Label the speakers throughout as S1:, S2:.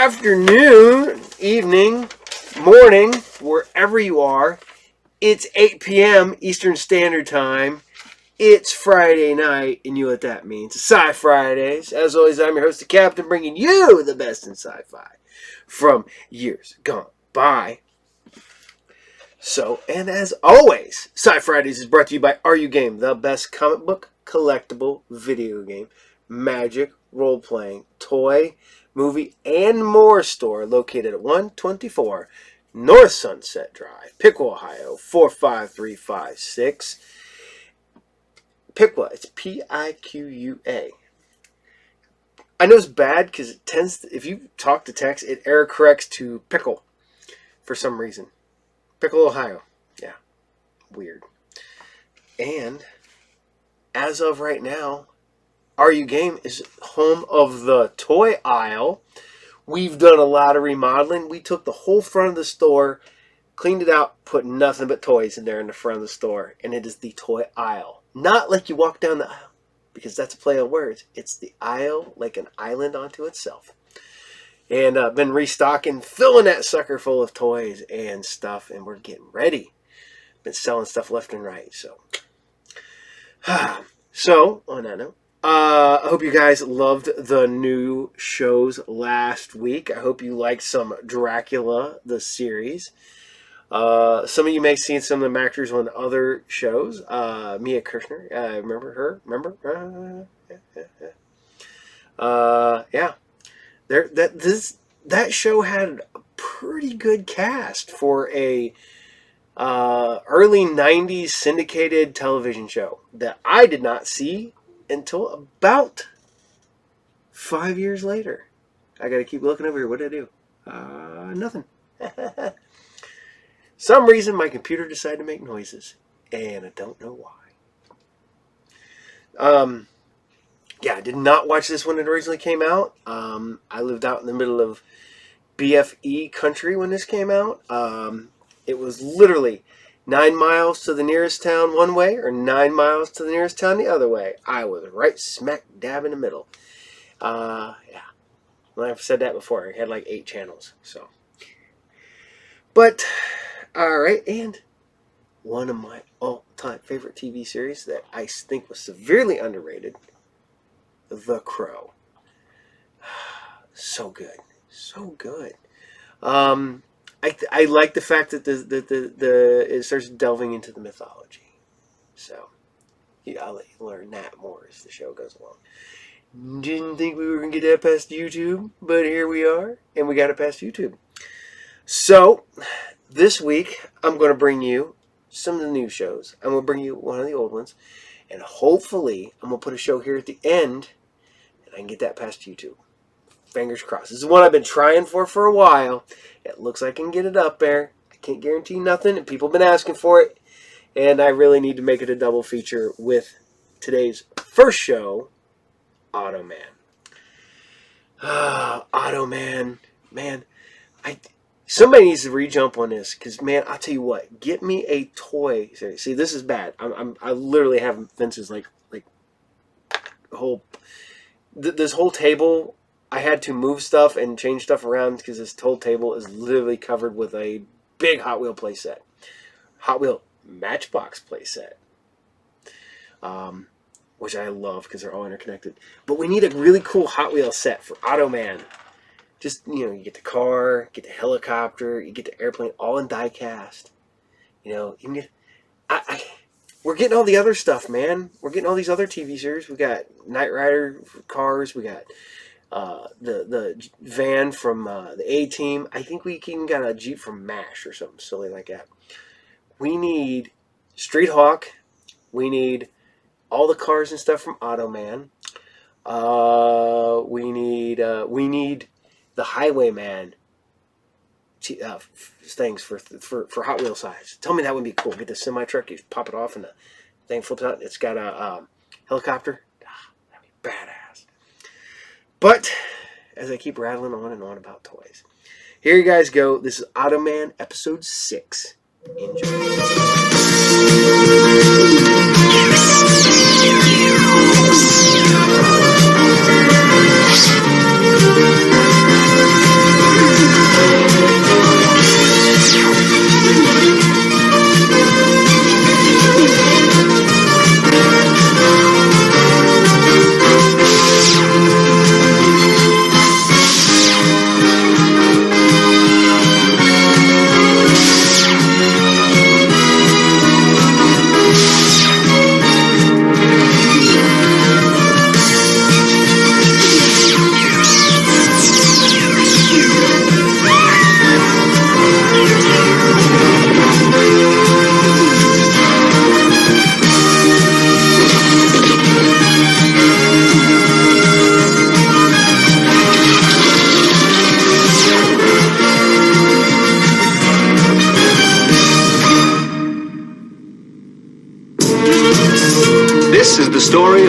S1: afternoon, evening, morning, wherever you are. It's 8 p.m. Eastern Standard Time. It's Friday night, and you know what that means. SciFridays. As always, I'm your host, the Captain, bringing you the best in sci-fi from years gone by. So, and as always, SciFridays is brought to you by Are You Game, the best comic book, collectible, video game, magic, role-playing, toy, movie, and more store located at 124 North Sunset Drive, Piqua, Ohio, 45356. Piqua, it's P-I-Q-U-A. I know it's bad because it tends to, if you talk to text, it error corrects to pickle for some reason. Pickle, Ohio. Yeah. Weird. And as of right now, Are You Game is home of the toy aisle. We've done a lot of remodeling. We took the whole front of the store, cleaned it out, put nothing but toys in there in the front of the store. And it is the toy aisle. Not like you walk down the aisle, because that's a play on words. It's the aisle like an island unto itself. And been restocking, filling that sucker full of toys and stuff. And we're getting ready. Been selling stuff left and right. So on that note, I hope you guys loved the new shows last week. I hope you liked some Dracula, the series. Some of you may have seen some of the actors on other shows. Mia Kirshner, remember her? Remember? Yeah. That show had a pretty good cast for a early 90s syndicated television show that I did not see until about 5 years later. I gotta keep looking over here. What did I do? Nothing. Some reason my computer decided to make noises, and I don't know why. Yeah, I did not watch this when it originally came out. I lived out in the middle of BFE country when this came out. It was literally 9 miles to the nearest town one way or 9 miles to the nearest town the other way. I was right smack dab in the middle. Yeah. Well, I've said that before. I had like 8 channels. So, but, alright. And one of my all-time favorite TV series that I think was severely underrated, The Crow. So good. So good. I like the fact that it starts delving into the mythology. So, yeah, I'll let you learn that more as the show goes along. Didn't think we were going to get that past YouTube, but here we are, and we got it past YouTube. So, this week, I'm going to bring you some of the new shows. I'm going to bring you one of the old ones, and hopefully, I'm going to put a show here at the end, and I can get that past YouTube. Fingers crossed. This is one I've been trying for a while. It looks like I can get it up there. I can't guarantee nothing, and people have been asking for it, and I really need to make it a double feature with today's first show, Automan. Automan. Man, somebody needs to re-jump on this, because, man, I'll tell you what. Get me a toy. See, this is bad. I literally have fences like this whole table. I had to move stuff and change stuff around because this whole table is literally covered with a big Hot Wheel playset. Hot Wheel Matchbox playset. Which I love because they're all interconnected. But we need a really cool Hot Wheel set for Automan. Just, you get the car, get the helicopter, you get the airplane, all in die cast. You can get... We're getting all the other stuff, man. We're getting all these other TV series. We got Knight Rider cars. We got... the van from the A-Team. I think we even got a Jeep from MASH or something silly like that. We need Street Hawk. We need all the cars and stuff from Automan. We need the Highwayman things for Hot Wheel size. Tell me that would be cool. Get the semi truck, you just pop it off, and the thing flips out. It's got a helicopter. That'd be badass. But, as I keep rattling on and on about toys, here you guys go. This is Automan episode 6. Enjoy.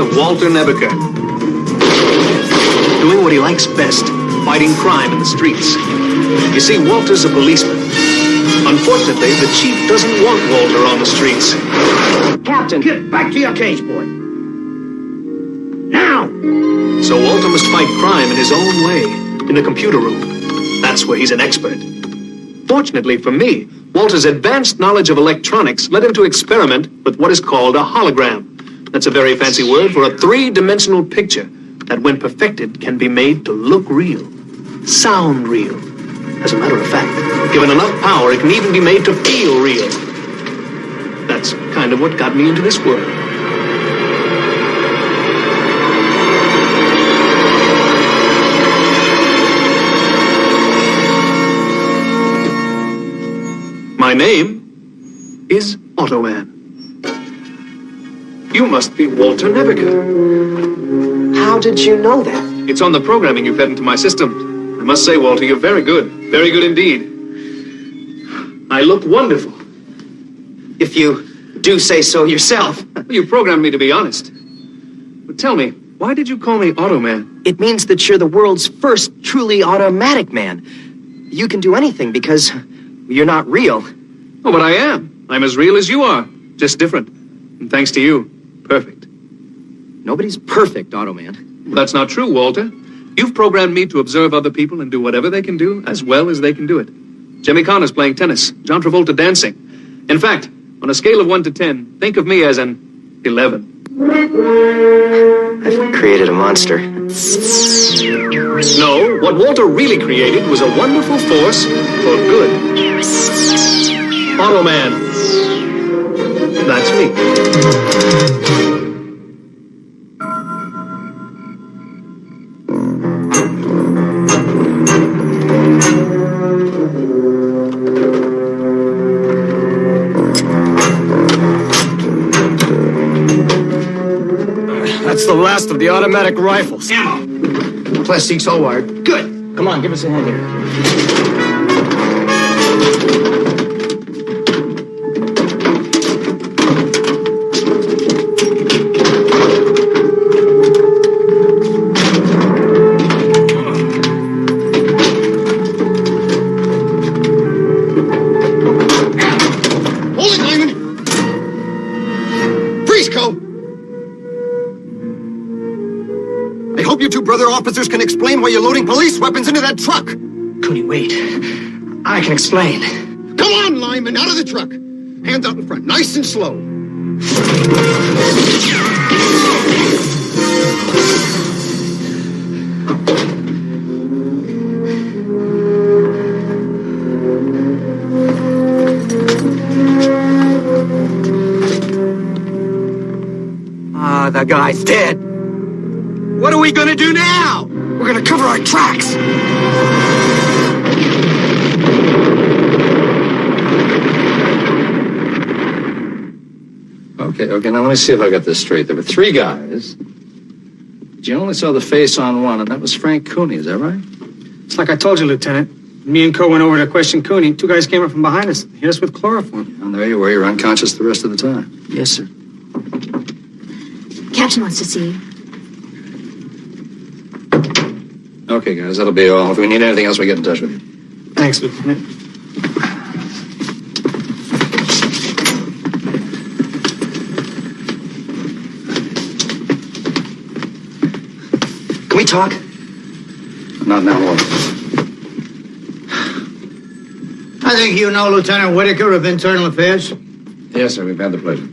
S2: of Walter Nebuchadnezzar. Doing what he likes best, fighting crime in the streets. You see, Walter's a policeman. Unfortunately, the chief doesn't want Walter on the streets.
S3: Captain, get back to your cage, boy. Now!
S2: So Walter must fight crime in his own way, in the computer room. That's where he's an expert. Fortunately for me, Walter's advanced knowledge of electronics led him to experiment with what is called a hologram. That's a very fancy word for a three-dimensional picture that, when perfected, can be made to look real, sound real. As a matter of fact, given enough power, it can even be made to feel real. That's kind of what got me into this world. My name is Automan. You must be Walter Nebuchadnezzar.
S3: How did you know that?
S2: It's on the programming you fed into my system. I must say, Walter, you're very good. Very good indeed. I look wonderful.
S3: If you do say so yourself.
S2: You programmed me to be honest. But tell me, why did you call me Automan?
S3: It means that you're the world's first truly automatic man. You can do anything because you're not real.
S2: Oh, but I am. I'm as real as you are, just different. And thanks to you, perfect.
S3: Nobody's perfect, Automan.
S2: Well, that's not true, Walter. You've programmed me to observe other people and do whatever they can do as well as they can do it. Jimmy Connor's playing tennis, John Travolta dancing. In fact, on a scale of 1 to 10, think of me as an 11.
S3: I've created a monster.
S2: No, what Walter really created was a wonderful force for good. Automan. That's me.
S1: That's the last of the automatic rifles.
S3: Ammo. Plastique's all wired. Good. Come on, give us a hand here.
S4: Hold it, Lyman! Freeze, Co! I hope you two brother officers can explain why you're loading police weapons into that truck.
S3: Cooney, wait. I can explain.
S4: Come on, Lyman, out of the truck. Hands out in front, nice and slow.
S3: The guy's dead.
S4: What are we gonna do now?
S3: We're gonna cover our tracks.
S5: Okay, now let me see if I got this straight. There were 3 guys, but you only saw the face on one, and that was Frank Cooney, is that right?
S6: It's like I told you, Lieutenant. Me and Co went over to question Cooney. 2 guys came up from behind us, hit us with chloroform.
S5: And there you were, you're unconscious the rest of the time.
S3: Yes, sir.
S7: Captain wants to see you.
S5: Okay, guys, that'll be all. If we need anything else, we get in touch with you.
S6: Thanks, Lieutenant.
S3: Can we talk?
S5: Not now, Walter.
S8: I think you know Lieutenant Whitaker of Internal Affairs.
S5: Yes, sir, we've had the pleasure.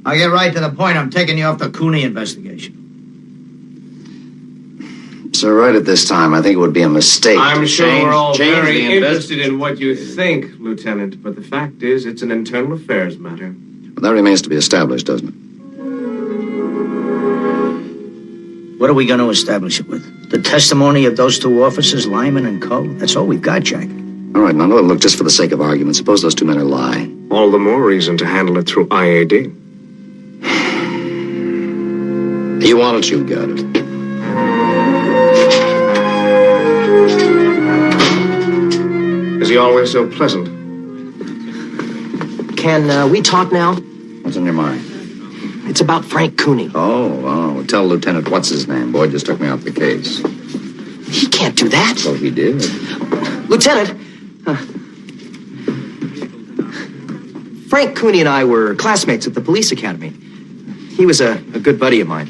S8: I'll get right to the point. I'm taking you off the Cooney investigation.
S5: So right at this time, I think it would be a mistake.
S9: I'm sure we're all
S5: change
S9: very
S5: the
S9: interested in what you think, Lieutenant, but the fact is it's an internal affairs matter.
S5: Well, that remains to be established, doesn't it?
S8: What are we going to establish it with? The testimony of those 2 officers, Lyman and Co.? That's all we've got, Jack.
S5: All right, now look, just for the sake of argument, suppose those 2 men are lying.
S9: All the more reason to handle it through IAD.
S5: You want it, you got it.
S9: Is he always so pleasant?
S3: Can we talk now?
S5: What's on your mind?
S3: It's about Frank Cooney.
S5: Oh, tell Lieutenant what's his name. Boy just took me off the case.
S3: He can't do that.
S5: So he did.
S3: Lieutenant, Frank Cooney and I were classmates at the police academy. He was a good buddy of mine.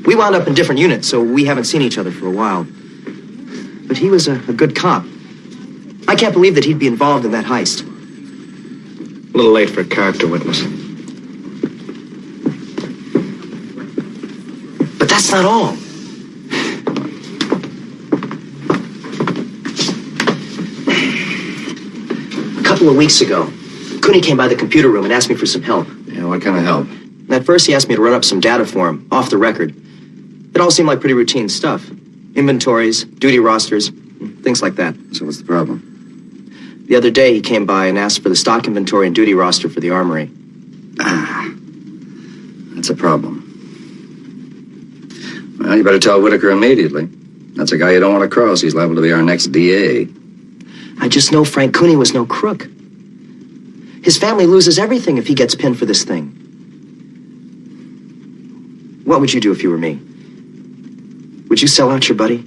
S3: We wound up in different units, so we haven't seen each other for a while. But he was a good cop. I can't believe that he'd be involved in that heist.
S9: A little late for a character witness.
S3: But that's not all. A couple of weeks ago, Cooney came by the computer room and asked me for some help.
S5: Yeah, what kind of help?
S3: At first, he asked me to run up some data for him, off the record. It all seemed like pretty routine stuff. Inventories, duty rosters, things like that.
S5: So what's the problem?
S3: The other day, he came by and asked for the stock inventory and duty roster for the armory.
S5: That's a problem. Well, you better tell Whitaker immediately. That's a guy you don't want to cross. He's liable to be our next DA.
S3: I just know Frank Cooney was no crook. His family loses everything if he gets pinned for this thing. What would you do if you were me? Would you sell out your buddy?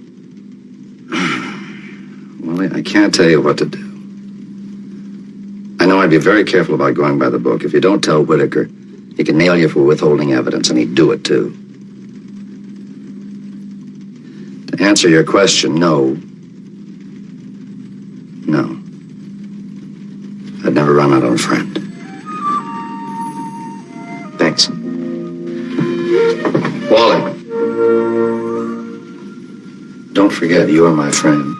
S5: Well, I can't tell you what to do. I know I'd be very careful about going by the book. If you don't tell Whitaker, he can nail you for withholding evidence, and he'd do it, too. To answer your question, no. No. I'd never run out on a friend.
S3: Thanks.
S5: Wally. Don't forget, you are my friend.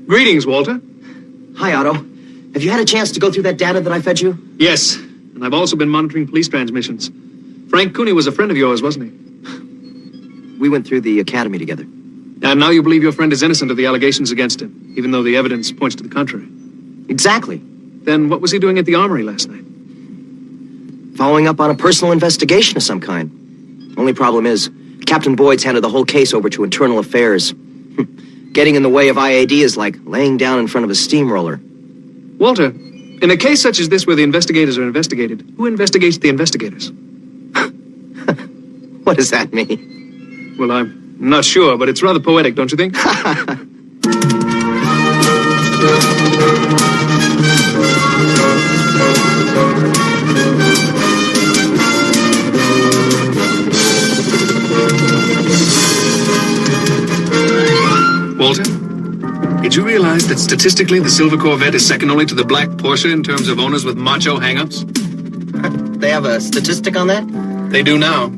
S2: Greetings, Walter.
S3: Hi, Otto. Have you had a chance to go through that data that I fed you?
S2: Yes, and I've also been monitoring police transmissions. Frank Cooney was a friend of yours, wasn't he?
S3: We went through the academy together.
S2: And now you believe your friend is innocent of the allegations against him, even though the evidence points to the contrary.
S3: Exactly.
S2: Then what was he doing at the armory last night?
S3: Following up on a personal investigation of some kind. Only problem is, Captain Boyd's handed the whole case over to internal affairs. Getting in the way of IAD is like laying down in front of a steamroller.
S2: Walter, in a case such as this where the investigators are investigated, who investigates the investigators?
S3: What does that mean?
S2: Well, I'm not sure, but it's rather poetic, don't you think? Walter, did you realize that statistically the silver Corvette is second only to the black Porsche in terms of owners with macho hang-ups?
S3: They have a statistic on that?
S2: They do now.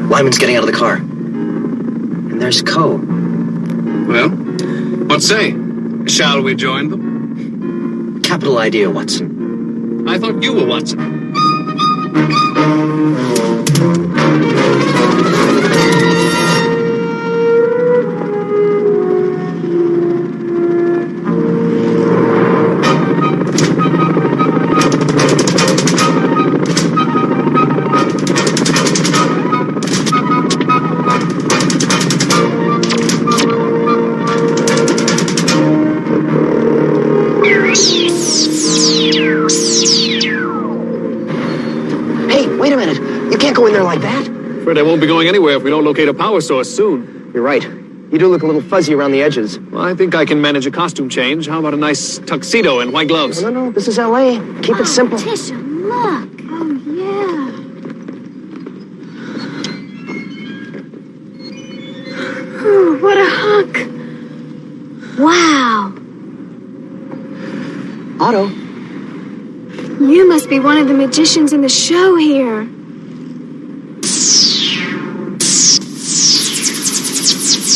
S3: Lyman's getting out of the car. And there's Coe.
S2: Well, what say? Shall we join them?
S3: Capital idea, Watson.
S2: I thought you were Watson.
S3: Wait a minute. You can't go in there like that.
S2: Afraid I won't be going anywhere if we don't locate a power source soon.
S3: You're right. You do look a little fuzzy around the edges.
S2: Well, I think I can manage a costume change. How about a nice tuxedo and white gloves?
S3: No. This is L.A. Keep it simple.
S7: Tisha, look. Oh, yeah. Ooh, what a hunk. Wow.
S3: Otto.
S7: You must be one of the magicians in the show here.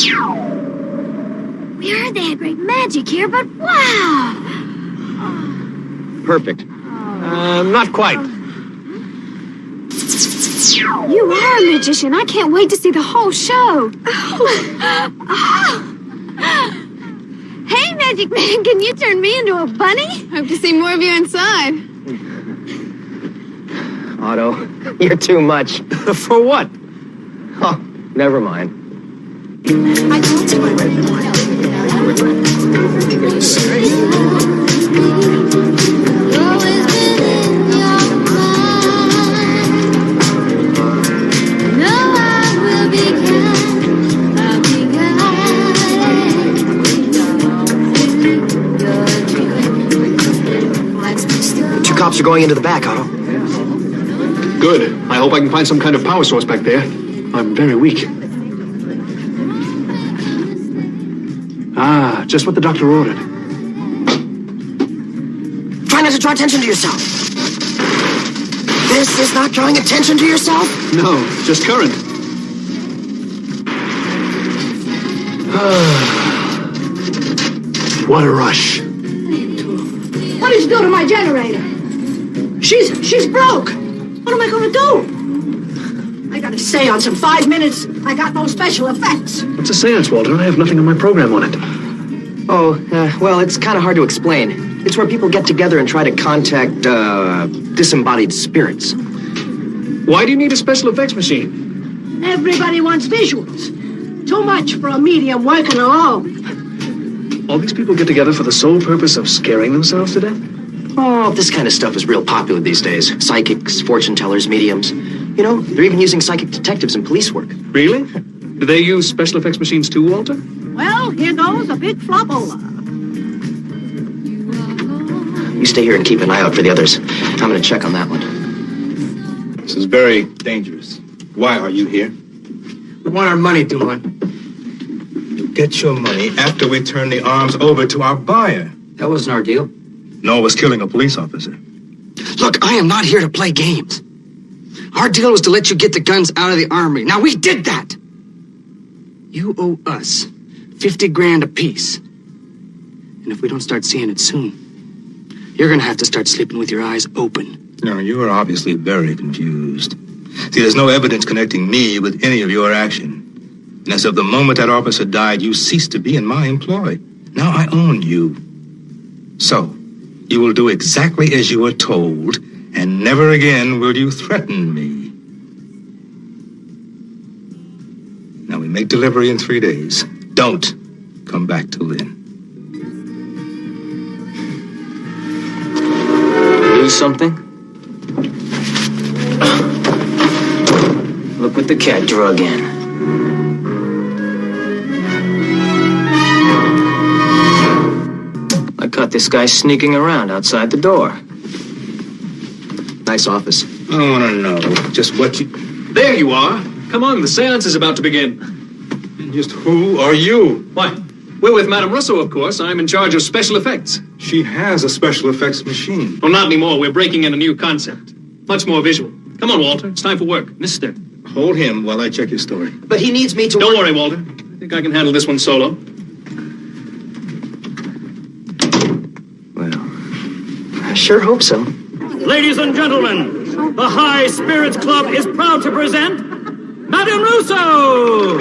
S7: We heard they had great magic here, but wow!
S3: Perfect.
S2: Not quite.
S7: You are a magician. I can't wait to see the whole show. Hey, Magic Man, can you turn me into a bunny? Hope to see more of you inside.
S3: Otto, you're too much.
S2: For what?
S3: Oh, never mind. Two cops are going into the back, Otto.
S2: Good. I hope I can find some kind of power source back there. I'm very weak. Ah, just what the doctor ordered.
S3: Try not to draw attention to yourself. This is not drawing attention to yourself?
S2: No, just current. What a rush.
S10: What did you do to my generator? She's broke. What am I gonna do? I got a seance in 5 minutes. I got no special effects.
S2: What's a seance, Walter? I have nothing on my program on it.
S3: Oh, well, it's kind of hard to explain. It's where people get together and try to contact, disembodied spirits.
S2: Why do you need a special effects machine?
S10: Everybody wants visuals. Too much for a medium working alone.
S2: All these people get together for the sole purpose of scaring themselves to death?
S3: Oh, this kind of stuff is real popular these days. Psychics, fortune tellers, mediums. You know, they're even using psychic detectives in police work.
S2: Really? Do they use special effects machines too, Walter?
S10: Well, here goes a big flopola.
S3: You stay here and keep an eye out for the others. I'm gonna check on that one.
S11: This is very dangerous. Why are you here?
S6: We want our money, Dumont.
S11: You get your money after we turn the arms over to our buyer.
S6: That wasn't our deal.
S11: No, it was killing a police officer.
S6: Look, I am not here to play games. Our deal was to let you get the guns out of the armory. Now, we did that. You owe us 50 grand apiece. And if we don't start seeing it soon, you're gonna have to start sleeping with your eyes open.
S11: No, you are obviously very confused. See, there's no evidence connecting me with any of your action. And as of the moment that officer died, you ceased to be in my employ. Now I own you. So, you will do exactly as you were told, and never again will you threaten me. Now we make delivery in 3 days. Don't come back to Lynn.
S8: Lose something? Look what the cat drug in. I caught this guy sneaking around outside the door.
S3: Nice office.
S11: I want to know just what you...
S2: There you are. Come on, the seance is about to begin.
S11: And just who are you?
S2: Why? We're with Madame Russo, of course. I'm in charge of special effects.
S11: She has a special effects machine.
S2: Well, not anymore. We're breaking in a new concept. Much more visual. Come on, Walter. It's time for work. Mister.
S11: Hold him while I check his story.
S3: But he needs me to...
S2: Don't worry, Walter. I think I can handle this one solo.
S3: Well, I sure hope so.
S12: Ladies and gentlemen, the High Spirits Club is proud to present Madame Russo!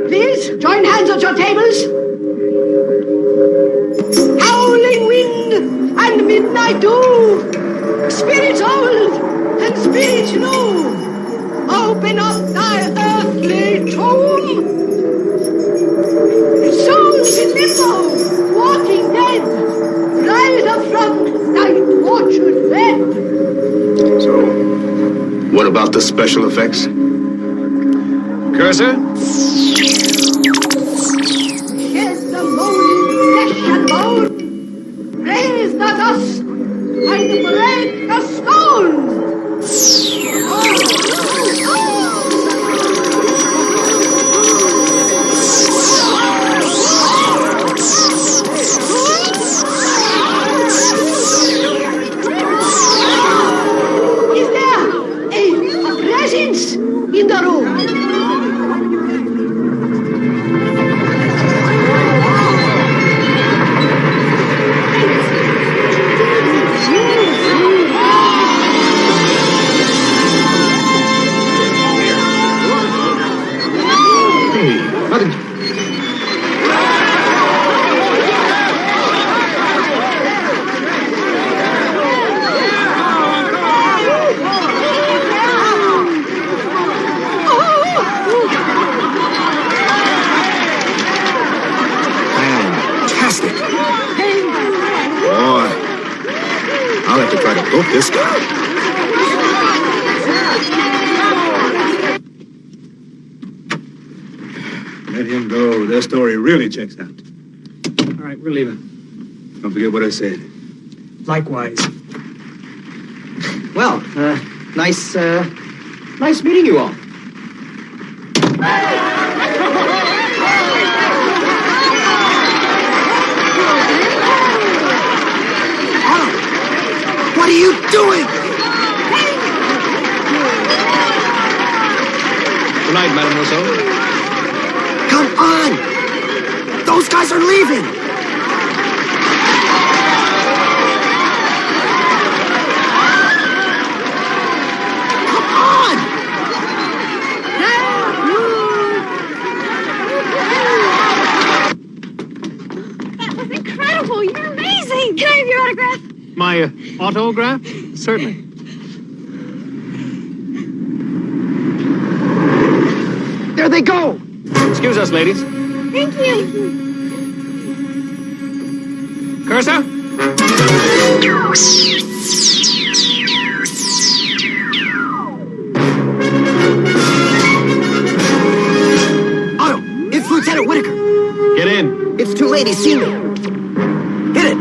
S10: Please, join hands at your tables. Howling wind and midnight dew, spirits old and spirits new, open up thy earthly tomb. Souls in limbo, walking dead, rise up from thy tortured bed.
S11: So, what about the special effects?
S2: Cursor?
S10: Shed the molded flesh and bone, raise the dust and break the stone. Is there a presence in the room?
S11: this guy. Let him go. Their story really checks out.
S6: All right, we're leaving.
S11: Don't forget what I said.
S6: Likewise.
S3: Well, nice meeting you all.
S10: What are you doing?
S5: Good night, Madame Rousseau.
S10: Come on! Those guys are leaving! Come on!
S7: That was incredible! You're amazing! Can I have your autograph?
S5: My autograph? Certainly.
S10: There they go!
S5: Excuse us, ladies.
S7: Thank you!
S5: Cursor?
S10: Otto, it's Lieutenant Whitaker.
S5: Get in.
S10: It's too late, he's seen me. Hit it!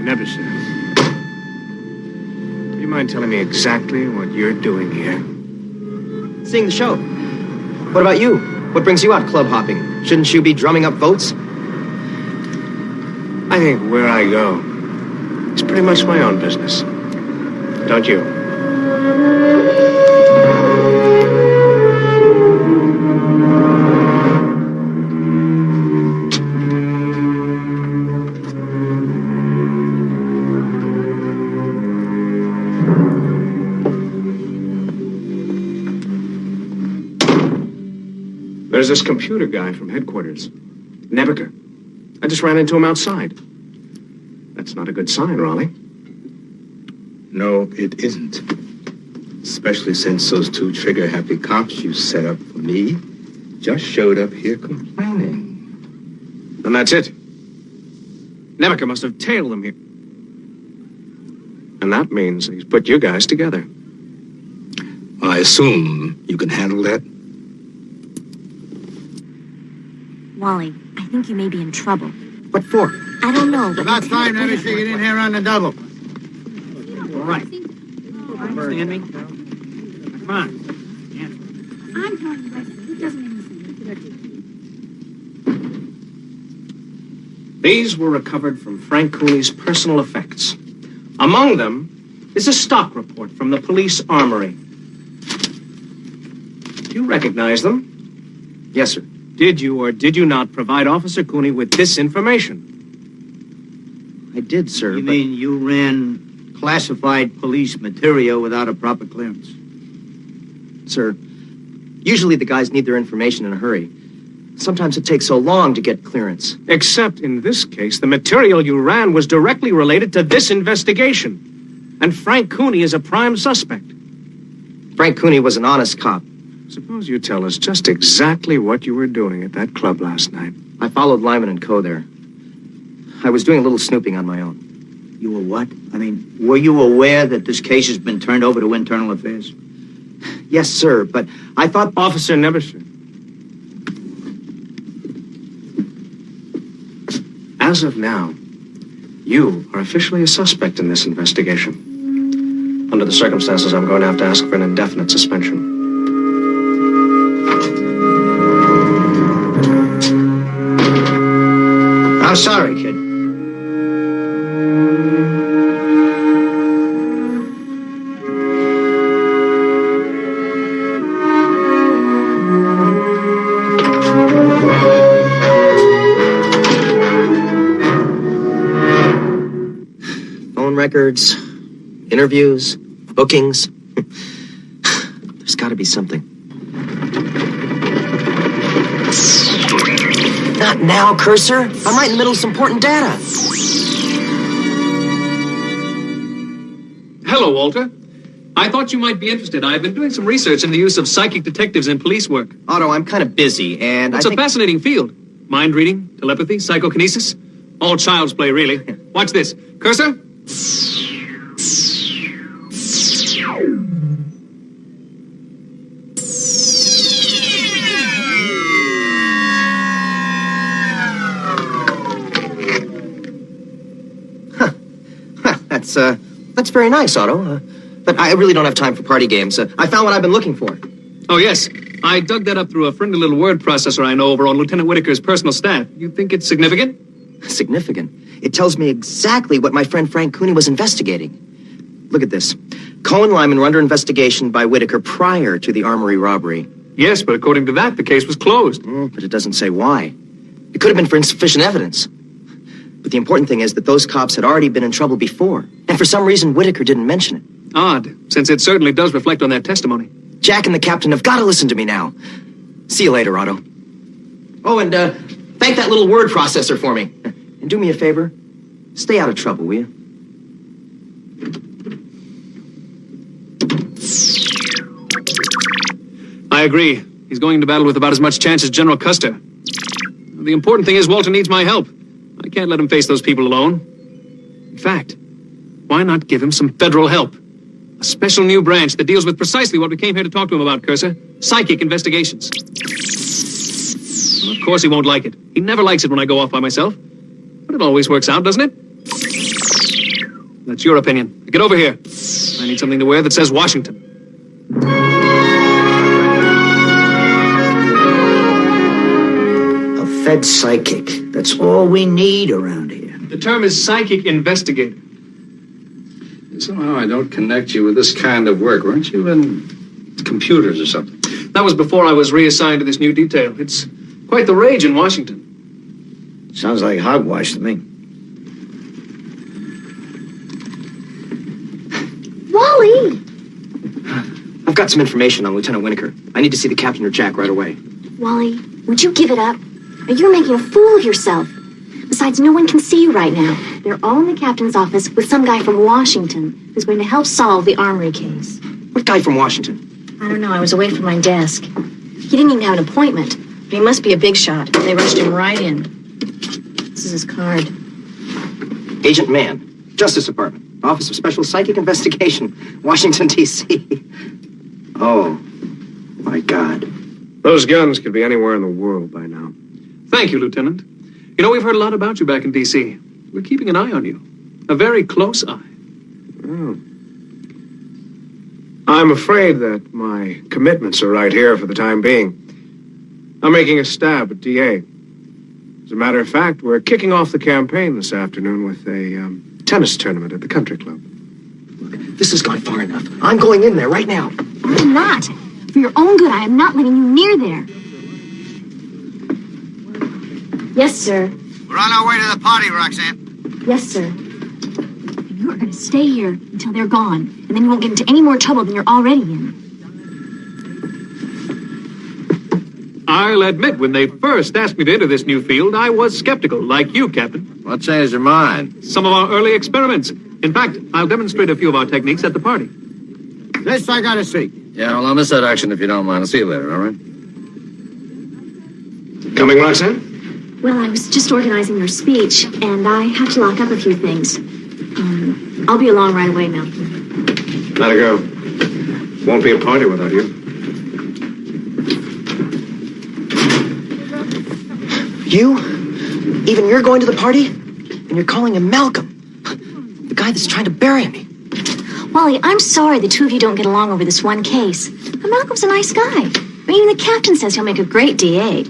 S9: Never, sir. Do you mind telling me exactly what you're doing here?
S3: Seeing the show. What about you? What brings you out club hopping? Shouldn't you be drumming up votes?
S9: I think where I go is pretty much my own business. Don't you? There's this computer guy from headquarters, Nebeker. I just ran into him outside. That's not a good sign, Raleigh.
S11: No, it isn't. Especially since those two trigger-happy cops you set up for me just showed up here complaining.
S9: And that's it. Nebeker must have tailed them here. And that means he's put you guys together.
S11: Well, I assume you can handle that?
S13: Wally, I think you may be in trouble.
S3: What for?
S13: I don't know, but...
S4: About time everything get in here on the double.
S6: All right. Understand me? Come on.
S7: I'm telling you, it doesn't make sense.
S9: These were recovered from Frank Cooney's personal effects. Among them is a stock report from the police armory. Do you recognize them?
S3: Yes, sir.
S9: Did you or did you not provide Officer Cooney with this information?
S3: I did, sir,
S8: You
S3: but...
S8: mean you ran classified police material without a proper clearance?
S3: Sir, usually the guys need their information in a hurry. Sometimes it takes so long to get clearance.
S9: Except in this case, the material you ran was directly related to this investigation. And Frank Cooney is a prime suspect.
S3: Frank Cooney was an honest cop.
S9: Suppose you tell us just exactly what you were doing at that club last night.
S3: I followed Lyman and Co. there. I was doing a little snooping on my own.
S8: You were what? I mean, were you aware that this case has been turned over to Internal Affairs?
S3: Yes, sir, but I thought...
S9: Officer Neverson. As of now, you are officially a suspect in this investigation. Under the circumstances, I'm going to have to ask for an indefinite suspension.
S8: I'm sorry, kid.
S3: Phone records, interviews, bookings. There's got to be something. Not now, Cursor. I'm right in the middle of some important data.
S9: Hello, Walter.
S2: I thought you might be interested. I've been doing some research in the use of psychic detectives in police work.
S3: Otto, I'm kind of busy, and
S2: It's a fascinating field. Mind reading, telepathy, psychokinesis. All child's play, really. Watch this. Cursor?
S3: That's very nice, Otto. But I really don't have time for party games. I found what I've been looking for.
S2: Oh, yes. I dug that up through a friendly little word processor I know over on Lieutenant Whitaker's personal staff. You think it's significant?
S3: Significant. It tells me exactly what my friend Frank Cooney was investigating. Look at this. Coe and Lyman were under investigation by Whitaker prior to the armory robbery.
S2: Yes, but according to that, the case was closed.
S3: But it doesn't say why. It could have been for insufficient evidence. But the important thing is that those cops had already been in trouble before. And for some reason, Whitaker didn't mention it.
S2: Odd, since it certainly does reflect on their testimony.
S3: Jack and the captain have got to listen to me now. See you later, Otto. Oh, and thank that little word processor for me. And do me a favor. Stay out of trouble, will you?
S2: I agree. He's going into battle with about as much chance as General Custer. The important thing is Walter needs my help. I can't let him face those people alone. In fact, why not give him some federal help? A special new branch that deals with precisely what we came here to talk to him about, Cursor. Psychic investigations. Well, of course he won't like it. He never likes it when I go off by myself. But it always works out, doesn't it? That's your opinion. Get over here. I need something to wear that says Washington.
S8: A Fed psychic. That's all we need around here.
S2: The term is psychic investigator.
S5: Somehow I don't connect you with this kind of work. Weren't you in computers or something?
S2: That was before I was reassigned to this new detail. It's quite the rage in Washington.
S8: Sounds like hogwash to me.
S7: Wally!
S3: I've got some information on Lieutenant Whitaker. I need to see the captain or Jack right away.
S13: Wally, would you give it up? You're making a fool of yourself. Besides, no one can see you right now. They're all in the captain's office with some guy from Washington who's going to help solve the armory case.
S3: What guy from Washington?
S13: I don't know. I was away from my desk. He didn't even have an appointment. But he must be a big shot. They rushed him right in. This is his card.
S3: Agent Mann, Justice Department, Office of Special Psychic Investigation, Washington, D.C. Oh, my God.
S9: Those guns could be anywhere in the world by now.
S2: Thank you, Lieutenant. You know, we've heard a lot about you back in D.C. We're keeping an eye on you. A very close eye.
S9: Oh. I'm afraid that my commitments are right here for the time being. I'm making a stab at DA. As a matter of fact, we're kicking off the campaign this afternoon with a tennis tournament at the country club.
S3: Look, this has gone far enough. I'm going in there right now.
S7: I'm not. For your own good, I am not letting you near there. Yes, sir.
S4: We're on our way to the party, Roxanne.
S7: Yes, sir. And you are going to stay here until they're gone, and then you won't get into any more trouble than you're already in.
S2: I'll admit, when they first asked me to enter this new field, I was skeptical, like you, Captain.
S5: What changed your mind?
S2: Some of our early experiments. In fact, I'll demonstrate a few of our techniques at the party.
S4: This I gotta see.
S5: Yeah, well, I'll miss that action if you don't mind. I'll see you later, all right?
S9: Coming, Roxanne?
S7: Well, I was just organizing your speech, and I have to lock up a few things. I'll be along right away now.
S9: Let her go. Won't be a party without you.
S3: You? Even you're going to the party? And you're calling him Malcolm? The guy that's trying to bury me.
S13: Wally, I'm sorry the two of you don't get along over this one case. But Malcolm's a nice guy. I mean, even the captain says he'll make a great DA.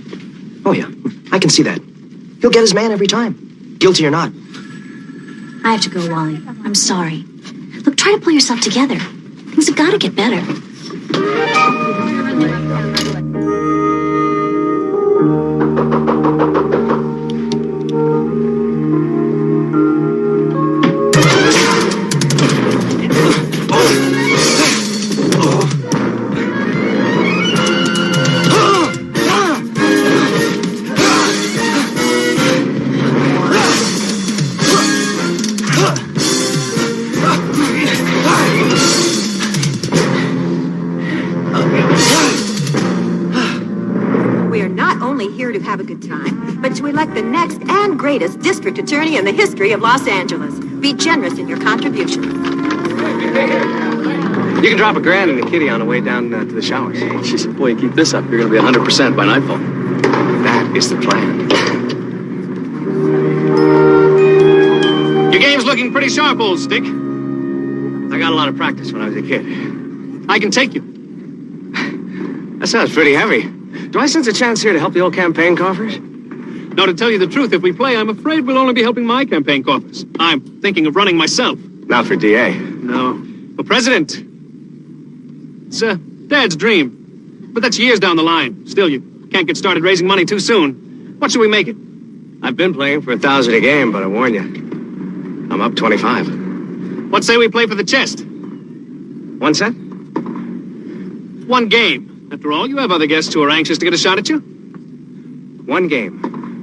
S3: Oh, yeah. I can see that. He'll get his man every time. Guilty or not.
S13: I have to go, Wally. I'm sorry. Look, try to pull yourself together. Things have got to get better.
S14: have a good time, but to elect the next and greatest district attorney in the history of Los Angeles. Be generous in your contributions.
S9: You can drop $1,000 in the kitty on the way down to the showers.
S15: Boy, you keep this up, you're going to be 100% by nightfall.
S9: That is the plan.
S2: Your game's looking pretty sharp, old stick.
S9: I got a lot of practice when I was a kid.
S2: I can take you.
S9: That sounds pretty heavy. Do I sense a chance here to help the old campaign coffers?
S2: No, to tell you the truth, if we play, I'm afraid we'll only be helping my campaign coffers. I'm thinking of running myself.
S9: Not for DA.
S2: No. For president. It's Dad's dream. But that's years down the line. Still, you can't get started raising money too soon. What should we make it?
S9: I've been playing for $1,000 a game, but I warn you, I'm up 25.
S2: What say we play for the chest?
S9: 1 set?
S2: 1 game. After all, you have other guests who are anxious to get a shot at you.
S9: 1 game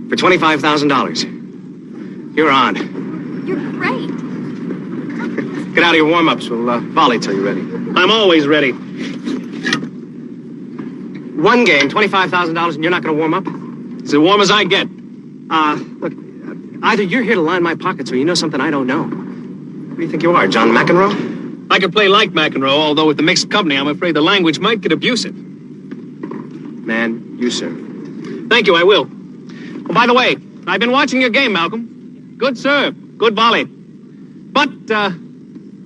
S9: for $25,000. You're on.
S13: You're great.
S9: Get out of your warm-ups. We'll volley till you're ready.
S2: I'm always ready.
S9: 1 game, $25,000, and you're not going to warm up?
S2: It's as warm as I get.
S9: Look, either you're here to line my pockets or you know something I don't know. Who do you think you are, John McEnroe?
S2: I could play like McEnroe, although with the mixed company, I'm afraid the language might get abusive.
S9: Man, you serve.
S2: Thank you, I will. Oh, by the way, I've been watching your game, Malcolm. Good serve, good volley. But,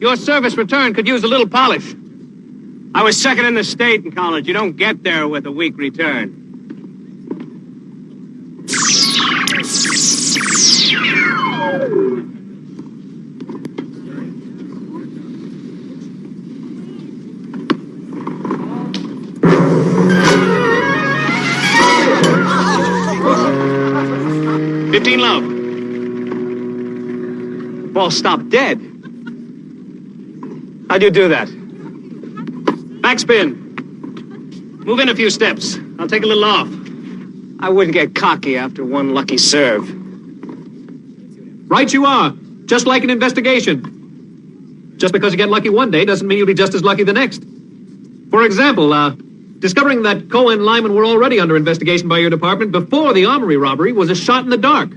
S2: your service return could use a little polish.
S9: I was second in the state in college. You don't get there with a weak return.
S2: Love.
S9: Ball stopped dead. How'd you do that?
S2: Backspin. Move in a few steps. I'll take a little off.
S9: I wouldn't get cocky after 1 lucky serve.
S2: Right you are. Just like an investigation. Just because you get lucky one day doesn't mean you'll be just as lucky the next. For example, discovering that Coe and Lyman were already under investigation by your department before the armory robbery was a shot in the dark.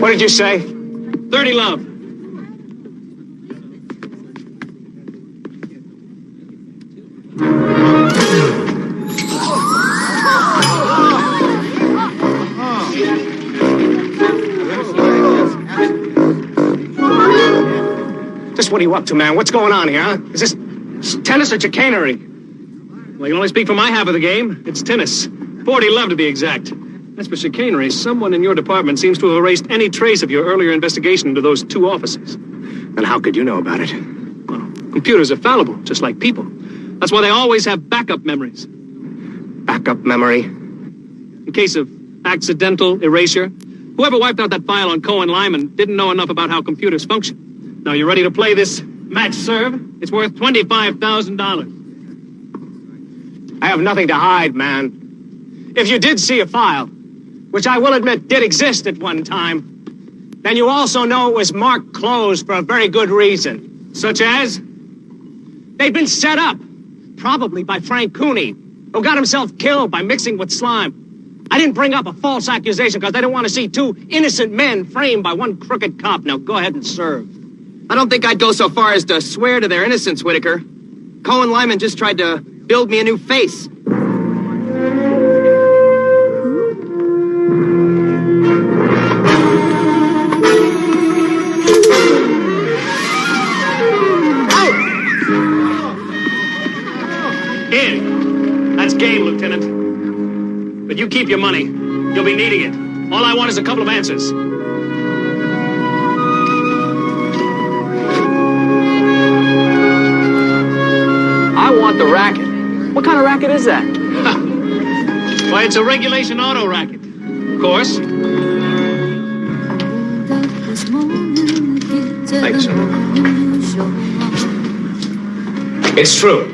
S9: What did you say?
S2: 30 love.
S9: Just what are you up to, man? What's going on here, huh? Is this tennis or chicanery?
S2: Well, you can only speak for my half of the game. It's tennis. 40 love to be exact. As for chicanery, someone in your department seems to have erased any trace of your earlier investigation into those 2 offices.
S9: And how could you know about it?
S2: Well, computers are fallible, just like people. That's why they always have backup memories.
S9: Backup memory?
S2: In case of accidental erasure, whoever wiped out that file on Coe and Lyman didn't know enough about how computers function. Now, you ready to play this match serve? It's worth $25,000.
S9: I have nothing to hide, man. If you did see a file, which I will admit did exist at one time, then you also know it was marked closed for a very good reason.
S2: Such as?
S9: They'd been set up, probably by Frank Cooney, who got himself killed by mixing with slime. I didn't bring up a false accusation because I didn't want to see 2 innocent men framed by 1 crooked cop. Now go ahead and serve.
S3: I don't think I'd go so far as to swear to their innocence, Whitaker. Coe and Lyman just tried to build me a new face.
S2: That's game, Lieutenant. But you keep your money. You'll be needing it. All I want is a couple of answers.
S15: I want the racket. What kind of racket is that?
S2: Why, it's a regulation auto racket. Of course.
S9: Thanks, sir. It's true.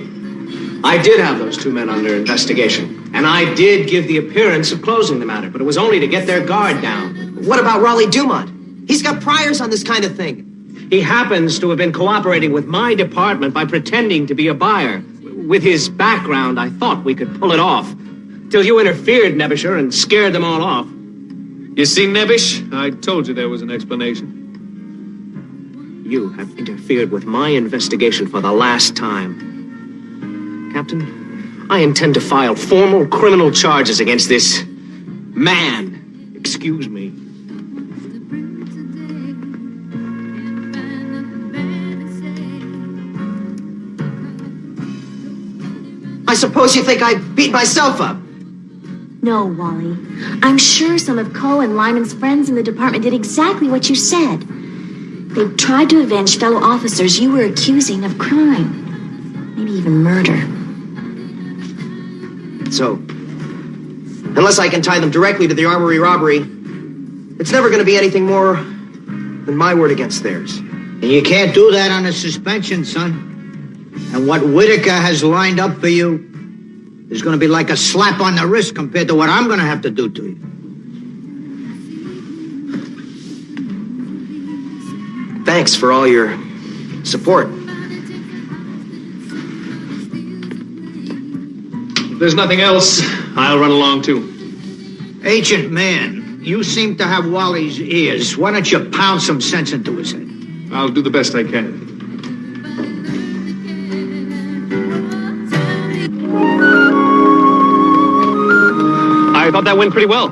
S9: I did have those 2 men under investigation, and I did give the appearance of closing the matter, but it was only to get their guard down.
S3: What about Raleigh Dumont? He's got priors on this kind of thing.
S12: He happens to have been cooperating with my department by pretending to be a buyer. With his background, I thought we could pull it off. Till you interfered, Nebisher, and scared them all off.
S2: You see, Nebish? I told you there was an explanation.
S12: You have interfered with my investigation for the last time. Captain, I intend to file formal criminal charges against this man. Excuse me.
S3: I suppose you think I beat myself up?
S13: No, Wally. I'm sure some of Coe and Lyman's friends in the department did exactly what you said. They tried to avenge fellow officers you were accusing of crime. Maybe even murder.
S3: So, unless I can tie them directly to the armory robbery, it's never going to be anything more than my word against theirs.
S8: And you can't do that on a suspension, son. And what Whitaker has lined up for you is going to be like a slap on the wrist compared to what I'm going to have to do to you.
S3: Thanks for all your support.
S2: If there's nothing else, I'll run along too.
S8: Agent Man, you seem to have Wally's ears. Why don't you pound some sense into his head?
S2: I'll do the best I can.
S3: I thought that went pretty well.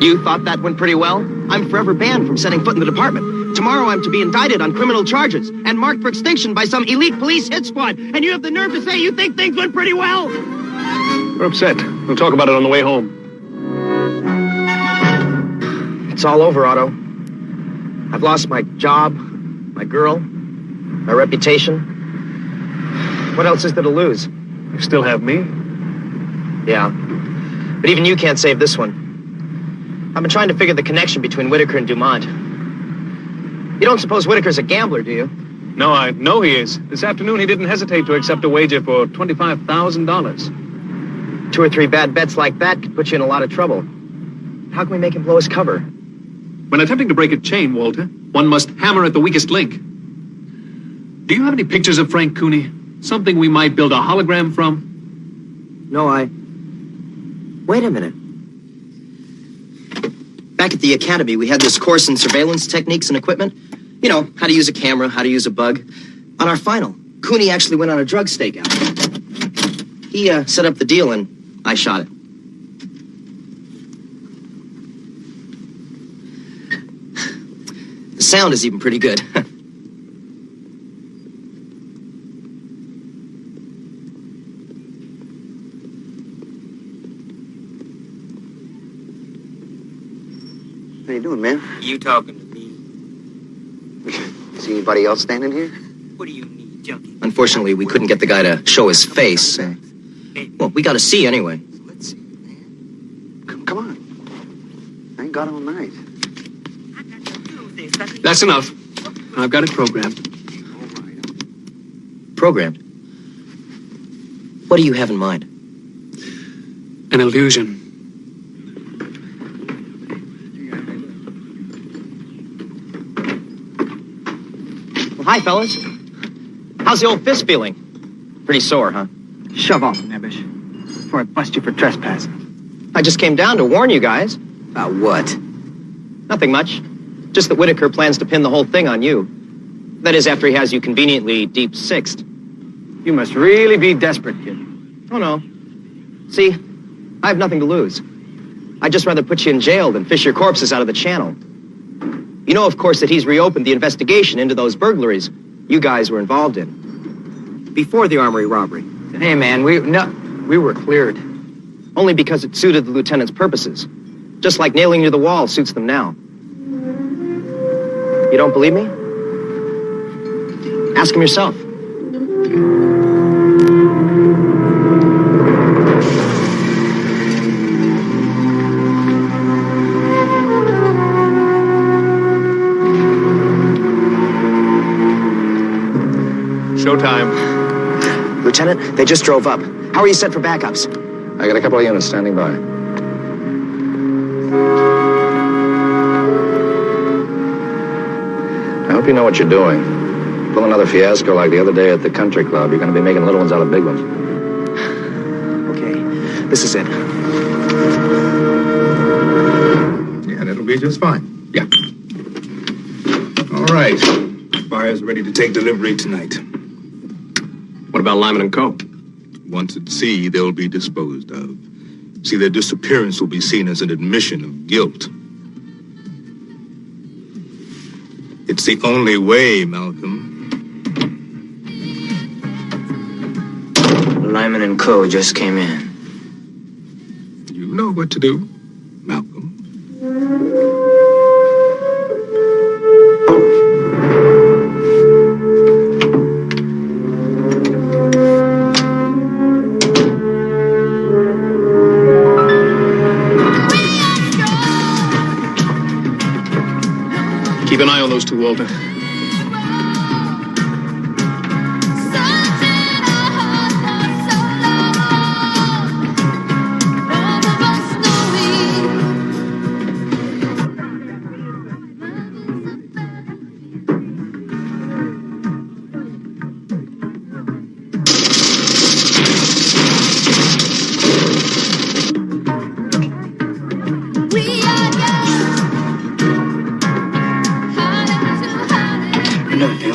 S3: You thought that went pretty well? I'm forever banned from setting foot in the department. Tomorrow I'm to be indicted on criminal charges and marked for extinction by some elite police hit squad. And you have the nerve to say you think things went pretty well?
S2: We're upset. We'll talk about it on the way home.
S3: It's all over, Otto. I've lost my job, my girl, my reputation. What else is there to lose?
S2: You still have me?
S3: Yeah. But even you can't save this one. I've been trying to figure the connection between Whitaker and Dumont. You don't suppose Whitaker's a gambler, do you?
S2: No, I know he is. This afternoon he didn't hesitate to accept a wager for $25,000.
S3: 2 or 3 bad bets like that could put you in a lot of trouble. How can we make him blow his cover?
S2: When attempting to break a chain, Walter, one must hammer at the weakest link. Do you have any pictures of Frank Cooney? Something we might build a hologram from?
S3: No, Wait a minute. Back at the academy, we had this course in surveillance techniques and equipment. You know, how to use a camera, how to use a bug. On our final, Cooney actually went on a drug stakeout. He set up the deal and I shot it. The sound is even pretty good.
S16: How you doing, man?
S17: You talking to me?
S16: See anybody else standing here?
S17: What do you need, junkie?
S3: Unfortunately, we couldn't get the guy to show his face. Well, we got to see anyway.
S16: Let's see, man. Come on. I ain't got all night.
S2: That's enough. I've got it programmed.
S3: Programmed? What do you have in mind?
S2: An illusion.
S3: Well, hi, fellas. How's the old fist feeling? Pretty sore, huh?
S6: Shove off, Nebish, before I bust you for trespassing.
S3: I just came down to warn you guys.
S6: About what?
S3: Nothing much. Just that Whitaker plans to pin the whole thing on you. That is, after he has you conveniently deep sixed.
S6: You must really be desperate, kid.
S3: Oh, no. See, I have nothing to lose. I'd just rather put you in jail than fish your corpses out of the channel. You know, of course, that he's reopened the investigation into those burglaries you guys were involved in. Before the armory robbery.
S6: Hey, man, we were cleared.
S3: Only because it suited the lieutenant's purposes. Just like nailing you to the wall suits them now. You don't believe me? Ask him yourself.
S2: Showtime.
S3: Lieutenant, they just drove up. How are you set for backups?
S5: I got a couple of units standing by. hope you know what you're doing. Pull another fiasco like the other day at the country club, you're going to be making little ones out of big ones.
S12: Okay, this is it.
S11: Yeah, that'll be just fine. Yeah. All right. Buyer's ready to take delivery tonight.
S12: What about Lyman and Co.?
S11: Once at sea, they'll be disposed of. See, their disappearance will be seen as an admission of guilt. It's the only way, Malcolm.
S17: Lyman and Co. just came in.
S11: You know what to do, Malcolm.
S12: Keep an eye on those two, Walter.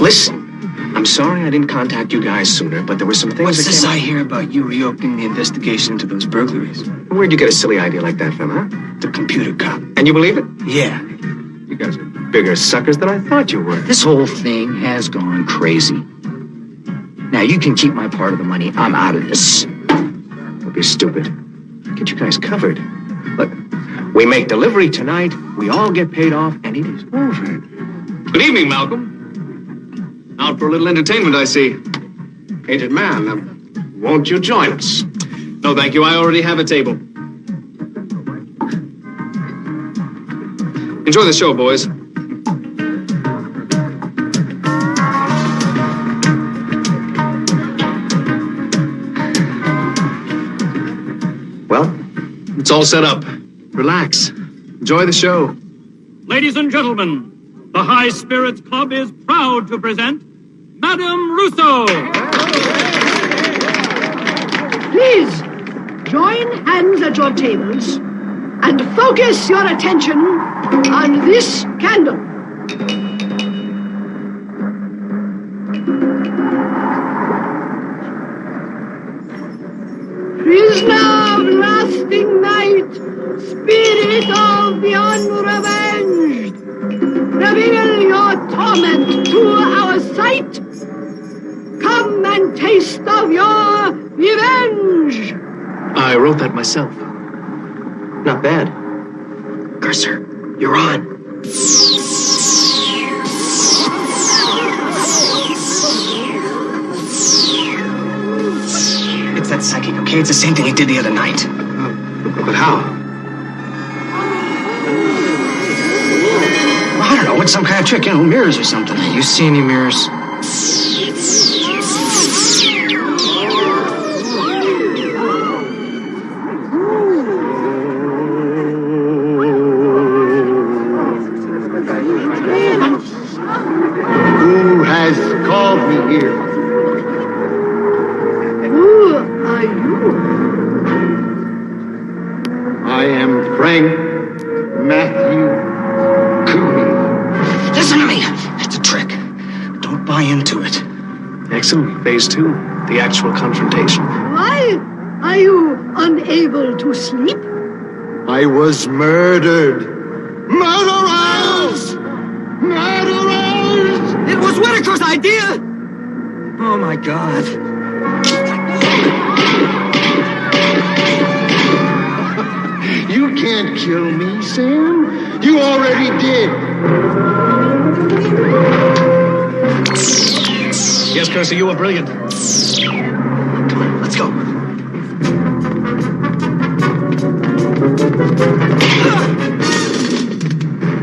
S12: Listen, I'm sorry I didn't contact you guys sooner, but there were some things
S6: What's
S12: that
S6: this
S12: came
S6: I hear about you reopening the investigation into those burglaries?
S12: Where'd you get a silly idea like that from, huh?
S6: The computer cop.
S12: And you believe it?
S6: Yeah.
S12: You guys are bigger suckers than I thought you were.
S6: This whole thing has gone crazy. Now, you can keep my part of the money. I'm out of this.
S12: Don't be stupid. Get you guys covered. Look, we make delivery tonight, we all get paid off, and it is over. Good evening, Malcolm. Out for a little entertainment, I see. Aged man, won't you join us? No, thank you. I already have a table. Enjoy the show, boys. Well, it's all set up. Relax. Enjoy the show.
S18: Ladies and gentlemen, the High Spirits Club is proud to present Madame Rousseau.
S10: Please, join hands at your tables and focus your attention on this candle. Prisoner of lasting night, spirit of the unrevenged, reveal your torment to our sight. Come and taste of your revenge.
S12: I wrote that myself. Not bad.
S6: Cursor, you're on. It's that psychic, okay? It's the same thing he did the other night.
S12: But how?
S6: Well, I don't know. It's some kind of trick, you know, mirrors or something. You see any mirrors?
S4: Who has called me here?
S10: Who are you?
S4: I am Frank Matthew Cooney.
S6: Listen to me. It's a trick. Don't buy into it.
S12: Excellent. Phase 2. The actual confrontation.
S10: Why are you unable to sleep?
S4: I was murdered. Murderers! Murderers!
S6: It was Whitaker's idea! Oh, my God.
S4: You can't kill me, Sam. You already did.
S12: Yes, Cursor, you were brilliant.
S6: Come on, let's go.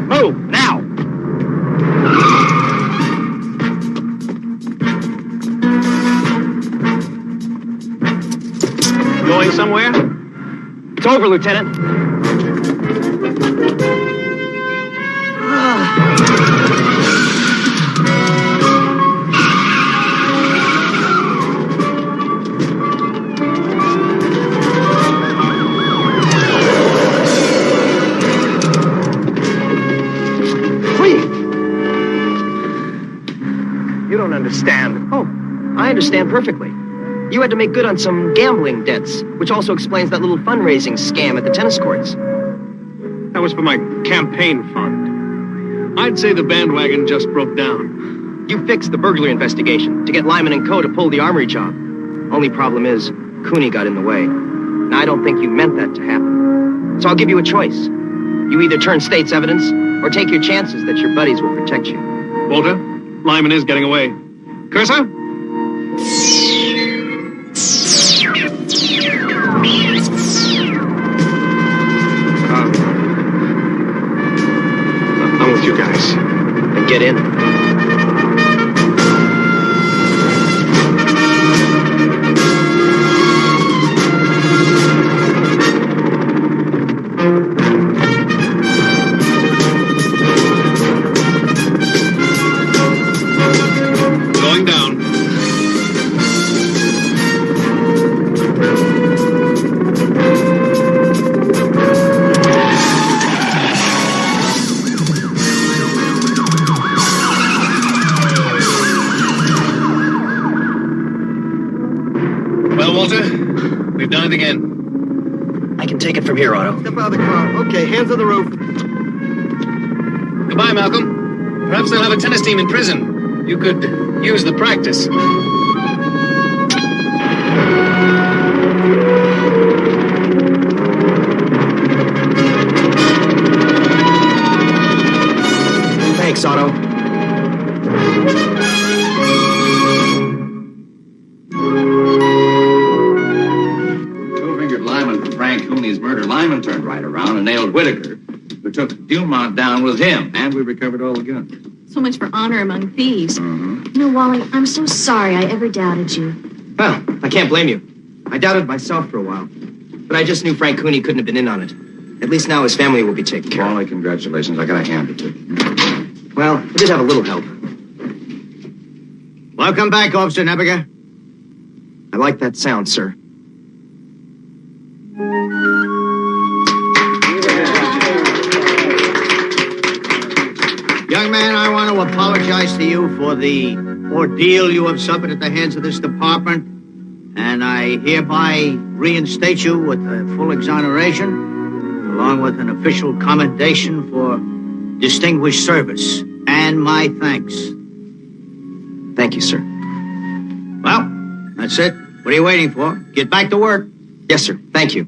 S12: Move, now! Going somewhere?
S17: It's over, Lieutenant.
S12: understand. Oh, I understand perfectly. You had to make good on some gambling debts, which also explains that little fundraising scam at the tennis courts.
S2: That was for my campaign fund. I'd say the bandwagon just broke down.
S12: You fixed the burglary investigation to get Lyman and Co. to pull the armory job. Only problem is, Cooney got in the way. And I don't think you meant that to happen. So I'll give you a choice. You either turn state's evidence, or take your chances that your buddies will protect you.
S2: Walter, Lyman is getting away. Cursor? I'm with you guys.
S12: Then get in.
S2: Going down. Well, Walter, we've done it again.
S12: I can take it from here, Otto.
S16: Step out of the car. Okay, hands on the roof.
S2: Goodbye, Malcolm. Perhaps they'll have a tennis team in prison. You could use the practice.
S12: Thanks, Otto.
S5: Two-fingered Lyman for Frank Cooney's murder. Lyman turned right around and nailed Whitaker, who took Dumont down with him, and we recovered all the guns.
S13: So much for honor among thieves.
S5: Mm-hmm.
S13: You know, Wally, I'm so sorry I ever doubted you.
S3: Well, I can't blame you. I doubted myself for a while. But I just knew Frank Cooney couldn't have been in on it. At least now his family will be taken care of.
S5: Wally, congratulations. I got a hand to you.
S3: Well, I did have a little help.
S8: Welcome back, Officer Nebiger.
S3: I like that sound, sir.
S8: Young man, I want to apologize to you for the ordeal you have suffered at the hands of this department, and I hereby reinstate you with a full exoneration, along with an official commendation for distinguished service, and my thanks.
S3: Thank you, sir.
S8: Well, that's it. What are you waiting for? Get back to work.
S3: Yes, sir. Thank you.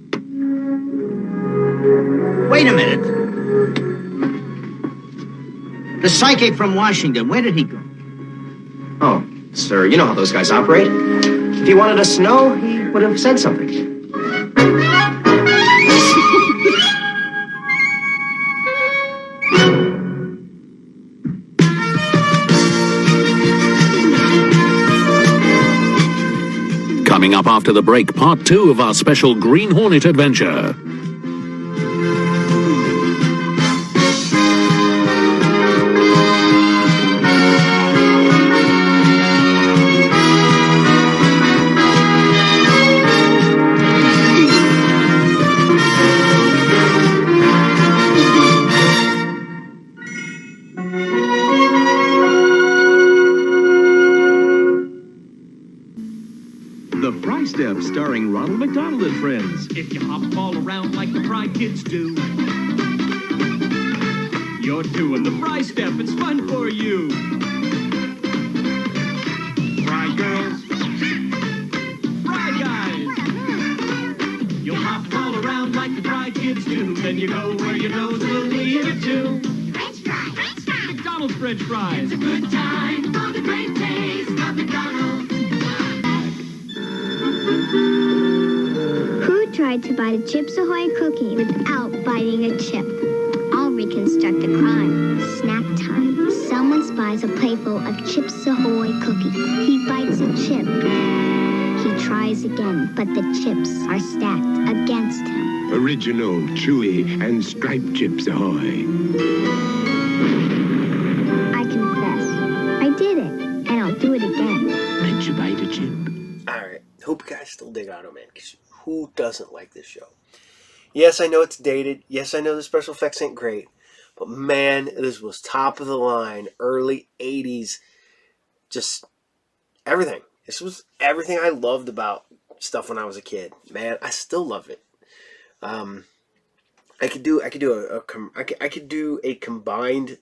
S8: Wait a minute. The psychic from Washington, where did he go?
S3: Oh, sir, you know how those guys operate. If he wanted us to know, he would have said something.
S19: Coming up after the break, part 2 of our special Green Hornet adventure.
S20: The Fry Step, starring Ronald McDonald and Friends.
S18: If you hop all around like the Fry kids do, you're doing the Fry Step. It's fun for you. Fry girls, Fry guys. You'll hop all around like the Fry kids do. Then you go where your nose will lead you to. French fries. French fries. McDonald's French fries. It's a good time for the great taste of McDonald's.
S21: Who tried to bite a Chips Ahoy cookie without biting a chip? I'll reconstruct the crime. Snack time. Someone spies a playful of Chips Ahoy cookies. He bites a chip. He tries again, but the chips are stacked against him.
S4: Original, chewy, and striped Chips Ahoy.
S21: I confess, I did it, and I'll do it again.
S4: Bet you bite a chip.
S1: Alright, hope you guys still dig Automan, because who doesn't like this show? Yes, I know it's dated. Yes, I know the special effects ain't great. But man, this was top of the line, early 80s. Just Everything. This was everything I loved about stuff when I was a kid. Man, I still love it. I could do a combined,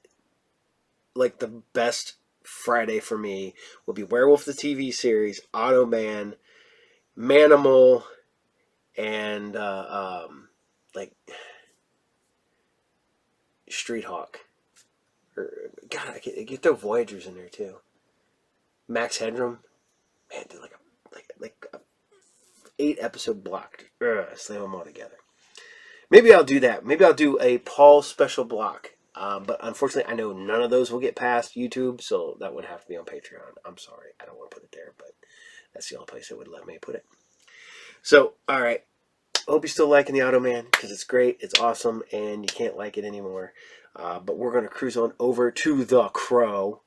S1: like, the best Friday for me would be Werewolf the TV series, Automan, Manimal, and like Street Hawk. Or, God, I could throw Voyagers in there too. Max Headroom, man, dude, like a 8-episode block. Slam them all together. Maybe I'll do that. Maybe I'll do a Paul special block. But unfortunately, I know none of those will get past YouTube, so that would have to be on Patreon. I'm sorry. I don't want to put it there, but that's the only place it would let me put it. So, all right. I hope you're still liking the Automan, because it's great, it's awesome, and you can't like it anymore. But we're going to cruise on over to The Crow.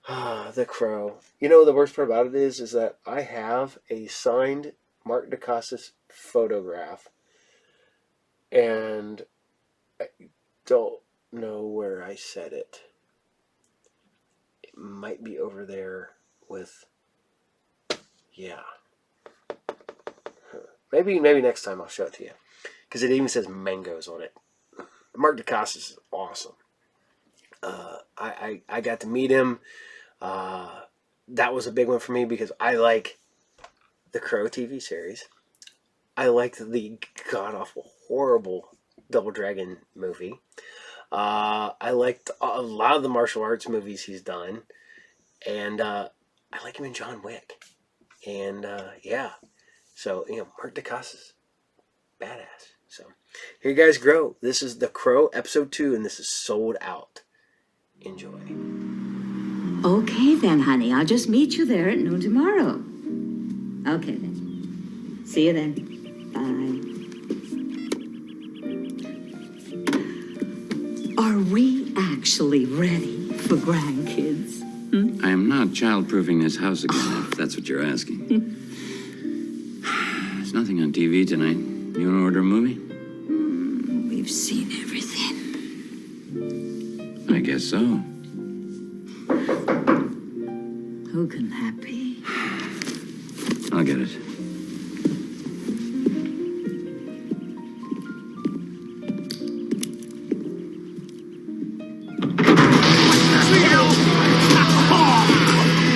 S1: The Crow. You know, the worst part about it is that I have a signed Mark Dacascos photograph, and I don't know where I set it. It might be over there with, yeah. Maybe next time I'll show it to you, because it even says mangoes on it. Mark Dacascos is awesome. I got to meet him. That was a big one for me because I like the Crow TV series. I liked the god-awful, horrible Double Dragon movie. I liked a lot of the martial arts movies he's done. And I like him in John Wick. And yeah. So, you know, Mark Dacascos, badass. So, here you guys go. This is The Crow, episode 2, and this is sold out. Enjoy.
S7: Okay then, honey. I'll just meet you there at noon tomorrow. Okay then. See you then. Bye. Are we actually ready for grandkids?
S22: I am not child-proofing this house again, if that's what you're asking. There's nothing on TV tonight. You want to order a movie?
S7: We've seen everything.
S22: I guess so.
S7: Who can that be?
S22: I'll get it.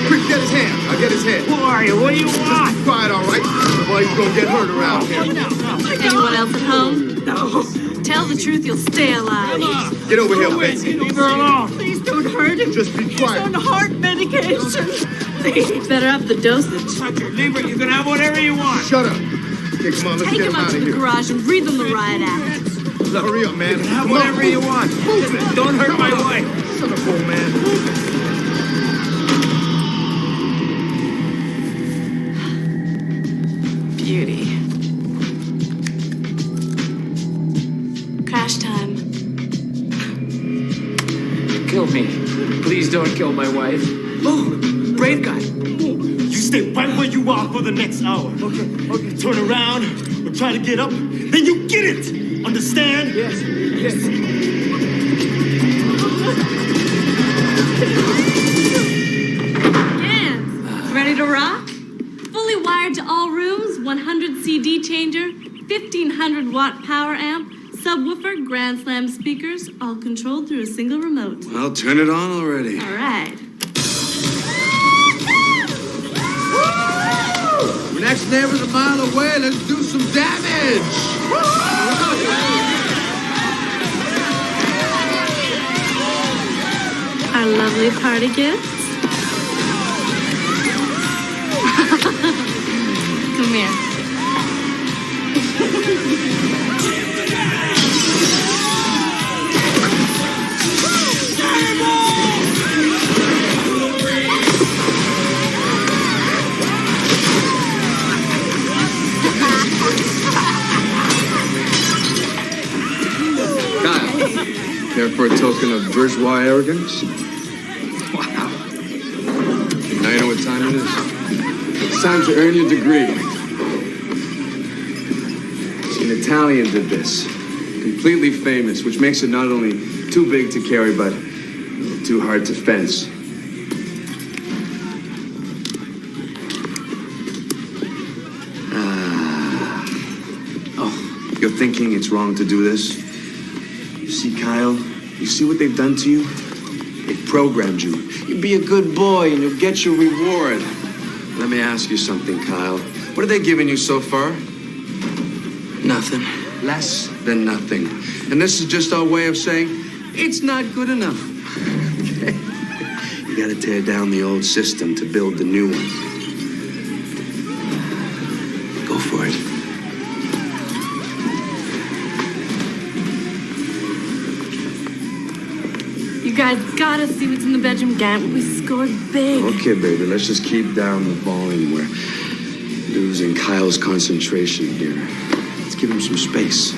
S4: Quick, get his hand. I'll get his head.
S18: Who are you? What do you want?
S4: Just quiet, all right? Nobody's gonna get hurt around here.
S23: Anyone else at home? No. Tell the truth, you'll stay alive.
S4: Get over here, Betsy.
S23: Leave her alone. Please don't hurt him.
S4: Just be quiet.
S23: He's on heart medication. Please, better up the dosage.
S18: Leave it. You can have whatever you want.
S4: Shut up. Okay, come on, let's
S23: Take
S4: get
S23: him
S4: him
S23: up
S4: out
S23: to
S4: of
S23: the
S4: here.
S23: garage and read them the riot act.
S4: Hurry up, man.
S18: Have whatever you want. Don't hurt my wife.
S4: Shut up, old man.
S23: Beauty. Crash time.
S12: Kill me. Please don't kill my wife.
S18: Oh, brave guy. You stay right where you are for the next hour. Okay. Turn around or try to get up, then you get it. Understand?
S12: Yes.
S23: Gans, ready to rock? Fully wired to all rooms, 100 CD changer, 1500 watt power amp, subwoofer, Grand Slam speakers, all controlled through a single remote.
S24: Well, turn it on already.
S23: All right.
S4: Next neighbor's a mile away. Let's do some damage.
S23: Our lovely party gifts. Come here.
S24: Care for a token of bourgeois arrogance?
S4: Wow.
S24: Now you know what time it is. It's time to earn your degree. See, an Italian did this. Completely famous, which makes it not only too big to carry, but too hard to fence. You're thinking it's wrong to do this? You see, Kyle? You see what they've done to you? They've programmed you. You be a good boy and you'll get your reward. Let me ask you something, Kyle. What are they giving you so far?
S6: Nothing.
S24: Less than nothing. And this is just our way of saying, it's not good enough. Okay? You gotta tear down the old system to build the new one. Go for it.
S23: You guys gotta see what's in the bedroom, Gant. We scored big.
S24: Okay, baby, let's just keep down the volume. We're losing Kyle's concentration here. Let's give him some space.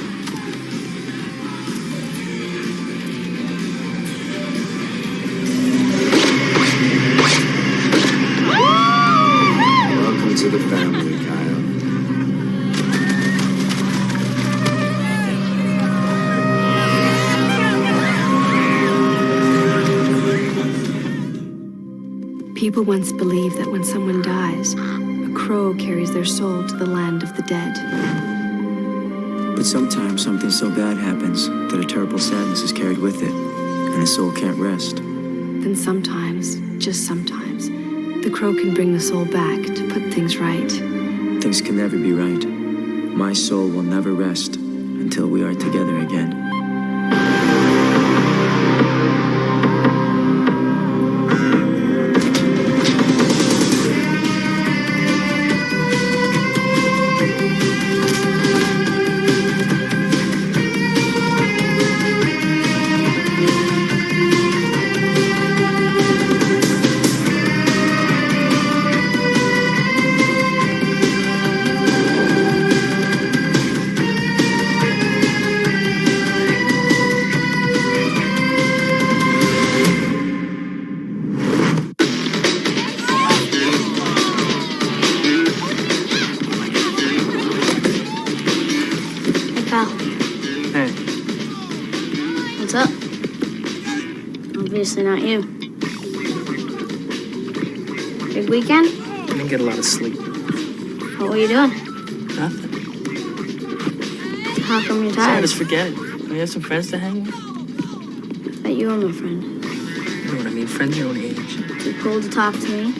S24: Welcome to the family, Kyle.
S9: People once believed that when someone dies, a crow carries their soul to the land of the dead.
S11: But sometimes something so bad happens that a terrible sadness is carried with it, and the soul can't rest.
S9: Then sometimes, just sometimes, the crow can bring the soul back to put things right.
S11: Things can never be right. My soul will never rest until we are together again.
S21: What's up? Obviously not you. Big weekend?
S12: I didn't get a lot of sleep.
S21: What were you doing?
S12: Nothing.
S21: How come you're
S12: So I
S21: tired?
S12: just forget it. We have some friends to hang with.
S21: I thought you were my friend.
S12: You know what I mean? Friends your own age.
S21: Too cool to talk to me.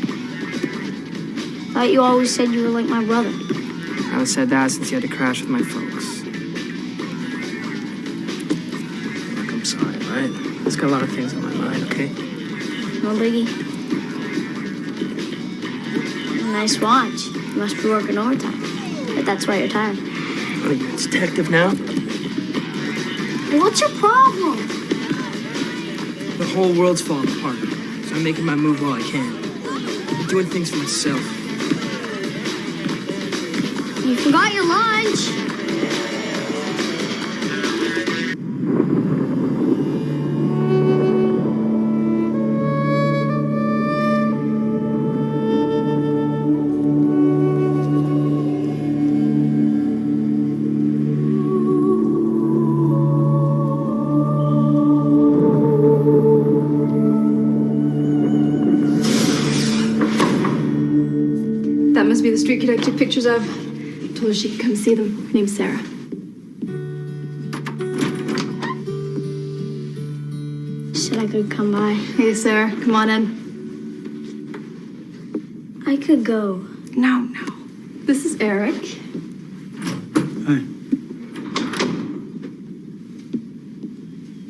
S21: Thought you always said you were like my brother.
S12: I haven't said that since you had to crash with my folks. Look, I'm sorry, right? I just got a lot of things on my mind, okay?
S21: No biggie. Nice watch. You must be working overtime. But that's why you're tired.
S12: What are you, a detective now?
S21: Hey, what's your problem?
S12: The whole world's falling apart. So I'm making my move while I can. I'm doing things for myself.
S21: You forgot your lunch.
S9: That must be the street kid I took pictures of. Told her she could come see them. Her name's Sarah.
S21: Said I could come by.
S9: Hey, Sarah, come on in.
S21: I could go.
S9: No. This is Eric.
S11: Hi.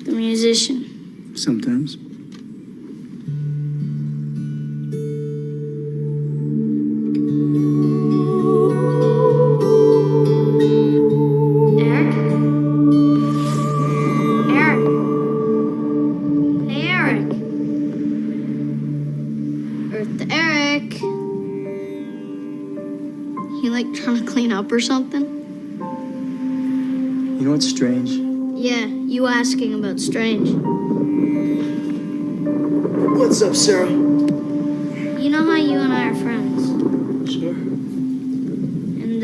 S21: The musician.
S11: Sometimes.
S21: Eric? Eric? Hey, Eric. Earth to Eric. You like trying to clean up or something?
S11: You know what's strange?
S21: Yeah, you asking about strange.
S11: What's up, Sarah?
S21: You know how you and I are friends?
S11: Sure.
S21: And,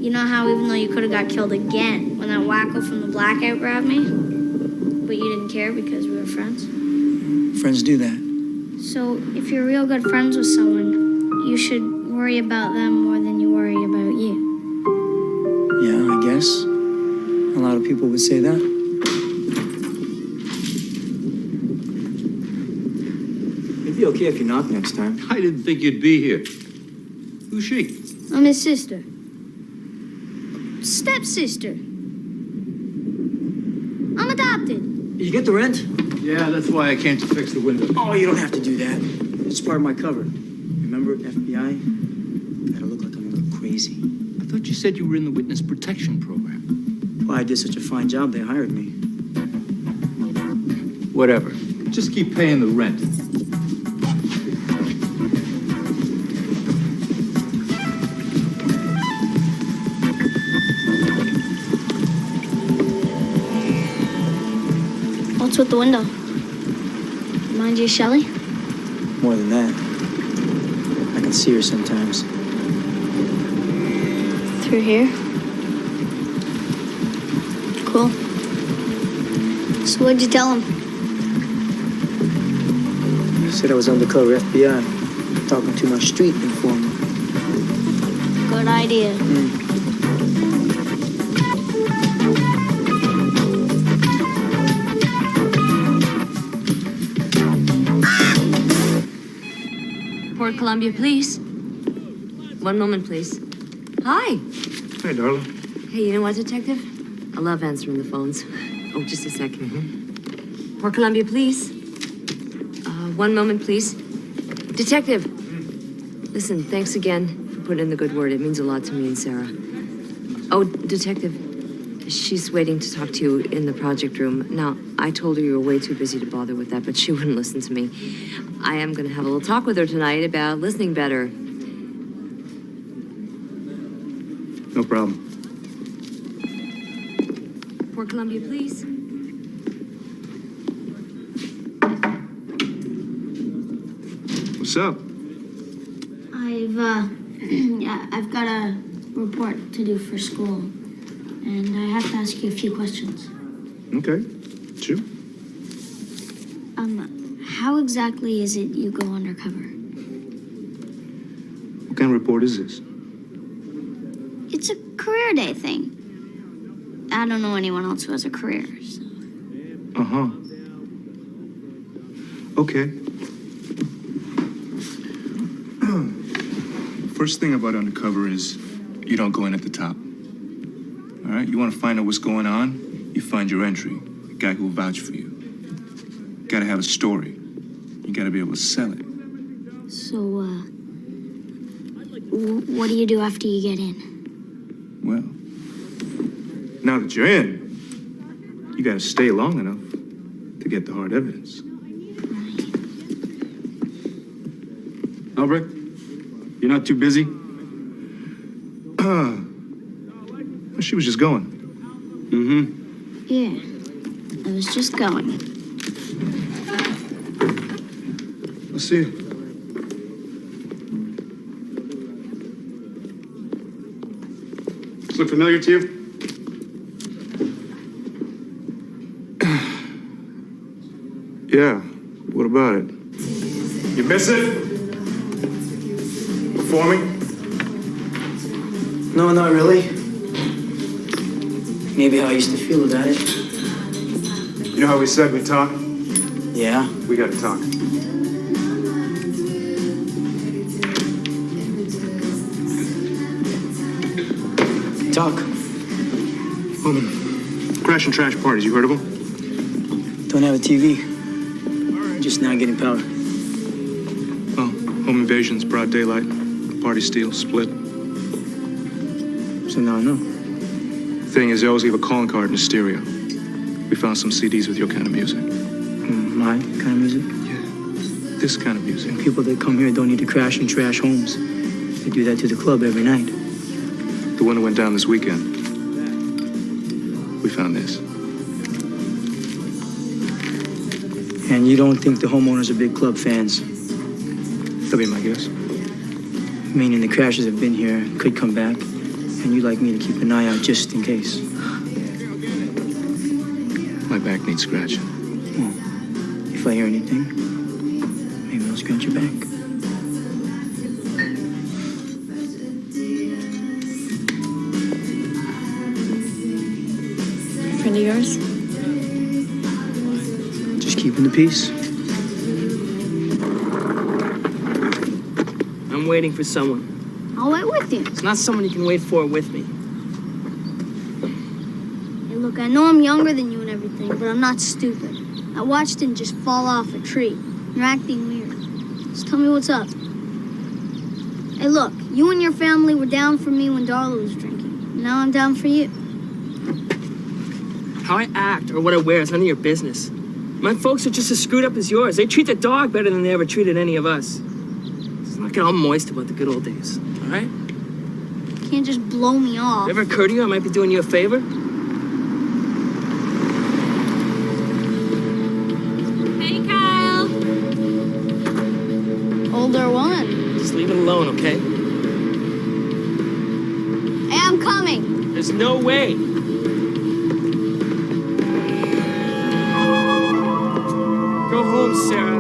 S21: you know how even though you could have got killed again when that wacko from the blackout grabbed me, but you didn't care because we were friends?
S11: Friends do that.
S21: So if you're real good friends with someone, you should worry about them more than you worry about you.
S11: Yeah, I guess. A lot of people would say that. It'd be okay if you knock next time.
S10: I didn't think you'd be here. Who's she?
S21: I'm his sister. Stepsister. I'm adopted.
S11: Did you get the rent?
S10: Yeah, that's why I came to fix the window.
S11: Oh, you don't have to do that. It's part of my cover. Remember, FBI? Gotta look like I'm a little crazy.
S10: I thought you said you were in the witness protection program.
S11: Well, I did such a fine job, they hired me.
S10: Whatever. Just keep paying the rent.
S21: What's with the window? Remind you of Shelley?
S11: More than that. I can see her sometimes.
S21: Through here? Cool. So what'd you tell him?
S11: Said I was undercover FBI. Talking to my street informant.
S21: Good idea.
S23: Port Columbia Police. One moment, please. Hi.
S24: Hey, darling.
S23: Hey, you know what, Detective? I love answering the phones. Oh, just a second. Port Columbia Police. One moment, please. Detective. Listen, thanks again for putting in the good word. It means a lot to me and Sarah. Oh, Detective. She's waiting to talk to you in the project room. Now, I told her you were way too busy to bother with that, but she wouldn't listen to me. I am going to have a little talk with her tonight about listening better.
S24: No problem.
S23: Port Columbia, please.
S24: What's up?
S21: I've got a report to do for school, and I have to ask you a few questions.
S24: Okay. Sure.
S21: How exactly is it you go undercover?
S24: What kind of report is this?
S21: It's a career day thing. I don't know anyone else who has a career, so.
S24: Uh-huh. Okay. First thing about undercover is you don't go in at the top. All right? You want to find out what's going on, you find your entry, the guy who will vouch for you. Gotta have a story. You gotta be able to sell it.
S21: So, what do you do after you get in?
S24: Well, now that you're in, you gotta stay long enough to get the hard evidence. Albrecht, you're not too busy? She was just going. Mm-hmm.
S21: Yeah, I was just going.
S24: Let's see. Does it look familiar to you? Yeah. What about it? You miss it? Performing?
S11: No, not really. Maybe how I used to feel about it.
S24: You know how we said we'd talk?
S11: Yeah.
S24: We gotta talk.
S11: Talk.
S24: Woman, crash and trash parties, you heard of them?
S11: Don't have a TV. Just now getting power.
S24: Well, home invasions, broad daylight, party steal, split.
S11: So now I know.
S24: Thing is, you always leave a calling card in the stereo. We found some CDs with your kind of music.
S11: My kind of music?
S24: Yeah. This kind of music.
S11: And people that come here don't need to crash and trash homes. They do that to the club every night.
S24: The one that went down this weekend. We found this.
S11: And you don't think the homeowners are big club fans?
S24: That'll be my guess.
S11: Meaning the crashers have been here, could come back, and you'd like me to keep an eye out just in case.
S24: My back needs scratching.
S11: Well, if I hear anything, maybe I'll scratch your back.
S9: friend of yours?
S3: Just keeping the peace.
S12: I'm waiting for someone.
S21: I'll wait with you.
S12: It's not someone you can wait for with me.
S21: Hey, look, I know I'm younger than you and everything, but I'm not stupid. I watched him just fall off a tree. You're acting weird. Just tell me what's up. Hey, look, you and your family were down for me when Darla was drinking. Now I'm down for you.
S12: How I act or what I wear is none of your business. My folks are just as screwed up as yours. They treat the dog better than they ever treated any of us. Let's not get all moist about the good old days, all right?
S21: You can't just blow me off.
S12: Ever occurred to you I might be doing you a favor?
S23: Hey, Kyle.
S21: Older woman.
S12: Just leave it alone, okay?
S21: Hey, I'm coming.
S12: There's no way. Go home, Sarah.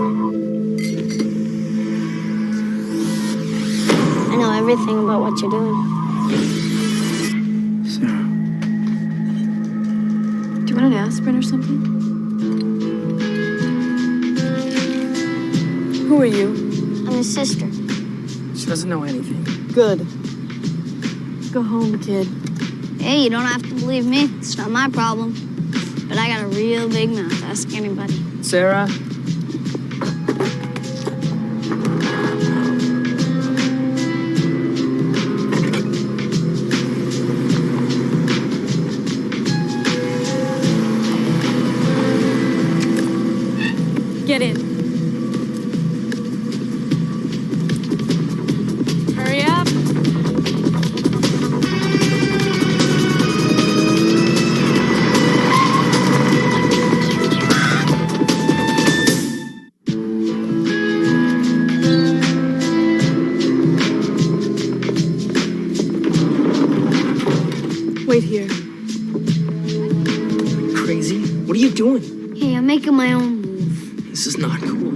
S21: I know everything about what you're doing.
S9: Do you want an aspirin or something? Who are you?
S21: I'm his sister.
S12: She doesn't know anything.
S9: Good. Go home, kid.
S21: Hey, you don't have to believe me. It's not my problem. But I got a real big mouth. Ask anybody.
S12: Sarah?
S9: Get in. Hurry up. Wait here.
S12: Crazy? What are you doing?
S21: Hey, I'm making my own move.
S12: This is not cool.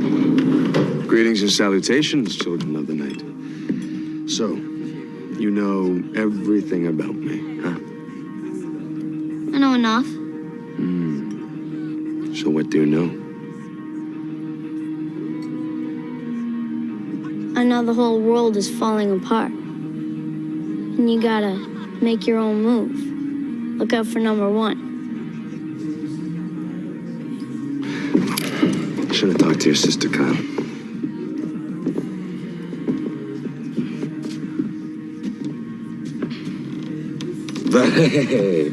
S24: Greetings and salutations, children of the night. So, you know everything about me, huh?
S21: I know enough.
S24: So what do you know?
S21: I know the whole world is falling apart. And you gotta make your own move. Look out for number one.
S24: Should have talked to your sister, Kyle. But hey,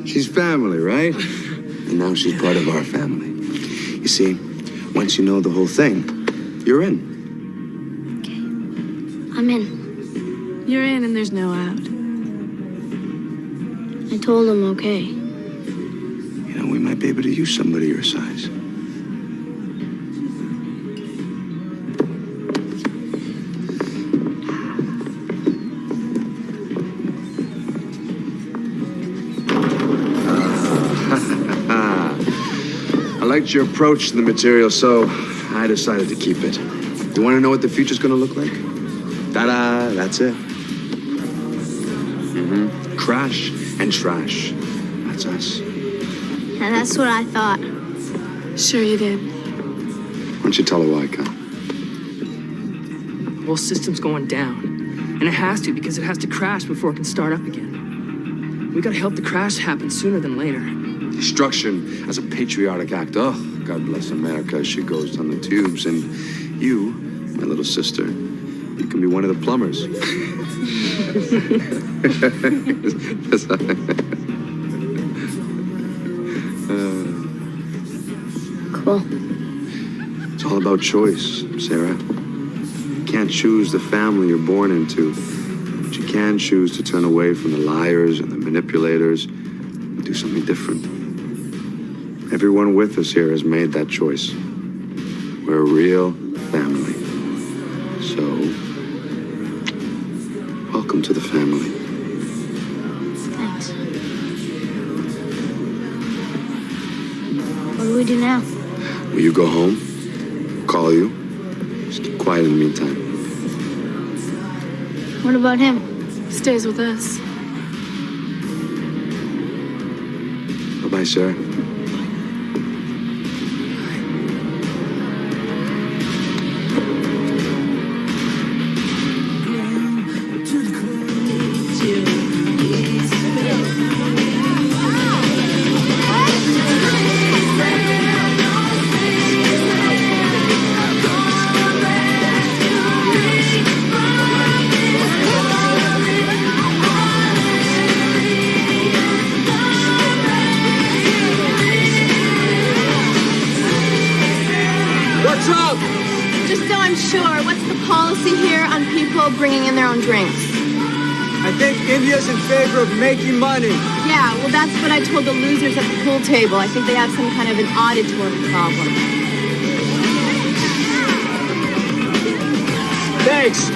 S24: she's family, right? And now she's part of our family. You see, once you know the whole thing, you're in.
S21: I'm in.
S9: You're in and there's no out.
S21: I told him okay.
S24: You know, we might be able to use somebody your size. I liked your approach to the material, so I decided to keep it. You want to know what the future's going to look like? Ta-da, that's it. Crash and trash. That's us.
S21: And that's what I thought.
S9: Sure you did.
S24: Why don't you tell her why, Kyle?
S12: The whole system's going down. And it has to, because it has to crash before it can start up again. We gotta help the crash happen sooner than later.
S24: Destruction as a patriotic act. Oh, God bless America as she goes down the tubes. And you, my little sister, you can be one of the plumbers.
S21: Cool.
S24: It's all about choice, Sarah. You can't choose the family you're born into, but you can choose to turn away from the liars and the manipulators and do something different. Everyone with us here has made that choice. We're a real family. So, welcome to the family.
S21: Thanks. What do we do now?
S24: Will you go home? Call you? Just keep quiet in the meantime.
S21: What about him?
S9: Stays with us.
S24: Bye-bye, Hi, sir.
S14: What's up? Just so I'm sure, what's the policy here on people bringing in their own drinks?
S15: I think India's in favor of making money.
S14: Yeah, well, that's what I told the losers at the pool table. I think they have some kind of an auditory problem.
S15: Thanks.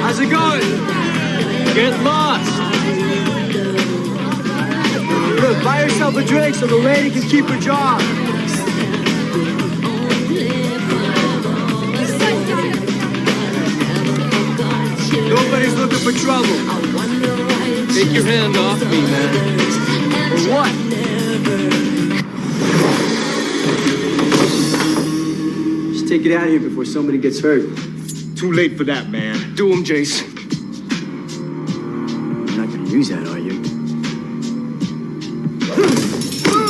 S15: How's it going? Get lost. Look, buy yourself a drink so the lady can keep her job. Nobody's looking for trouble.
S10: Take your hand off me, man.
S15: For what? Just take it out of here before somebody gets hurt. Too late for that, man.
S10: Do him, Jace.
S15: You're not gonna use that, are you?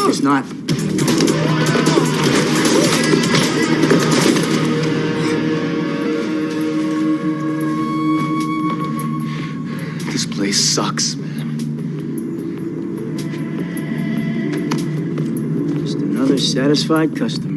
S15: It's not.
S24: This place sucks, man.
S15: Just another satisfied customer.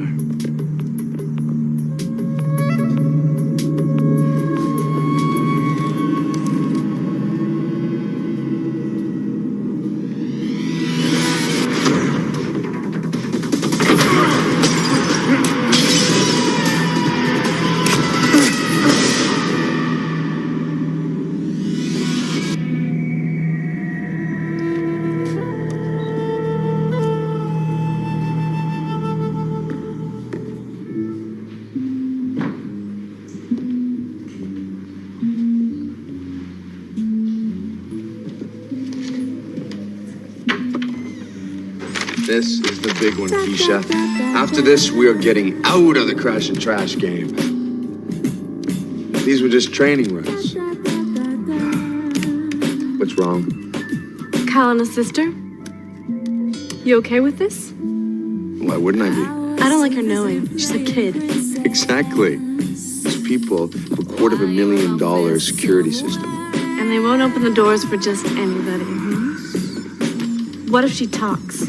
S24: This is the big one, Keisha. After this, we are getting out of the crash and trash game. These were just training runs. What's wrong?
S9: Kyle and his sister? You okay with this?
S24: Why wouldn't I be?
S9: I don't like her knowing. She's a kid.
S24: Exactly. These people have $250,000 security system.
S9: And they won't open the doors for just anybody. What if she talks?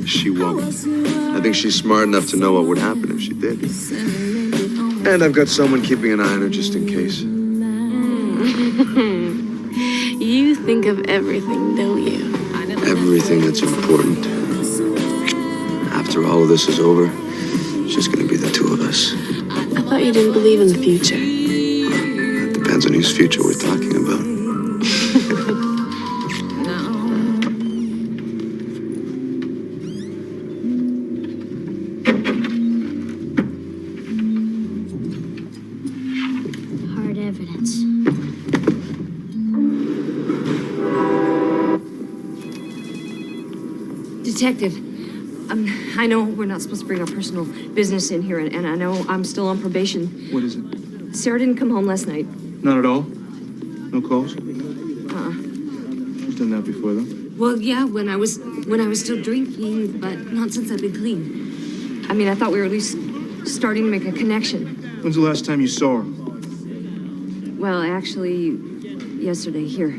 S24: She won't. I think she's smart enough to know what would happen if she did. And I've got someone keeping an eye on her just in case.
S9: You think of everything, don't you?
S24: Everything that's important. After all of this is over, it's just gonna be the two of us.
S9: I thought you didn't believe in the future.
S24: Depends on whose future we're talking about.
S21: Hard evidence.
S16: Detective, I know we're not supposed to bring our personal business in here, and I know I'm still on probation.
S15: What is it?
S16: Sarah didn't come home last night.
S15: Not at all? No calls? She's done that before, though.
S16: Well, yeah, when I was still drinking, but not since I've been clean. I mean, I thought we were at least starting to make a connection.
S15: When's the last time you saw her?
S16: Well, actually, yesterday here.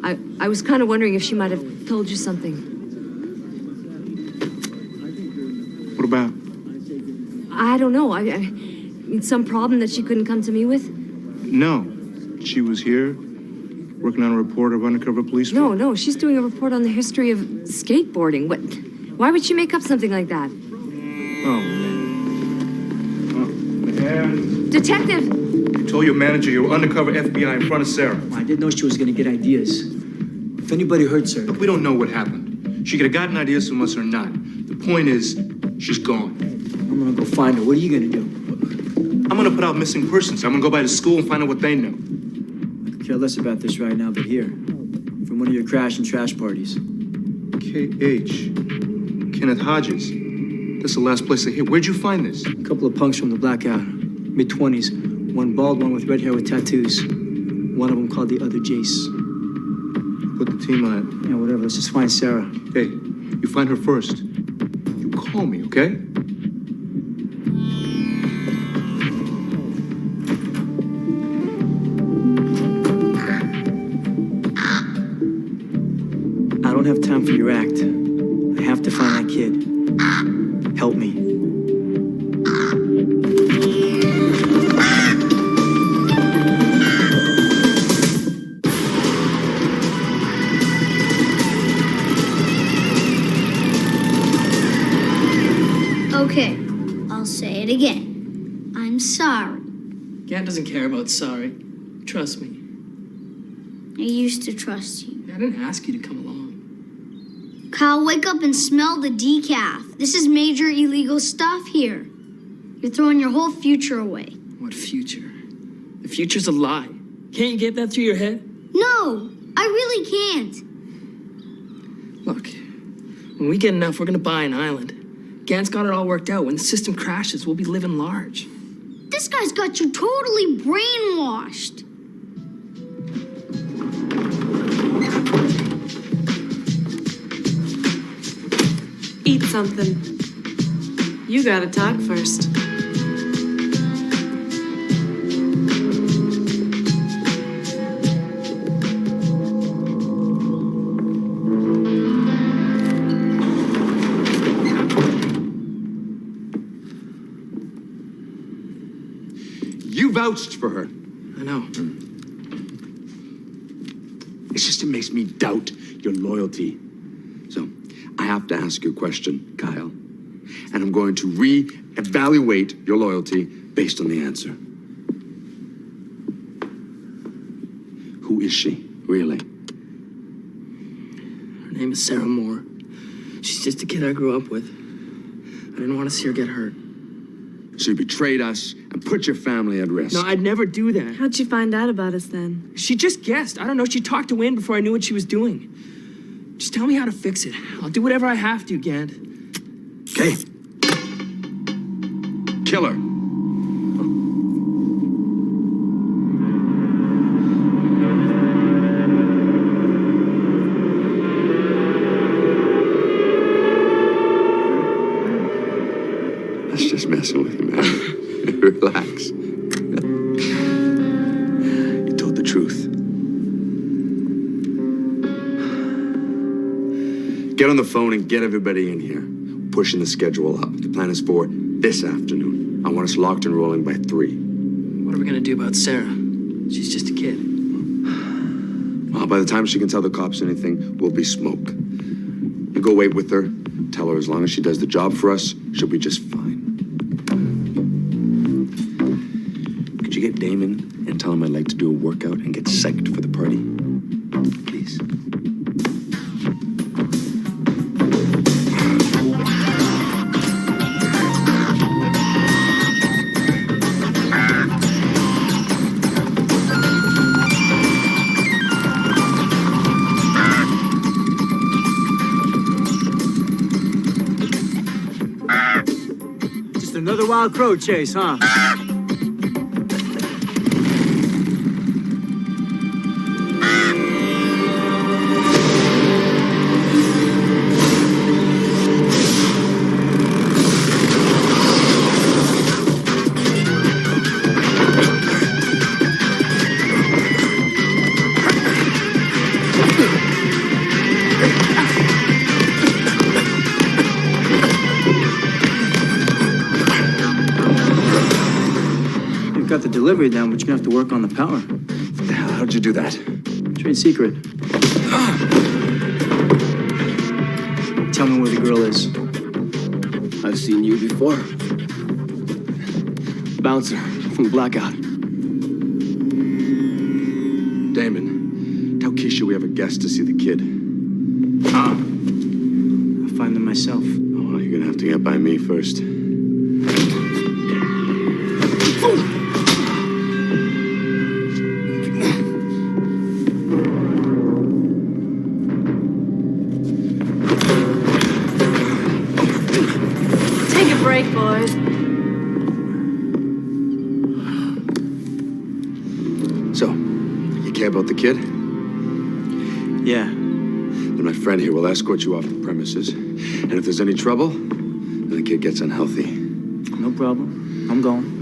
S16: I was kind of wondering if she might have told you something.
S15: What about?
S16: I don't know. I mean, some problem that she couldn't come to me with?
S15: No. She was here, working on a report of undercover police.
S16: No, she's doing a report on the history of skateboarding. What? Why would she make up something like that?
S15: Oh. And
S16: Detective!
S15: you told your manager you were undercover FBI in front of Sarah.
S11: I didn't know she was gonna get ideas. If anybody hurts her...
S15: Look, we don't know what happened. She could have gotten ideas from us or not. The point is, she's gone.
S11: I'm gonna go find her. What are you gonna do?
S15: I'm gonna put out missing persons. I'm gonna go by the school and find out what they know.
S11: care less about this right now, but here. From one of your crash and trash parties.
S15: K.H. Kenneth Hodges. That's the last place I hit. Where'd you find this?
S11: A couple of punks from the blackout. Mid-20s. One bald, one with red hair with tattoos. One of them called the other Jace.
S15: Put the team on it.
S11: Yeah, whatever. Let's just find Sarah.
S15: Hey, you find her first. You call me, okay?
S11: I don't have time for your act. I have to find that kid. Help me.
S21: Okay, I'll say it again. I'm sorry.
S10: Gant doesn't care about sorry. Trust me.
S21: I used to trust you.
S10: I didn't ask you to come along.
S21: Kyle, wake up and smell the decaf. This is major illegal stuff here. You're throwing your whole future away.
S10: What future? The future's a lie. Can't you get that through your head?
S21: No, I really can't.
S10: Look, when we get enough, we're gonna buy an island. Gant's got it all worked out. When the system crashes, we'll be living large.
S21: This guy's got you totally brainwashed.
S23: Eat something. You gotta talk first.
S24: You vouched for her.
S10: I know.
S24: It's just, it makes me doubt your loyalty. So, I have to ask you a question, Kyle. And I'm going to re-evaluate your loyalty based on the answer. Who is she, really?
S10: Her name is Sarah Moore. She's just a kid I grew up with. I didn't want to see her get hurt.
S24: So you betrayed us and put your family at risk.
S10: No, I'd never do that.
S23: How'd you find out about us then?
S10: She just guessed. I don't know. She talked to Wayne before I knew what she was doing. Just tell me how to fix it. I'll do whatever I have to, Gant.
S24: Okay. Kill her. That's just messing with you, man. Relax. You told the truth. Get on the phone and get everybody in here. Pushing the schedule up. The plan is for this afternoon. I want us locked and rolling by 3.
S10: What are we gonna do about Sarah? She's just a kid.
S24: Well, by the time she can tell the cops anything, we'll be smoke. You go wait with her. Tell her as long as she does the job for us, she'll be just fine. Could you get Damon and tell him I'd like to do a workout and get psyched for the party? Please.
S11: Just another wild crow chase, huh? Got the delivery down, but you're gonna have to work on the power.
S24: What the hell? How'd you do that?
S11: Trade secret. Tell me where the girl is.
S24: I've seen you before. Bouncer from the blackout. Damon, tell Keisha we have a guest to see the kid.
S11: I'll find them myself.
S24: Oh, well, you're gonna have to get by me first. about the kid?
S11: Yeah.
S24: Then my friend here will escort you off the premises. And if there's any trouble, then the kid gets unhealthy.
S11: No problem. I'm going.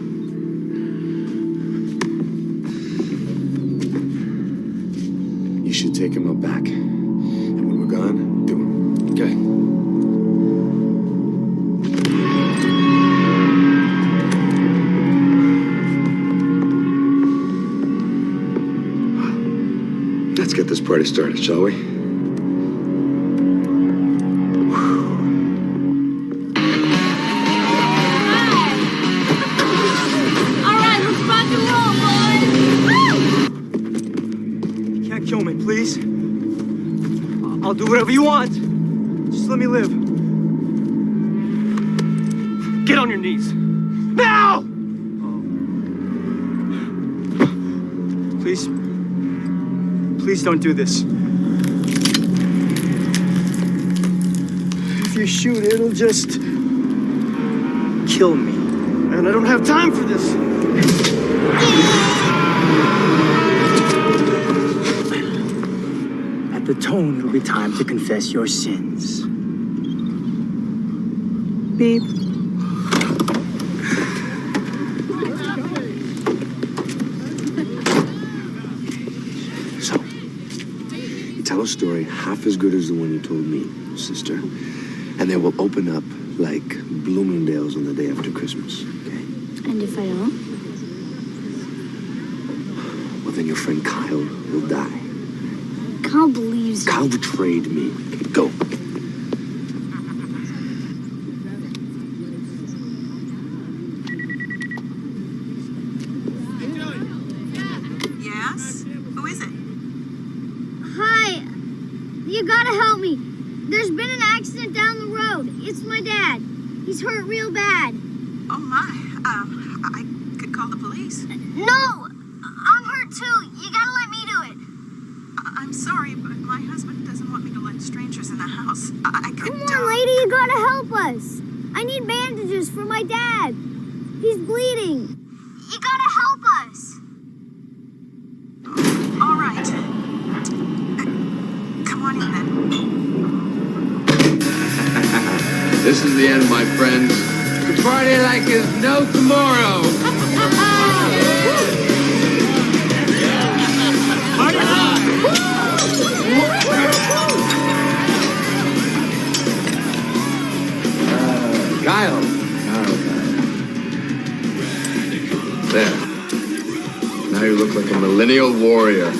S24: You should take him out back. And when we're gone, do him. Okay? Let's get this party started, shall we?
S23: All right, let's rock and roll, boys.
S2: Can't kill me, please. I'll do whatever you want. Just let me live. Get on your knees. Now! Please. Please don't do this. If you shoot, it'll just kill me. And I don't have time for this. At the tone, it'll be time to confess your sins. Beep.
S24: Tell a story half as good as the one you told me, sister. And they will open up like Bloomingdale's on the day after Christmas, okay?
S21: And if I don't?
S24: Well, then your friend Kyle will die.
S21: Kyle believes you.
S24: Kyle betrayed me. Go.
S5: Yes? Who is it?
S21: Hi. You gotta help me. There's been an accident down the road. It's my dad. He's hurt real bad.
S5: Oh my. I could call the police.
S21: No! I'm hurt too. You gotta let me do it.
S5: I'm sorry, but my husband doesn't want me to let strangers in the house. I could.
S21: Come on, lady, you gotta help us. I need bandages for my dad. He's bleeding. You gotta help us.
S5: All right. Come on in then.
S24: This is the end, my friends.
S18: The party like there's no tomorrow.
S24: Kyle. There. Now you look like a millennial warrior.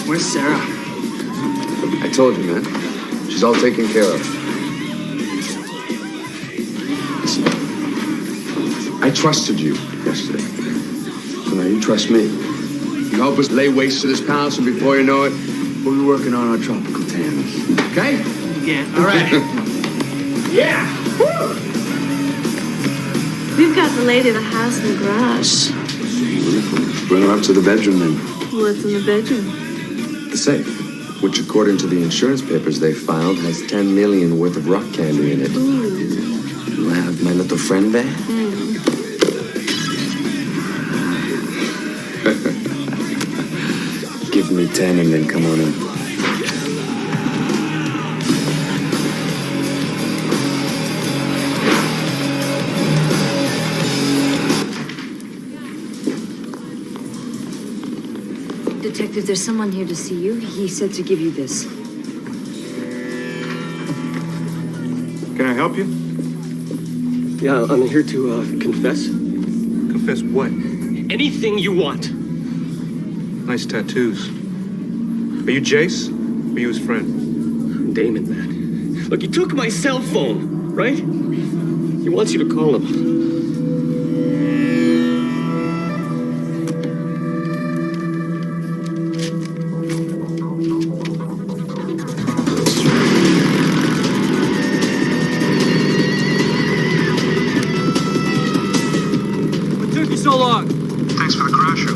S2: Where's Sarah?
S24: I told you, man. She's all taken care of. Listen, I trusted you yesterday. So now you trust me. You help us lay waste to this palace, and before you know it, we'll be working on our tropical tans. Okay?
S2: Yeah, all right.
S24: Yeah!
S23: We've got the lady of the house in the garage.
S24: Bring her up to the bedroom then.
S23: What's in the bedroom?
S24: The safe, which according to the insurance papers they filed, has 10 million worth of rock candy in it.
S23: Ooh.
S24: You have my little friend there? Give me 10 and then come on in.
S16: Detective, there's someone here to see you. He said to give you this.
S15: Can I help you?
S2: Yeah, I'm here to confess.
S15: Confess what?
S2: Anything you want.
S15: Nice tattoos. Are you Jace? Or are you his friend?
S2: Damon, man. Look, he took my cell phone, right? He wants you to call him. What took you so long?
S15: Thanks for the crasher.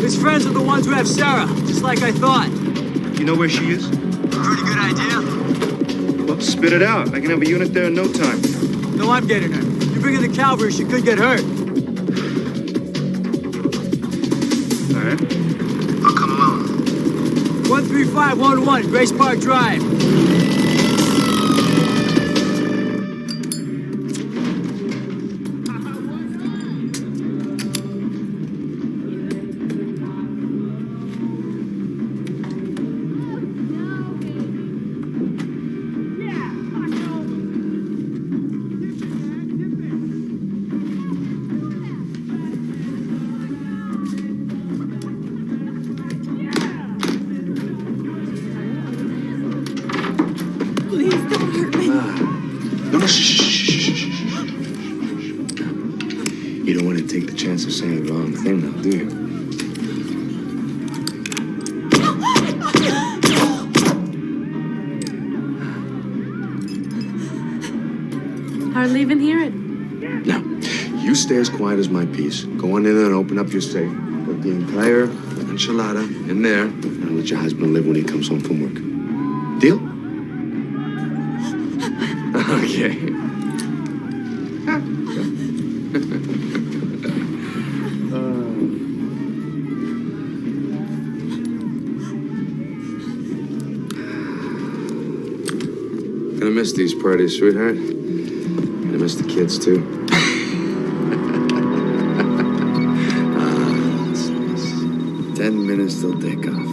S2: His friends are the ones who have Sarah, just like I thought.
S15: You know where she is?
S2: Pretty good idea.
S15: Well, spit it out. I can have a unit there in no time.
S2: No, I'm getting her. You bring her the cavalry, she could get hurt. right.
S4: I'll come along.
S2: 13511, Grace Park Drive.
S5: Please don't hurt me.
S24: No, shh. You don't want to take the chance of saying the wrong thing, now, do you?
S23: Hardly even hear it.
S24: Now, you stay as quiet as my piece. Go on in there and open up your safe. Put the entire enchilada in there and let your husband live when he comes home from work. Deal? Okay. Gonna miss these parties, sweetheart. Gonna miss the kids, too. That's nice. 10 minutes till takeoff.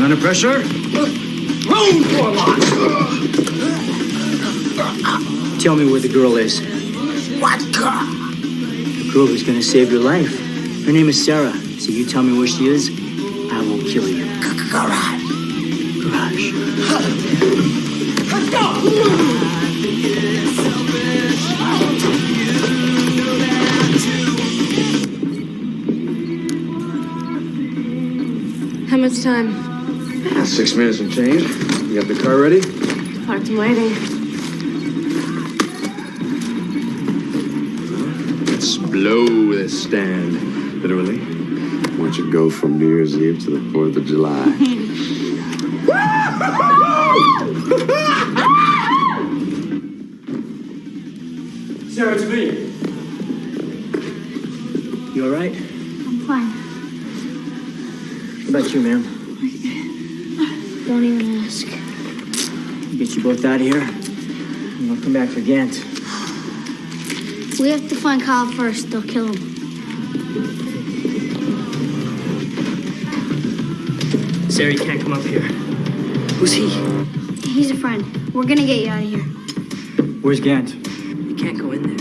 S2: Under pressure. Room for lock. Tell me where the girl is.
S5: What girl?
S2: The girl who's gonna save your life. Her name is Sarah. So you tell me where she is, I will kill you.
S5: Garage.
S2: Garage.
S5: Let's go!
S23: How much time?
S24: 6 minutes and change. You got the car ready?
S23: Parked and waiting.
S24: Let's blow this stand. Literally. Watch it go from New Year's Eve to the 4th of July.
S2: Sarah, it's me. You all right?
S21: I'm fine.
S2: What about you, ma'am?
S21: Don't even ask.
S2: Get you both out of here, and I'll come back for Gant.
S21: We have to find Kyle first. They'll kill him.
S2: Sarah, you can't come up here. Who's he?
S21: He's a friend. We're gonna get you out of here.
S2: Where's Gant? You can't go in there.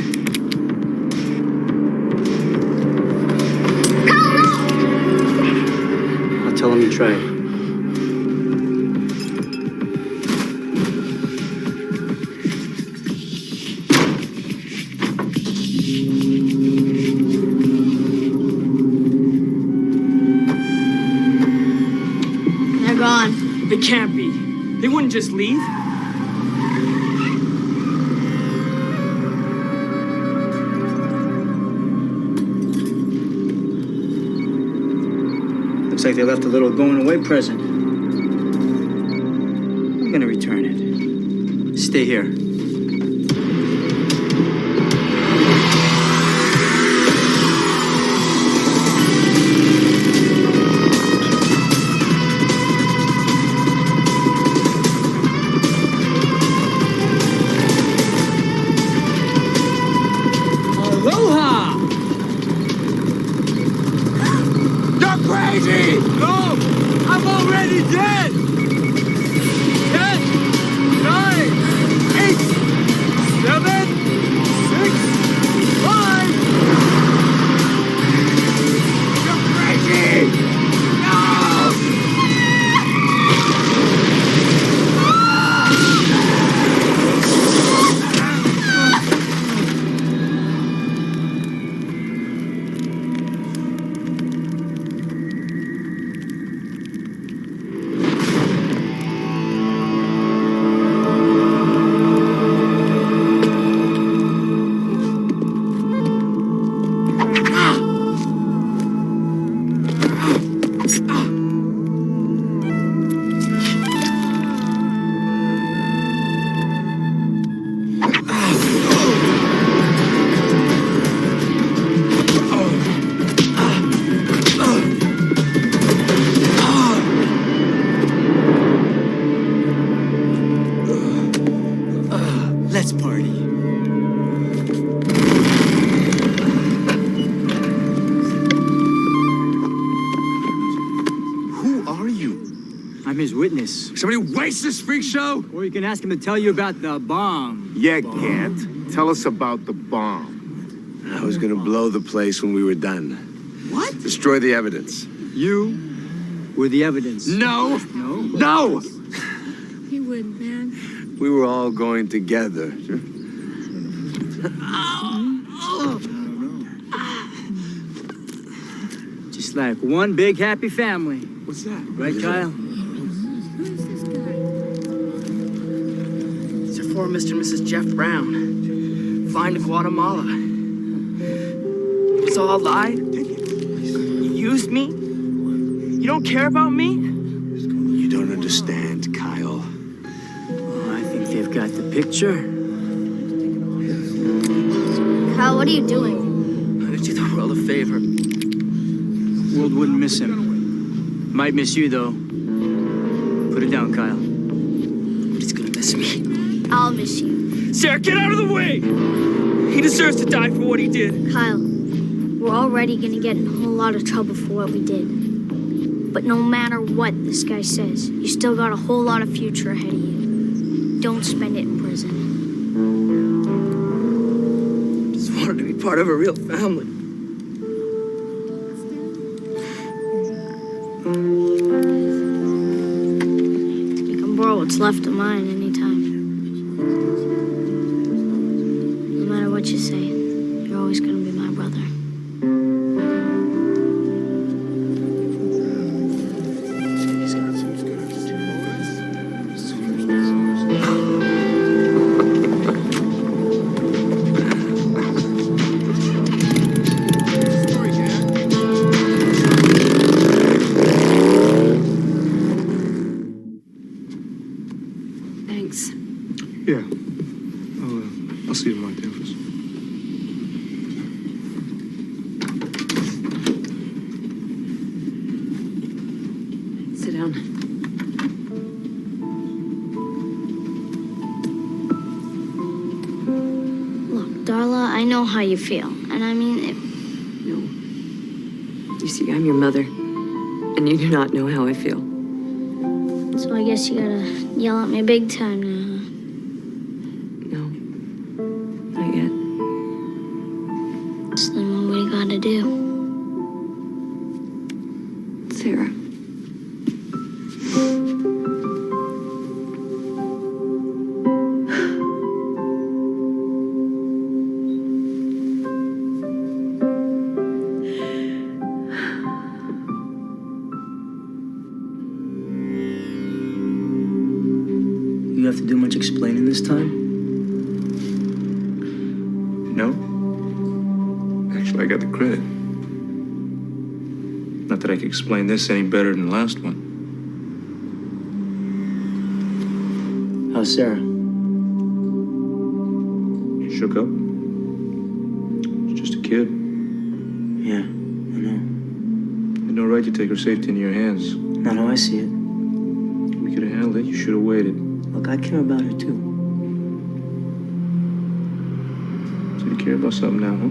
S2: I'll tell him you tried.
S14: They're gone.
S10: They can't be. They wouldn't just leave.
S2: Looks like they left a little going away present. I'm gonna return it. Stay here.
S10: Aloha!
S2: You're crazy! No! I'm already dead! 10, 9, 8,
S11: Let's party.
S24: Who are you?
S11: I'm his witness.
S24: Somebody waste this freak show?
S11: Or you can ask him to tell you about the bomb.
S24: Yeah, can't. Tell us about the bomb. I was gonna blow the place when we were done.
S11: What?
S24: Destroy the evidence.
S11: You were the evidence.
S24: No!
S11: No?
S24: No!
S16: He would, man.
S24: We were all going together.
S11: Just like one big happy family.
S24: What's that?
S11: Right, Kyle?
S16: Who's this guy?
S10: These are for Mr. and Mrs. Jeff Brown. Flying to Guatemala. So I'll lie? You used me? You don't care about me?
S24: You don't understand, Kyle.
S11: Oh, I think they've got the picture.
S21: Kyle, what are you doing?
S10: I did you the world a favor.
S11: World wouldn't miss him. Might miss you, though. Put it down, Kyle.
S10: He's gonna miss me.
S21: I'll miss you.
S10: Sarah, get out of the way! He deserves to die for what he did.
S21: Kyle, we're already gonna get in a whole lot of trouble for what we did. But no matter what this guy says, you still got a whole lot of future ahead of you. Don't spend it in prison.
S10: Just wanted to be part of a real family.
S21: You can borrow what's left of mine anytime. No matter what you say, you're always gonna be my brother.
S16: Thanks.
S15: Yeah. I'll see you tomorrow at the office.
S16: Sit down.
S21: Look, Darla, I know how you feel. And I mean,
S16: No. You see, I'm your mother, and you do not know how I feel.
S21: so I guess you gotta yell at me big time now, huh?
S16: No. Not yet.
S21: So then what we gotta do?
S16: Sarah.
S11: You have to do much explaining this time?
S15: No? Actually, I got the credit. Not that I could explain this any better than the last one.
S11: How's Sarah?
S15: Shook up. She's just a kid.
S11: Yeah, I know.
S15: You had no right to take her safety in your hands.
S11: Not how I see it.
S15: We could have handled it. You should have waited.
S11: Look, I care about her, too.
S15: So you care about something now, huh?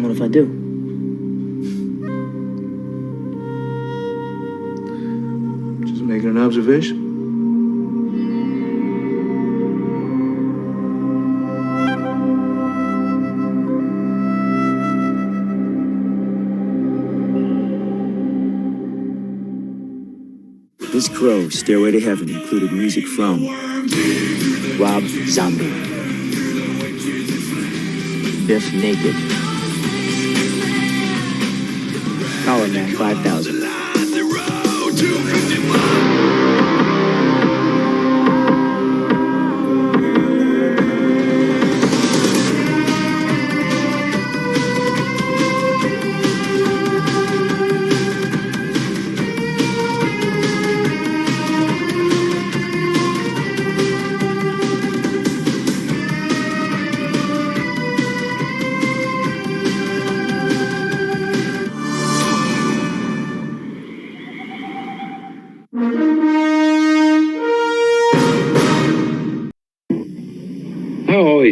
S11: What if I do?
S15: Just making an observation.
S11: This Crow, Stairway to Heaven, included music from Rob Zombie, Biff Naked, Power Man 5000.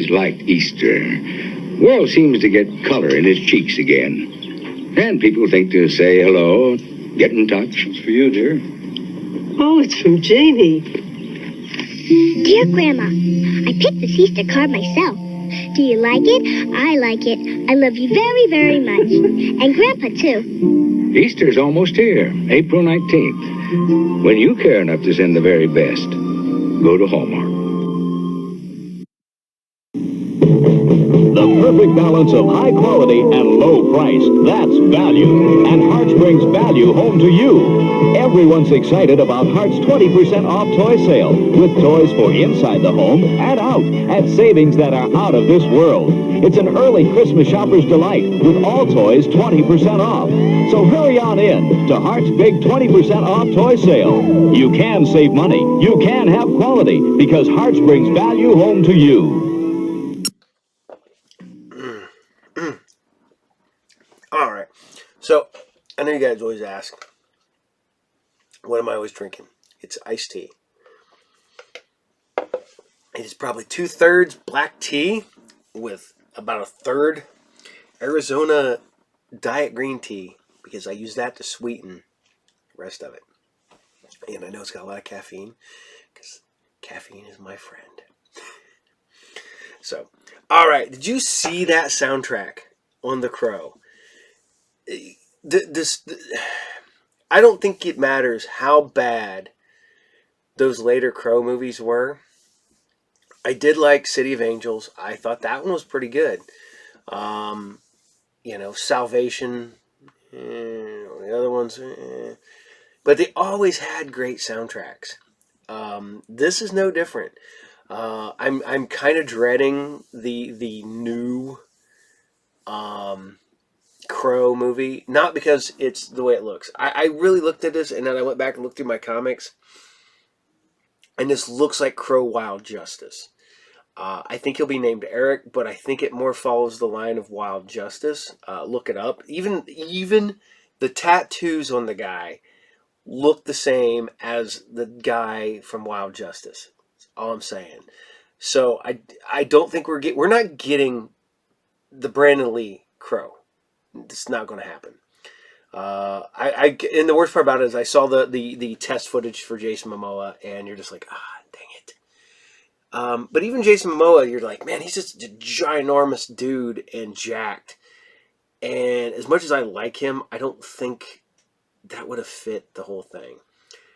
S8: always liked Easter. World seems to get color in its cheeks again. And people think to say hello, get in touch. It's for you, dear.
S21: Oh, it's from Janie. Dear Grandma, I picked this Easter card myself. Do you like it? I like it. I love you very, very much. And Grandpa, too.
S8: Easter's almost here, April 19th. When you care enough to send the very best, go to Hallmark.
S18: The perfect balance of high quality and low price. That's value. And Hearts brings value home to you. Everyone's excited about Hearts' 20% off toy sale, with toys for inside the home and out at savings that are out of this world. It's an early Christmas shopper's delight, with all toys 20% off. So hurry on in to Hearts' big 20% off toy sale. You can save money. You can have quality, because Hearts brings value home to you.
S1: All right. So, I know you guys always ask, what am I always drinking? It's iced tea. It is probably 2/3 black tea with about a third Arizona diet green tea, because I use that to sweeten the rest of it. And I know it's got a lot of caffeine, because caffeine is my friend. So, all right. Did you see that soundtrack on The Crow? I don't think it matters how bad those later Crow movies were. I did like City of Angels. I thought that one was pretty good. Salvation, the other ones, but they always had great soundtracks. This is no different. I'm kind of dreading the new Crow movie, not because it's the way it looks. I really looked at this, and then I went back and looked through my comics, and this looks like Crow Wild Justice. I think he'll be named Eric, but I think it more follows the line of Wild Justice. Look it up. Even the tattoos on the guy look the same as the guy from Wild Justice. That's all I'm saying. So I don't think we're not getting the Brandon Lee Crow. It's not going to happen. And the worst part about it is I saw the test footage for Jason Momoa, and you're just like, dang it. But even Jason Momoa, you're like, man, he's just a ginormous dude and jacked. And as much as I like him, I don't think that would have fit the whole thing.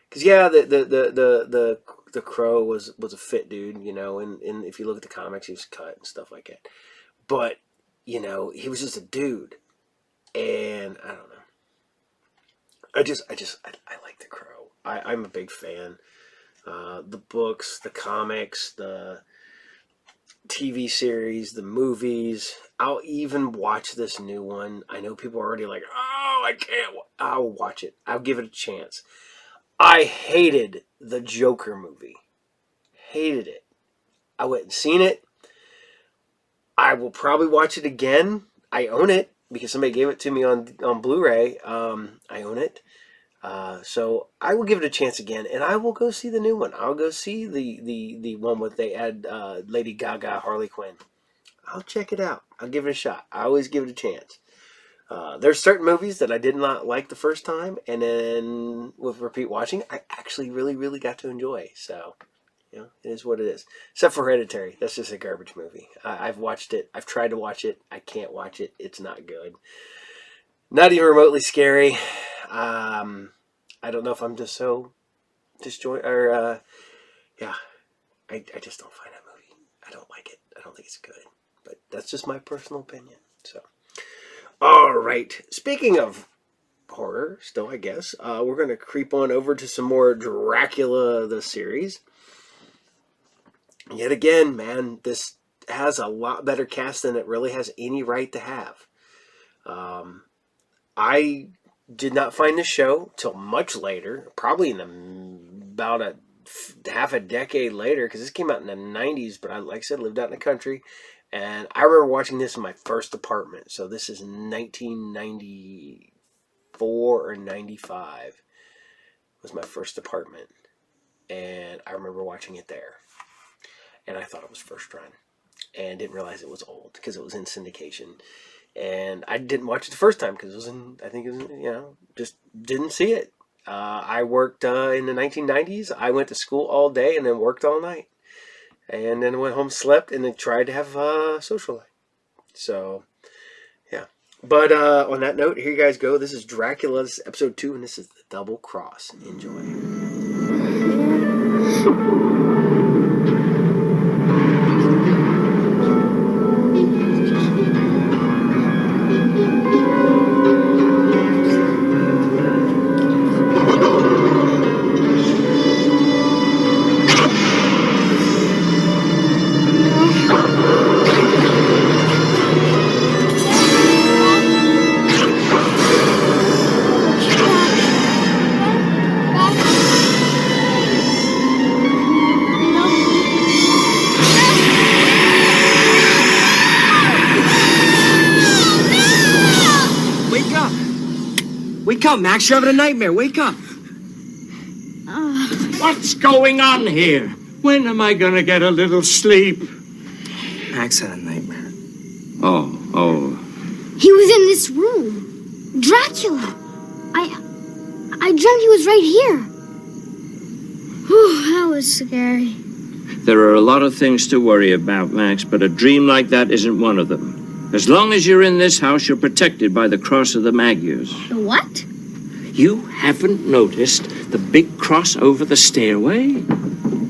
S1: Because yeah, the Crow was a fit dude, and if you look at the comics, he was cut and stuff like that. But he was just a dude, and I don't know. I like the Crow. I'm a big fan. The books, the comics, the TV series, the movies. I'll even watch this new one. I know people are already like, oh, I can't. I'll watch it. I'll give it a chance. I hated the Joker movie. Hated it. I went and seen it. I will probably watch it again. I own it because somebody gave it to me on Blu-ray. I own it. So I will give it a chance again, and I will go see the new one. I'll go see the one with they had Lady Gaga, Harley Quinn. I'll check it out. I'll give it a shot. I always give it a chance. There's certain movies that I did not like the first time, and then with repeat watching, I actually really, really got to enjoy. So, it is what it is. Except for Hereditary. That's just a garbage movie. I've watched it. I've tried to watch it. I can't watch it. It's not good. Not even remotely scary. I don't know if I'm just so disjointed, or I just don't find that movie. I don't like it. I don't think it's good. But that's just my personal opinion. So, all right. Speaking of horror, still, I guess, we're going to creep on over to some more Dracula, the series. Yet again, man, this has a lot better cast than it really has any right to have. I did not find this show till much later, probably about half a decade later, because this came out in the 90s, but like I said, lived out in the country, and I remember watching this in my first apartment. So this is 1994 or 95 was my first apartment, and I remember watching it there, and I thought it was first run. and didn't realize it was old because it was in syndication. And I didn't watch it the first time because it was in, I think it was, just didn't see it. I worked in the 1990s. I went to school all day and then worked all night. And then went home, slept, and then tried to have a social life. So, yeah. But on that note, here you guys go. This is Dracula. This is episode 2, and this is The Double Cross. Enjoy.
S12: Wake up, Max. You're having a nightmare. Wake up.
S13: What's going on here? When am I gonna get a little sleep?
S12: Max had a nightmare.
S13: Oh.
S21: He was in this room. Dracula. I dreamt he was right here. Whew, that was scary.
S13: There are a lot of things to worry about, Max, but a dream like that isn't one of them. As long as you're in this house, you're protected by the cross of the Magyars.
S21: The what?
S13: You haven't noticed the big cross over the stairway?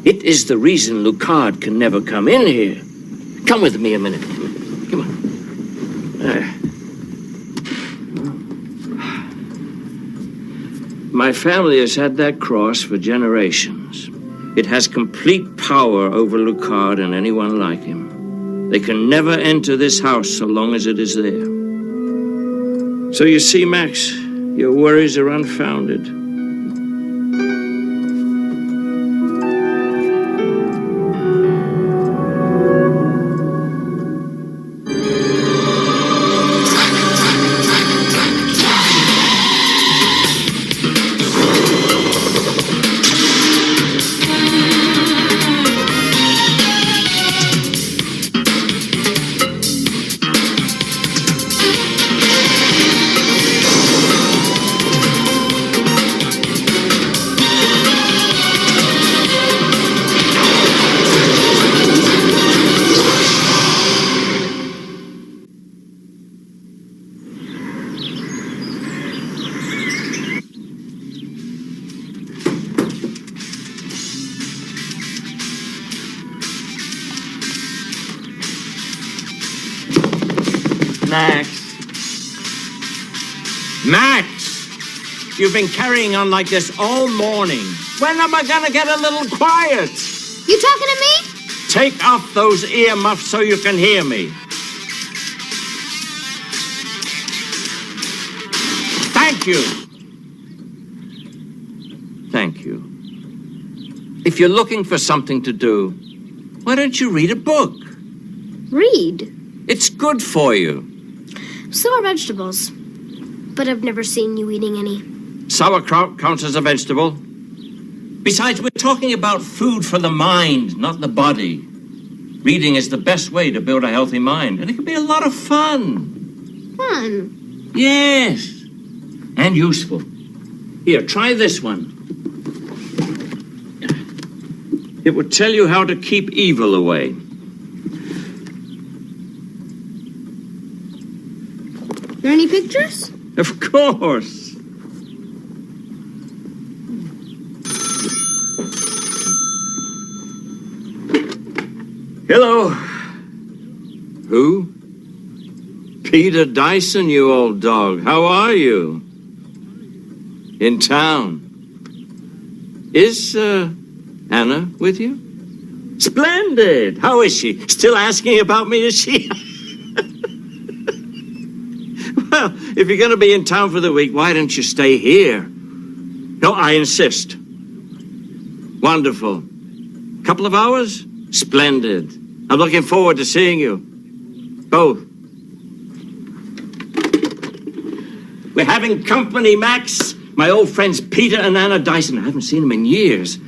S13: It is the reason Lucard can never come in here. Come with me a minute. Come on. My family has had that cross for generations. It has complete power over Lucard and anyone like him. They can never enter this house so long as it is there. So you see, Max, your worries are unfounded. Max! You've been carrying on like this all morning. When am I gonna get a little quiet?
S21: You talking to me?
S13: Take off those earmuffs so you can hear me. Thank you. Thank you. If you're looking for something to do, why don't you read a book?
S21: Read?
S13: It's good for you.
S21: So are vegetables. But I've never seen you eating any.
S13: Sauerkraut counts as a vegetable. Besides, we're talking about food for the mind, not the body. Reading is the best way to build a healthy mind, and it can be a lot of fun.
S21: Fun?
S13: Yes. And useful. Here, try this one. It will tell you how to keep evil away.
S21: There any pictures?
S13: Of course. Hello. Who? Peter Dyson, you old dog. How are you? In town. Is, Anna with you? Splendid. How is she? Still asking about me, is she? Well, if you're going to be in town for the week, why don't you stay here? No, I insist. Wonderful. Couple of hours? Splendid. I'm looking forward to seeing you. Both. We're having company, Max. My old friends Peter and Anna Dyson. I haven't seen them in years.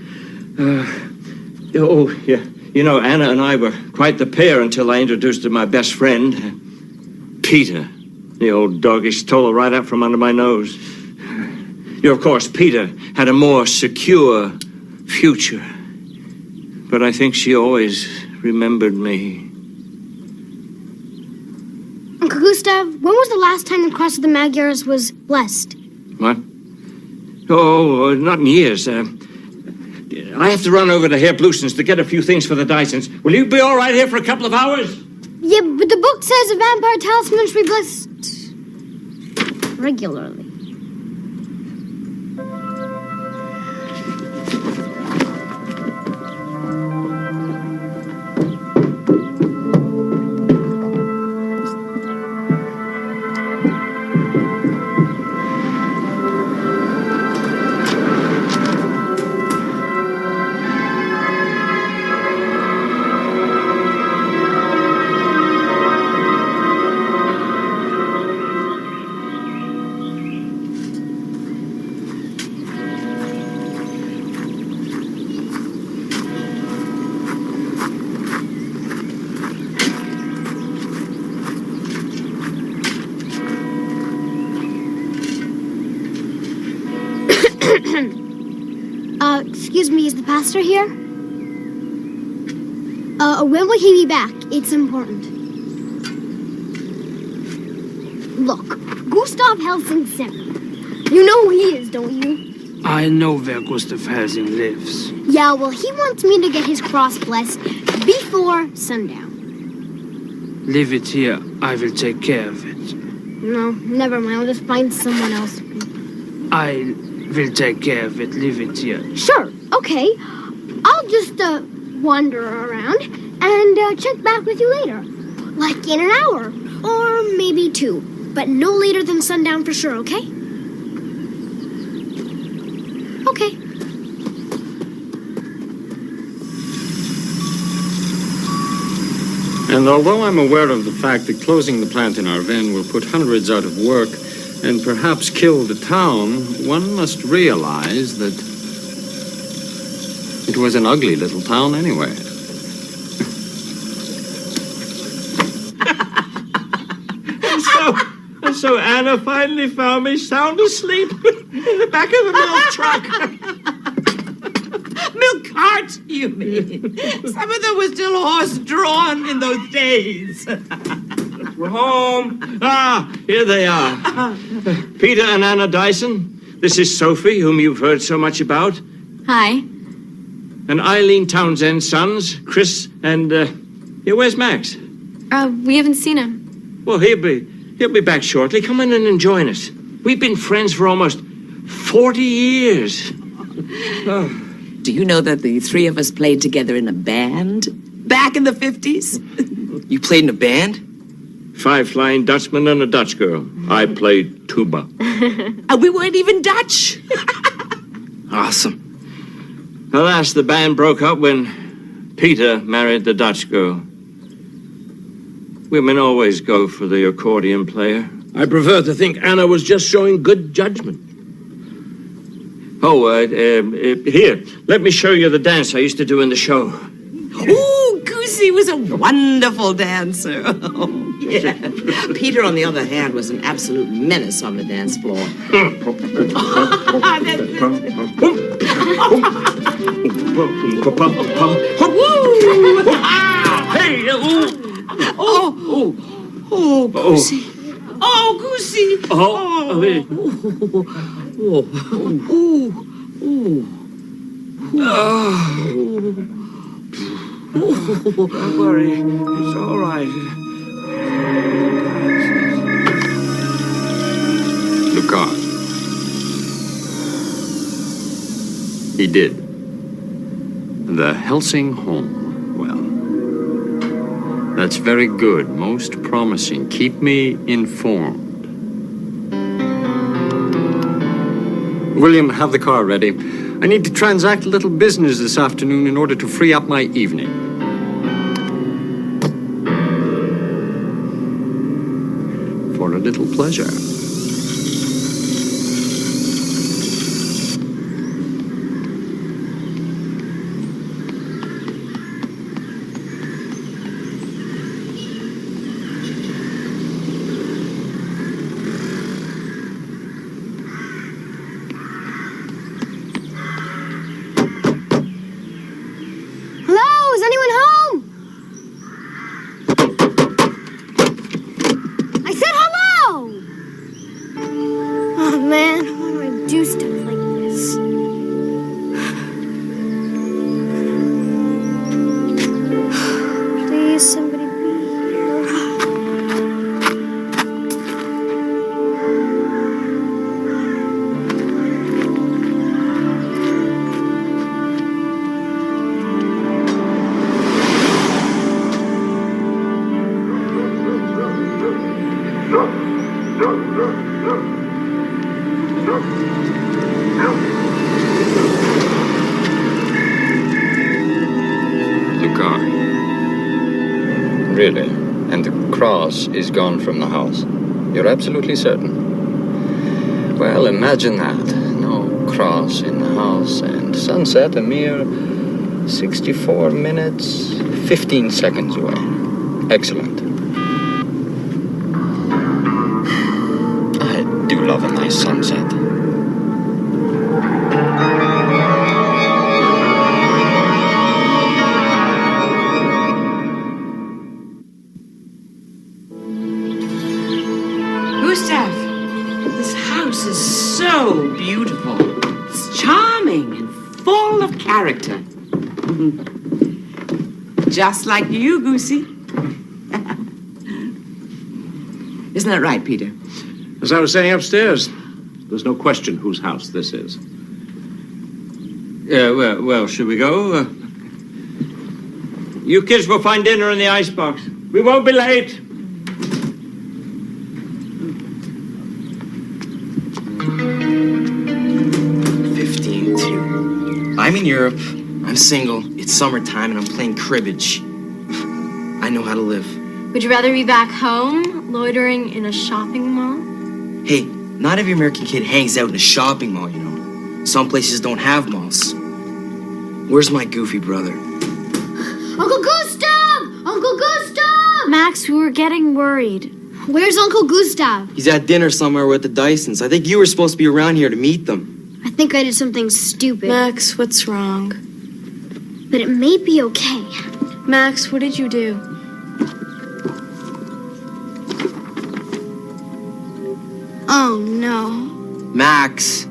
S13: Yeah, You know, Anna and I were quite the pair until I introduced her to my best friend, Peter. The old dog, he stole her right out from under my nose. You know, of course, Peter had a more secure future. But I think she always remembered me.
S7: Uncle Gustav, when was the last time the cross of the Magyars was blessed?
S13: What? Oh, not in years. I have to run over to Herr Blusen's to get a few things for the Dysons. Will you be all right here for a couple of hours?
S7: Yeah, but the book says a vampire talisman should be blessed regularly. Excuse me, is the pastor here? When will he be back? It's important. Look, Gustav Helsingsen. You know who he is, don't you?
S17: I know where Gustav Helsing lives.
S7: Yeah, well, he wants me to get his cross blessed before sundown.
S17: Leave it here. I will take care of it.
S7: No, never mind. I'll just find someone else.
S17: I will take care of it. Leave it here.
S7: Sure, okay. I'll just wander around and check back with you later. Like in an hour, or maybe 2. But no later than sundown for sure, okay? Okay.
S19: And although I'm aware of the fact that closing the plant in Arvennes will put hundreds out of work and perhaps kill the town, one must realize that it was an ugly little town anyway.
S13: And so Anna finally found me sound asleep in the back of the milk truck.
S20: Milk cart, you mean? Some of them were still horse-drawn in those days.
S13: We're home. Ah, here they are. Peter and Anna Dyson. This is Sophie, whom you've heard so much about.
S23: Hi.
S13: And Eileen Townsend's sons, Chris and, where's Max?
S23: We haven't seen him.
S13: Well, he'll be back shortly. Come in and join us. We've been friends for almost 40 years.
S20: Oh. Do you know that the three of us played together in a band back in the 50s?
S12: You played in a band?
S13: 5 Flying Dutchmen and a Dutch girl. I played tuba.
S20: And we weren't even Dutch.
S12: Awesome.
S13: Alas, the band broke up when Peter married the Dutch girl. Women always go for the accordion player.
S25: I prefer to think Anna was just showing good judgment.
S13: Oh, here, let me show you the dance I used to do in the show.
S20: Ooh, Goosey was a wonderful dancer. Oh, yeah. Peter, on the other hand, was an absolute menace on the dance floor.
S13: Hey,
S20: Oh, Goosey. Oh, Goosey.
S13: Don't worry, it's all right.
S19: Lucas. He did. The Helsing home. Well, that's very good, most promising. Keep me informed. William, have the car ready. I need to transact a little business this afternoon in order to free up my evening. For a little pleasure. Really? And the cross is gone from the house? You're absolutely certain? Well, imagine that. No cross in the house and sunset a mere 64 minutes, 15 seconds away. Excellent. I do love a nice sunset.
S20: Gustav, this house is so beautiful. It's charming and full of character. Just like you, Goosey. Isn't that right, Peter?
S19: As I was saying upstairs, there's no question whose house this is. Well, should we go? You kids will find dinner in the icebox. We won't be late.
S3: I'm in Europe, I'm single, it's summertime, and I'm playing cribbage. I know how to live.
S23: Would you rather be back home, loitering in a shopping mall?
S3: Hey, not every American kid hangs out in a shopping mall, you know. Some places don't have malls. Where's my goofy brother?
S7: Uncle Gustav! Uncle Gustav!
S23: Max, we were getting worried.
S7: Where's Uncle Gustav?
S3: He's at dinner somewhere with the Dysons. I think you were supposed to be around here to meet them.
S7: I think I did something stupid.
S23: Max, what's wrong?
S7: But it may be okay.
S23: Max, what did you do?
S7: Oh, no.
S3: Max!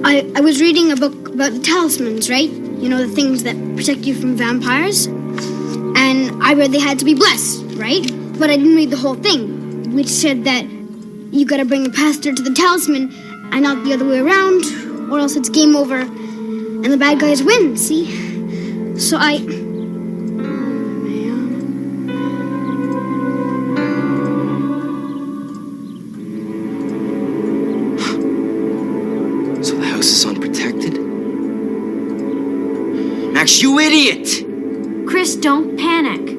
S7: I was reading a book about the talismans, right? You know, the things that protect you from vampires? And I read they had to be blessed, right? But I didn't read the whole thing, which said that you gotta bring the pastor to the talisman and not the other way around, or else it's game over and the bad guys win, see? So I...
S3: So the house is unprotected? Max, you idiot!
S23: Chris, don't panic.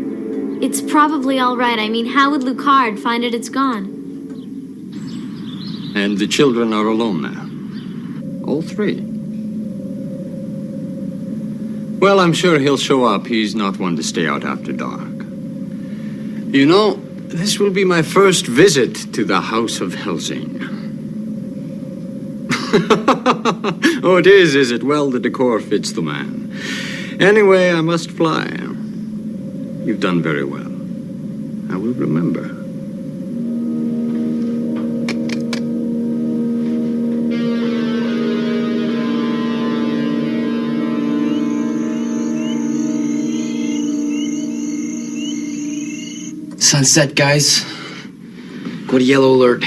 S23: It's probably all right. I mean, how would Lucard find it? It's gone.
S19: And the children are alone now. All three. Well, I'm sure he'll show up. He's not one to stay out after dark. You know, this will be my first visit to the House of Helsing. Oh, it is it? Well, the decor fits the man. Anyway, I must fly. You've done very well. I will remember.
S3: Sunset, guys. Go to yellow alert.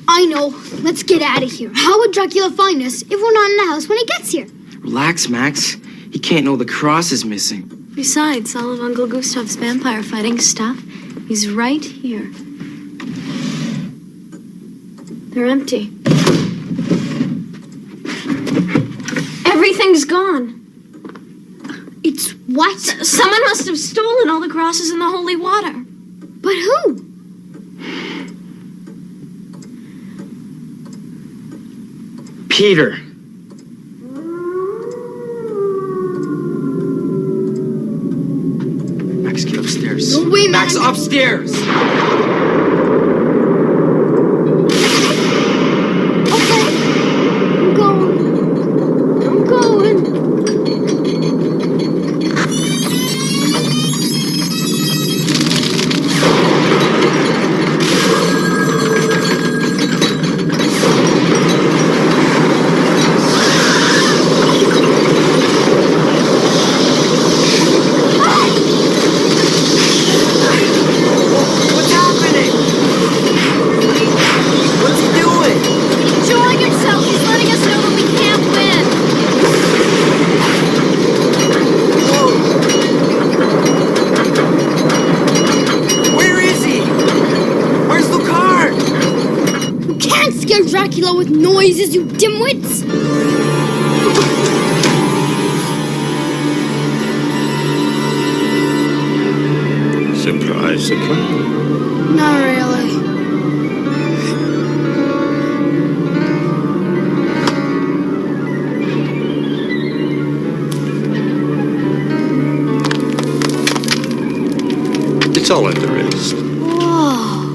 S7: I know. Let's get out of here. How would Dracula find us if we're not in the house when he gets here?
S3: Relax, Max. He can't know the cross is missing.
S23: Besides, all of Uncle Gustav's vampire fighting stuff is right here. They're empty. Everything's gone.
S7: It's what?
S23: Someone must have stolen all the crosses in the holy water.
S7: But who?
S3: Peter. Max, get upstairs.
S7: No way,
S3: Max,
S7: man.
S3: upstairs!
S7: Okay. I'm going. I'm going.
S3: What's happening? What's he doing?
S23: Enjoying himself. He's letting us know that we can't win.
S3: Where is he? Where's Lucard?
S7: You can't scare Dracula with noises, you dimwits!
S13: bicycle?
S7: Not really.
S19: It's all in the wrist.
S7: Whoa.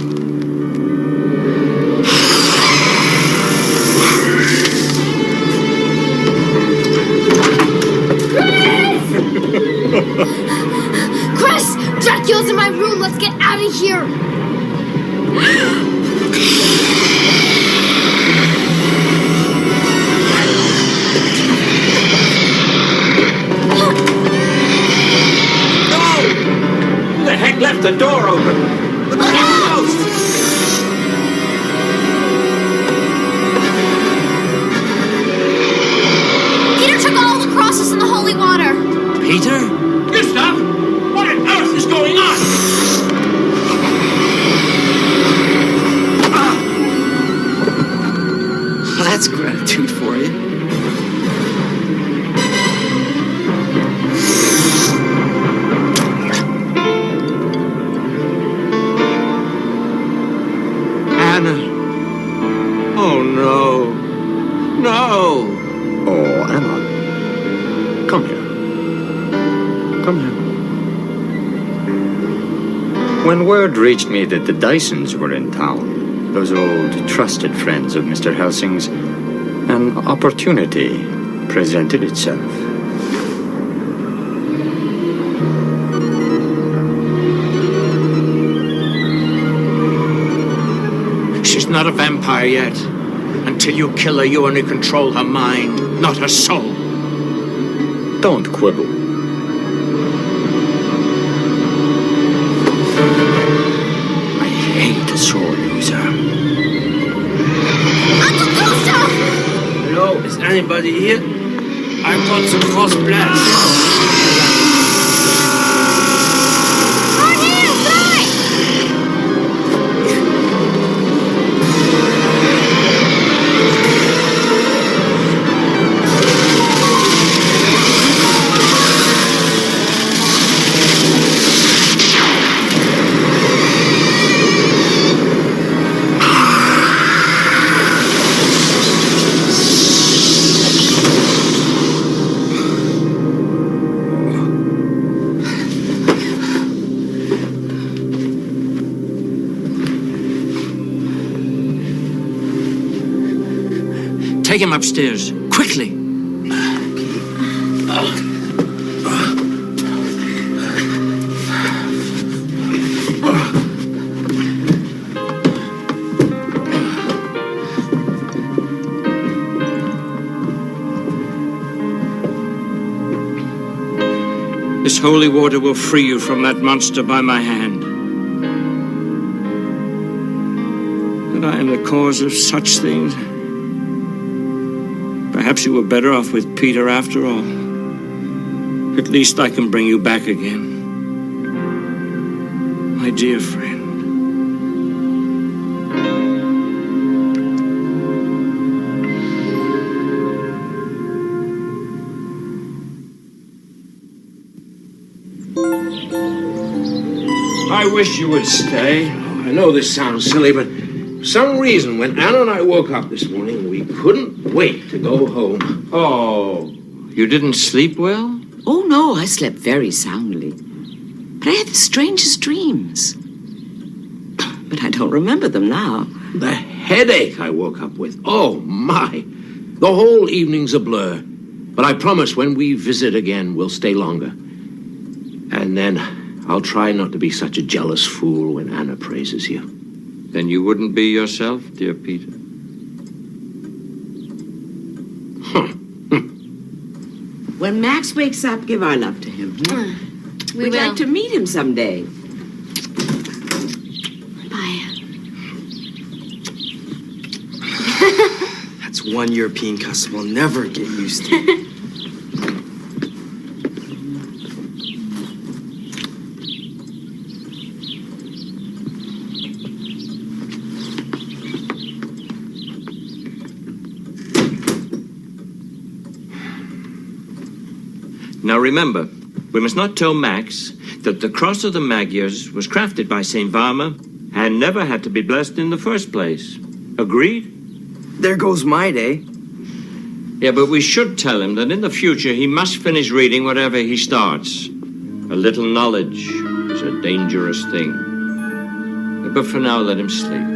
S7: Chris! Dracula's in my room. Let's get out of here.
S13: Who the heck left the door open? Look at the house!
S7: Peter took all the crosses in the holy water.
S25: Peter? Gustav? What on earth is going on?
S3: That's gratitude for you.
S13: Anna. Oh, no. No.
S19: Oh, Anna. Come here. Come here. When word reached me that the Dysons were in town, those old trusted friends of Mr. Helsing's, an opportunity presented itself.
S25: She's not a vampire yet. Until you kill her, you only control her mind, not her soul.
S19: Don't quibble. I hate a sore loser.
S7: Uncle Gustav!
S17: Hello, is anybody here? I got some cross blast.
S25: Take him upstairs, quickly. This holy water will free you from that monster by my hand. That I am the cause of such things. Perhaps you were better off with Peter after all. At least I can bring you back again. My dear friend. I wish you would stay. I know this sounds silly, but for some reason, when Anna and I woke up this morning, we couldn't wait to go home.
S13: Oh, you didn't sleep well?
S20: Oh, no, I slept very soundly. But I had the strangest dreams. But I don't remember them now.
S25: The headache I woke up with. Oh, my. The whole evening's a blur. But I promise when we visit again, we'll stay longer. And then I'll try not to be such a jealous fool when Anna praises you.
S13: Then you wouldn't be yourself, dear Peter?
S20: When Max wakes up, give our love to him. We'd like to meet him someday.
S7: Bye.
S3: That's one European custom I'll never get used to.
S13: Now remember, We must not tell Max that the cross of the Magyars was crafted by St. Varma and never had to be blessed in the first place. Agreed?
S3: There goes my day.
S13: Yeah, but we should tell him that in the future he must finish reading whatever he starts. A little knowledge is a dangerous thing. But for now, let him sleep.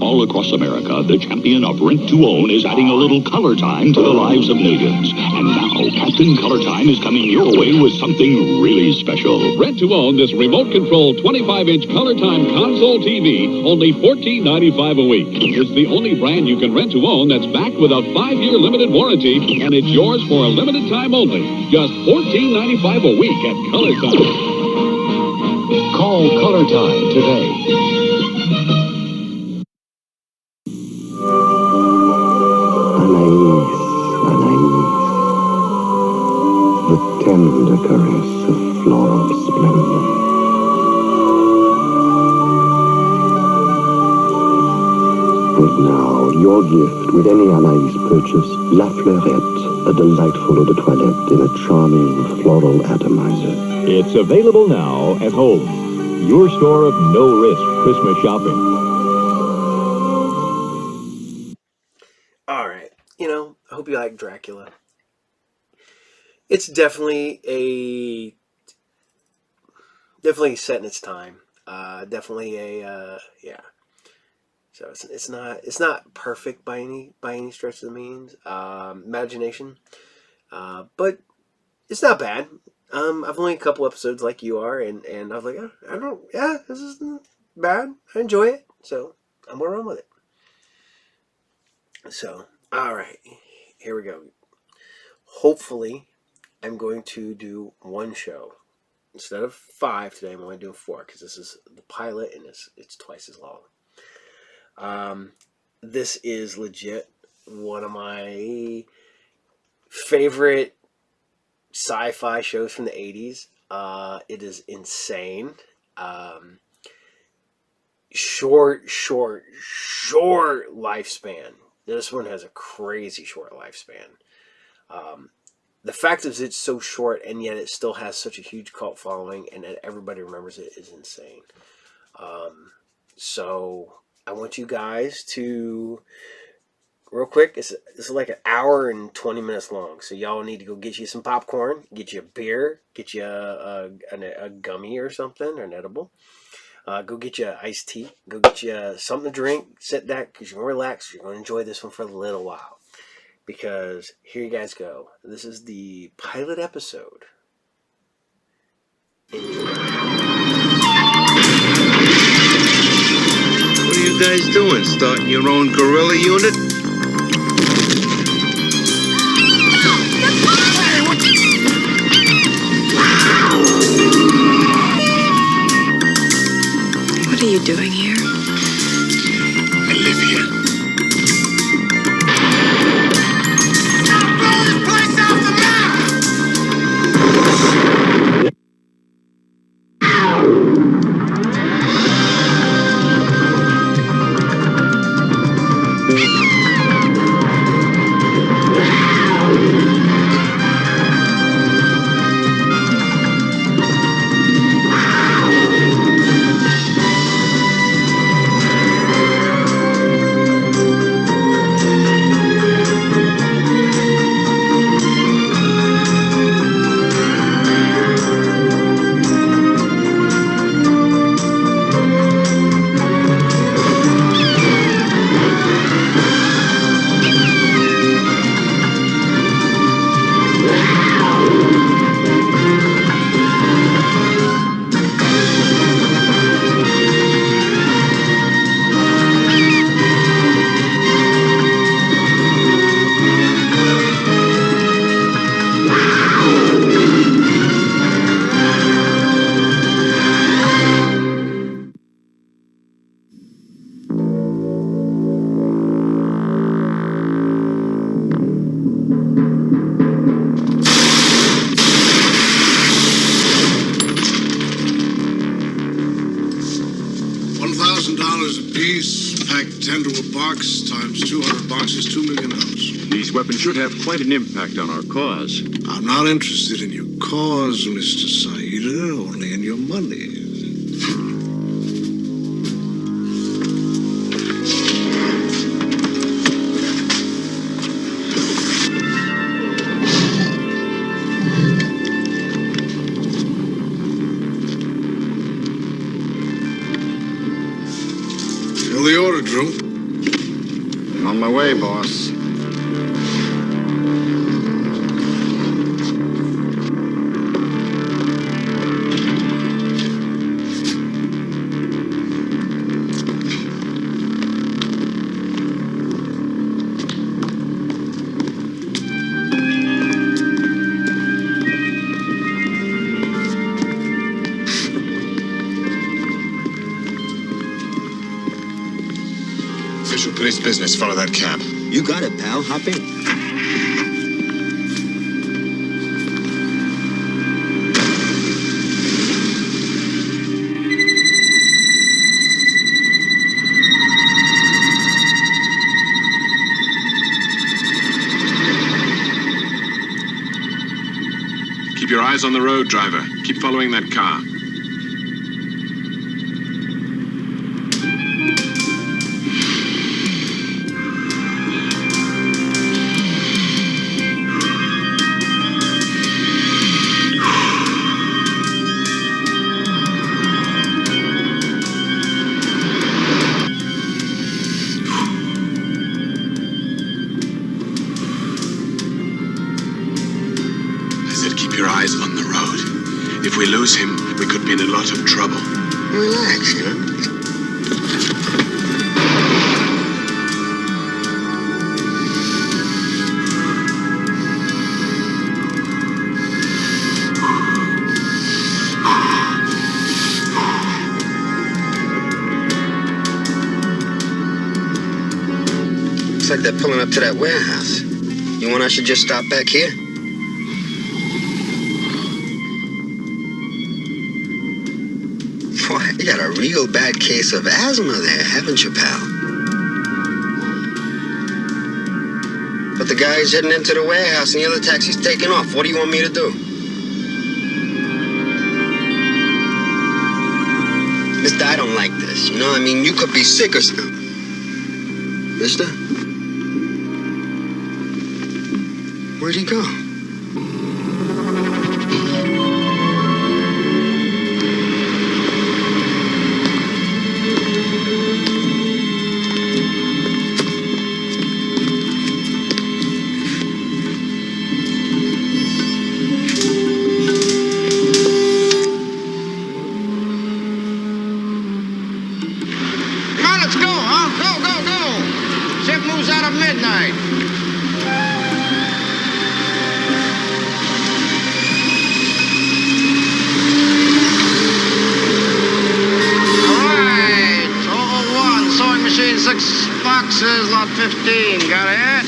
S18: All across America, the champion of Rent to Own is adding a little color time to the lives of millions. And now, Captain Color Time is coming your way with something really special.
S4: Rent to own this remote-controlled 25-inch Color Time console TV, only $14.95 a week. It's the only brand you can rent to own that's backed with a 5-year limited warranty, and it's yours for a limited time only. Just $14.95 a week at Color Time.
S18: Call Color Time today.
S5: The tender caress of floral splendor. And now, your gift with any Anaïs purchase, La Fleurette, a delightful eau de toilette in a charming floral atomizer.
S18: It's available now at home. Your store of no-risk Christmas shopping.
S1: All right. You know, I hope you like Dracula. It's definitely set in its time. Definitely yeah. So it's not perfect by any stretch of the means, imagination, but it's not bad. I've only a couple episodes like you are, and I was like, this isn't bad. I enjoy it, so I'm gonna run with it. So, all right, here we go. Hopefully, I'm going to do one show instead of 5 today. I'm only doing 4 because this is the pilot and it's twice as long. This is legit one of my favorite sci-fi shows from the 80s. It is insane. Short lifespan. This one has a crazy short lifespan. The fact is it's so short and yet it still has such a huge cult following and that everybody remembers it is insane. So I want you guys to, real quick, it's like an hour and 20 minutes long. So y'all need to go get you some popcorn, get you a beer, get you a gummy or something, or an edible. Go get you iced tea. Go get you something to drink. Sit back because you're going to relax. You're going to enjoy this one for a little while. Because here you guys go. This is the pilot episode. Enjoy.
S6: What are you guys doing? Starting your own guerrilla unit?
S9: What are you doing here?
S6: I live here.
S2: 10 to a box times 200 boxes, $2 million.
S10: These weapons should have quite an impact on our cause.
S2: I'm not interested in your cause, Mr. Saida, only in your money. Fill the order, Drew.
S10: I'm on my way, boss.
S2: Official police business. Follow that cab.
S14: You got it, pal. Hop in.
S10: Keep your eyes on the road, driver. Keep following that car.
S2: Keep your eyes on the road. If we lose him, we could be in a lot of trouble.
S14: Relax, you know. Looks like they're pulling up to that warehouse. You want I should just stop back here? Boy, you got a real bad case of asthma there, haven't you, pal? But the guy's heading into the warehouse and the other taxi's taking off. What do you want me to do? Mister, I don't like this. You know, I mean, you could be sick or something. Mister? Where'd he go?
S8: Midnight. All right, 001, sewing machine, 6 boxes, lot 15. Got it?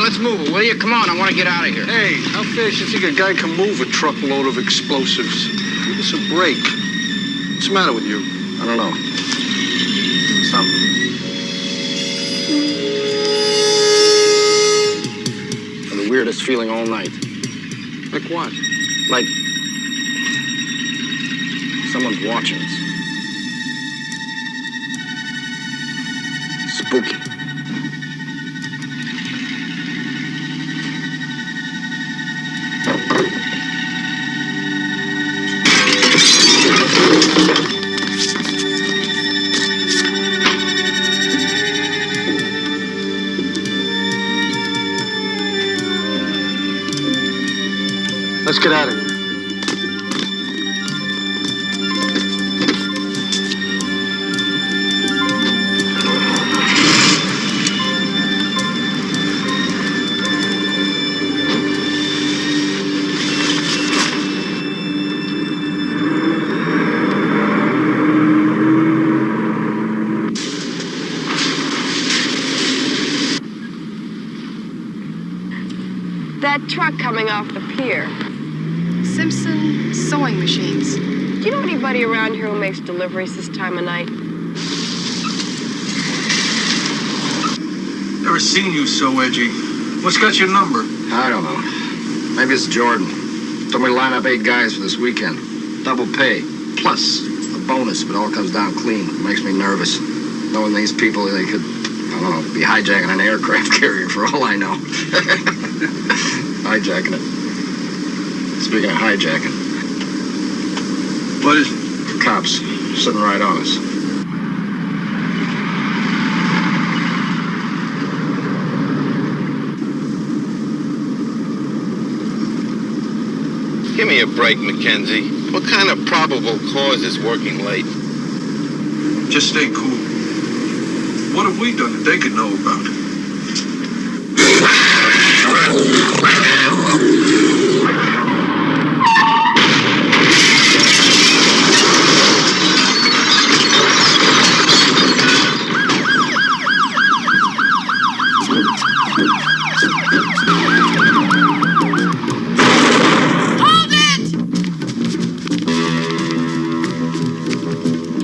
S8: Let's move, will you? Come on, I want to get out of here.
S2: Hey, how fast you think a guy can move a truckload of explosives? Give us a break. What's the matter with you?
S8: I don't know. Something. Had the weirdest feeling all night.
S2: Like what?
S8: Like someone's watching us. Spooky.
S2: Let's get out of here.
S11: That truck coming off the pier.
S15: Simpson sewing machines.
S11: Do you know anybody around here who makes deliveries this time of night?
S2: Never seen you so edgy. What's got your number?
S16: I don't know. Maybe it's Jordan. Told me to line up 8 guys for this weekend. Double pay. Plus a bonus if it all comes down clean. It makes me nervous. Knowing these people, they could, I don't know, be hijacking an aircraft carrier for all I know. Hijacking it. Speaking of hijacking.
S2: What is it?
S16: Cops sitting right on us.
S6: Give me a break, Mackenzie. What kind of probable cause is working late?
S2: Just stay cool. What have we done that they could know about?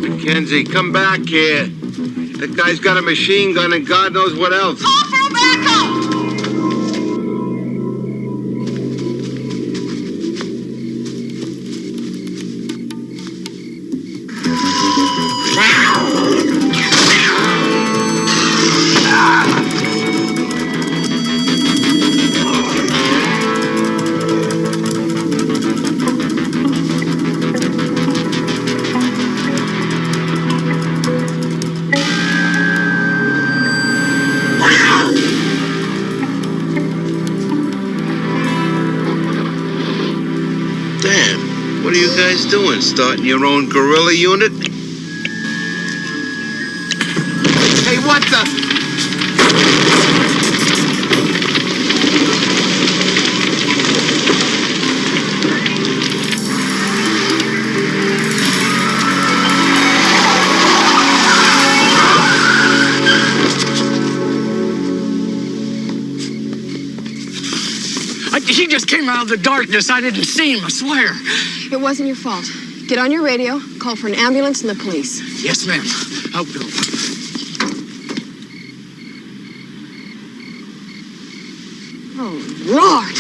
S6: Mackenzie, come back here. That guy's got a machine gun and God knows what else.
S15: Call for backup!
S6: Damn, what are you guys doing? Starting your own guerrilla unit? Hey, what the?
S22: He just came out of the darkness. I didn't see him, I swear.
S15: It wasn't your fault. Get on your radio, call for an ambulance and the police.
S22: Yes, ma'am. I'll go.
S15: Oh, Lord!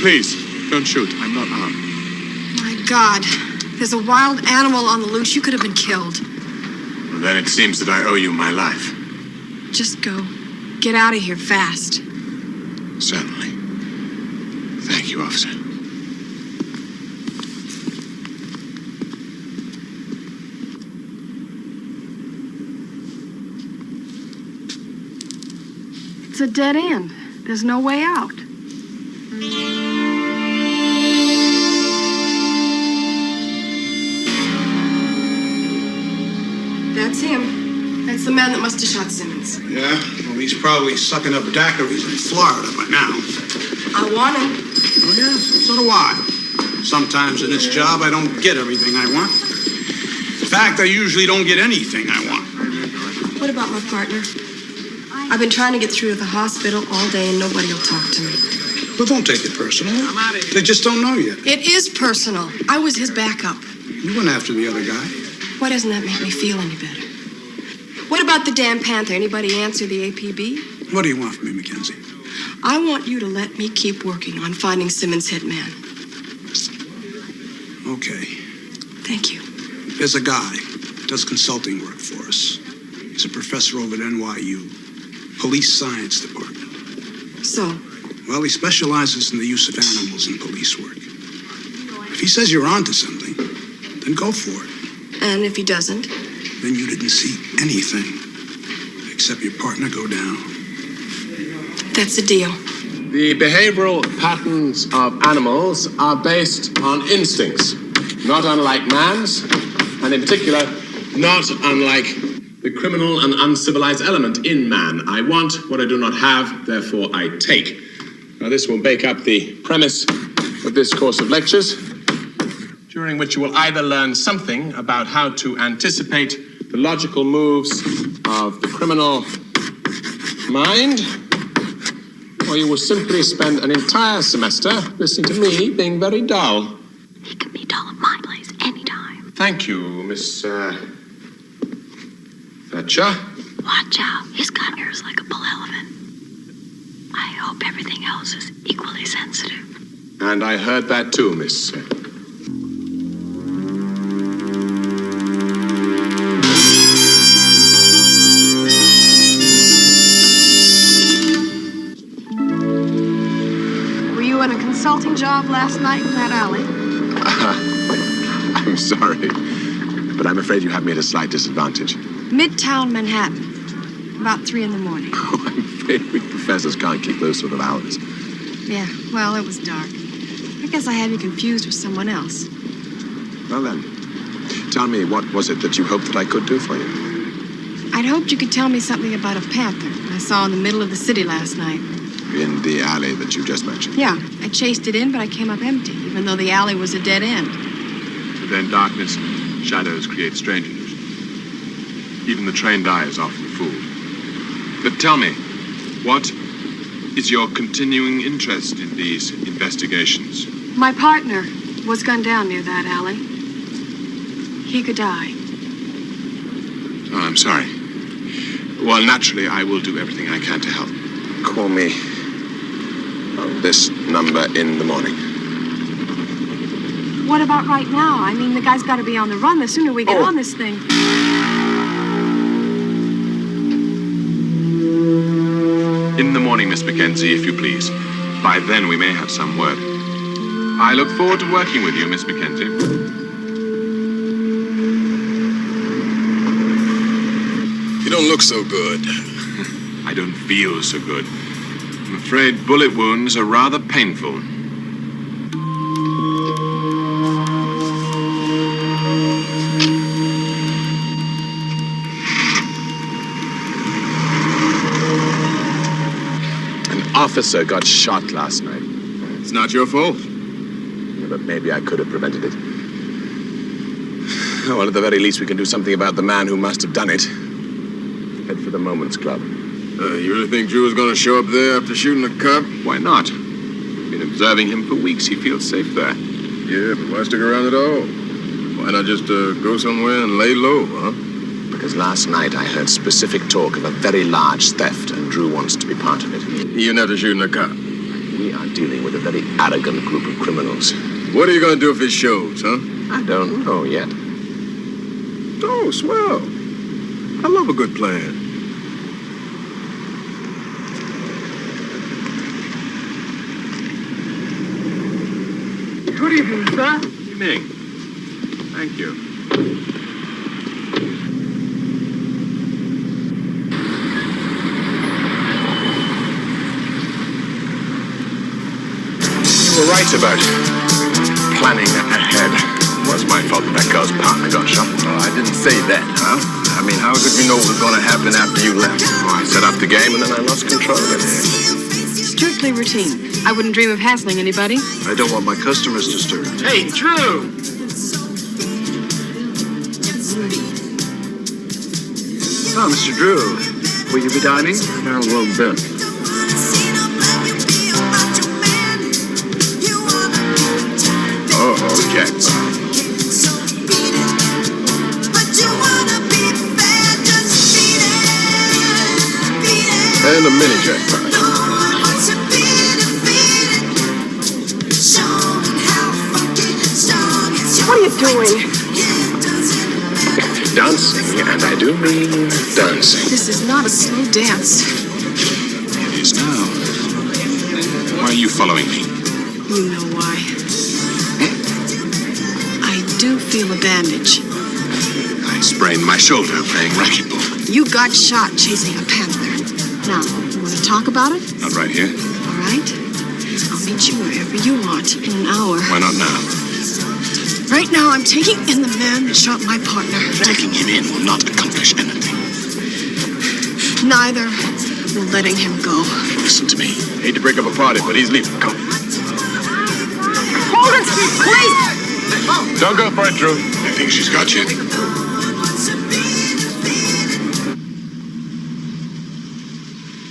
S10: Please, don't shoot. I'm not armed.
S15: My God. There's a wild animal on the loose. You could have been killed.
S10: Well, then it seems that I owe you my life.
S15: Just go. Get out of here fast.
S10: Certainly. Thank you, officer.
S15: It's a dead end. There's no way out. That's him. That's the man that must have shot Simmons.
S24: Yeah? Well, he's probably sucking up daiquiris in Florida by now.
S15: I want him.
S24: Oh, yeah? So do I. Sometimes in this job, I don't get everything I want. In fact, I usually don't get anything I want.
S15: What about my partner? I've been trying to get through to the hospital all day and nobody will talk to me.
S24: Well, don't take it personally. They just don't know yet.
S15: It is personal. I was his backup.
S24: You went after the other guy.
S15: Why doesn't that make me feel any better? What about the damn Panther? Anybody answer the APB?
S24: What do you want from me, Mackenzie?
S15: I want you to let me keep working on finding Simmons' hitman.
S24: Okay.
S15: Thank you.
S24: There's a guy who does consulting work for us. He's a professor over at NYU, Police Science Department.
S15: So?
S24: Well, he specializes in the use of animals in police work. If he says you're onto something, then go for it.
S15: And if he doesn't?
S24: Then you didn't see anything except your partner go down.
S15: That's the deal.
S10: The behavioral patterns of animals are based on instincts, not unlike man's, and in particular, not unlike the criminal and uncivilized element in man. I want what I do not have, therefore I take. Now, this will make up the premise of this course of lectures, during which you will either learn something about how to anticipate the logical moves of the criminal mind, or you will simply spend an entire semester listening to me being very dull.
S9: He can be dull at my place anytime.
S10: Thank you, Miss, Thatcher.
S9: Watch out. He's got ears like a bull elephant. I hope everything else is equally sensitive.
S10: And I heard that too, Miss.
S11: Were you on a consulting job last night in that alley?
S10: I'm sorry, but I'm afraid you have me at a slight disadvantage.
S15: Midtown Manhattan. About 3 in the morning.
S10: Oh, I'm afraid we professors can't keep those sort of hours.
S15: Yeah, well, it was dark. I guess I had you confused with someone else.
S10: Well then, tell me, what was it that you hoped that I could do for you?
S15: I'd hoped you could tell me something about a panther I saw in the middle of the city last night.
S10: In the alley that you just mentioned?
S15: Yeah, I chased it in, but I came up empty, even though the alley was a dead end.
S10: But then darkness and shadows create strange illusions. Even the trained eye is often fooled. But tell me, what is your continuing interest in these investigations?
S15: My partner was gunned down near that alley. He could die.
S10: Oh, I'm sorry. Well, naturally, I will do everything I can to help. Call me on this number in the morning.
S15: What about right now? I mean, the guy's got to be on the run. The sooner we get on this thing.
S10: In the morning, Miss Mackenzie, if you please. By then, we may have some word. I look forward to working with you, Miss Mackenzie.
S24: You don't look so good.
S10: I don't feel so good. I'm afraid bullet wounds are rather painful. Officer got shot last night.
S24: It's not your fault.
S10: Yeah, but maybe I could have prevented it. Well, at the very least, we can do something about the man who must have done it. Head for the Moments Club.
S24: You really think Drew is going to show up there after shooting the cop?
S10: Why not? Been observing him for weeks. He feels safe there.
S24: Yeah, but why stick around at all? Why not just go somewhere and lay low, huh?
S10: Because last night I heard specific talk of a very large theft, and Drew wants to be part of it.
S24: Even after shooting a cop?
S10: We are dealing with a very arrogant group of criminals.
S24: What are you going to do if it shows, huh?
S10: I don't know yet.
S24: Oh, swell. I love a good plan.
S10: Good evening, sir. Good evening. Thank you. You were right about planning ahead. It was my fault that girl's partner got shot.
S24: Oh, I didn't say that, huh? I mean, how could you know what was going to happen after you left?
S10: Oh, I set up the game and then I lost control of it.
S15: Strictly routine. I wouldn't dream of hassling anybody.
S24: I don't want my customers disturbed.
S22: Hey, Drew!
S24: Oh, Mr. Drew, will you be dining?
S10: A little bit. Oh, Jack.
S24: And a mini jackpot.
S15: What are you doing?
S10: Dancing, and I do mean dancing.
S15: This is not a slow dance.
S24: It is now.
S10: following me?
S15: You know why. I do feel a bandage.
S10: I sprained my shoulder playing racquetball.
S15: You got shot chasing a panther. Now, you want to talk about it?
S10: Not right here.
S15: All right. I'll meet you wherever you want in an hour.
S10: Why not now?
S15: Right now, I'm taking in the man that shot my partner.
S10: Taking him in will not accomplish anything.
S15: Neither will letting him go.
S10: Listen to me. Hate to break up a party, but he's leaving. Come.
S15: Hold it, please!
S10: Don't go for it, Drew. I think she's got you.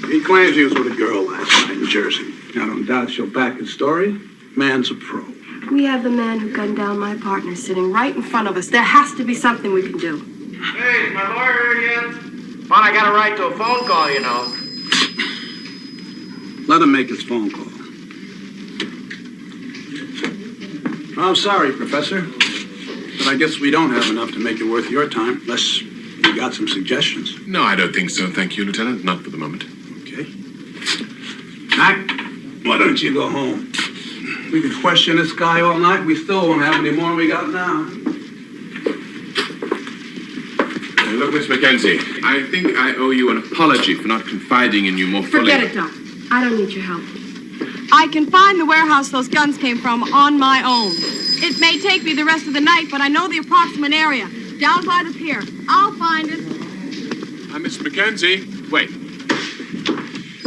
S24: He claims he was with a girl last night in Jersey. I don't doubt she'll back his story. Man's a pro.
S15: We have the man who gunned down my partner sitting right in front of us. There has to be something we can do.
S6: Hey, is my lawyer here yet? Well, I got a right to a phone call, you know.
S24: Let him make his phone call. I'm sorry, Professor, but I guess we don't have enough to make it worth your time, unless you got some suggestions.
S10: No, I don't think so. Thank you, Lieutenant. Not for the moment.
S24: Okay. Mac, why don't you go home? We could question this guy all night. We still won't have any more than we got now.
S10: Hey, look, Miss Mackenzie, I think I owe you an apology for not confiding in you more fully.
S15: Forget it, Doc. I don't need your help. I can find the warehouse those guns came from on my own. It may take me the rest of the night, but I know the approximate area. Down by the pier. I'll find it.
S10: Miss Mackenzie. Wait.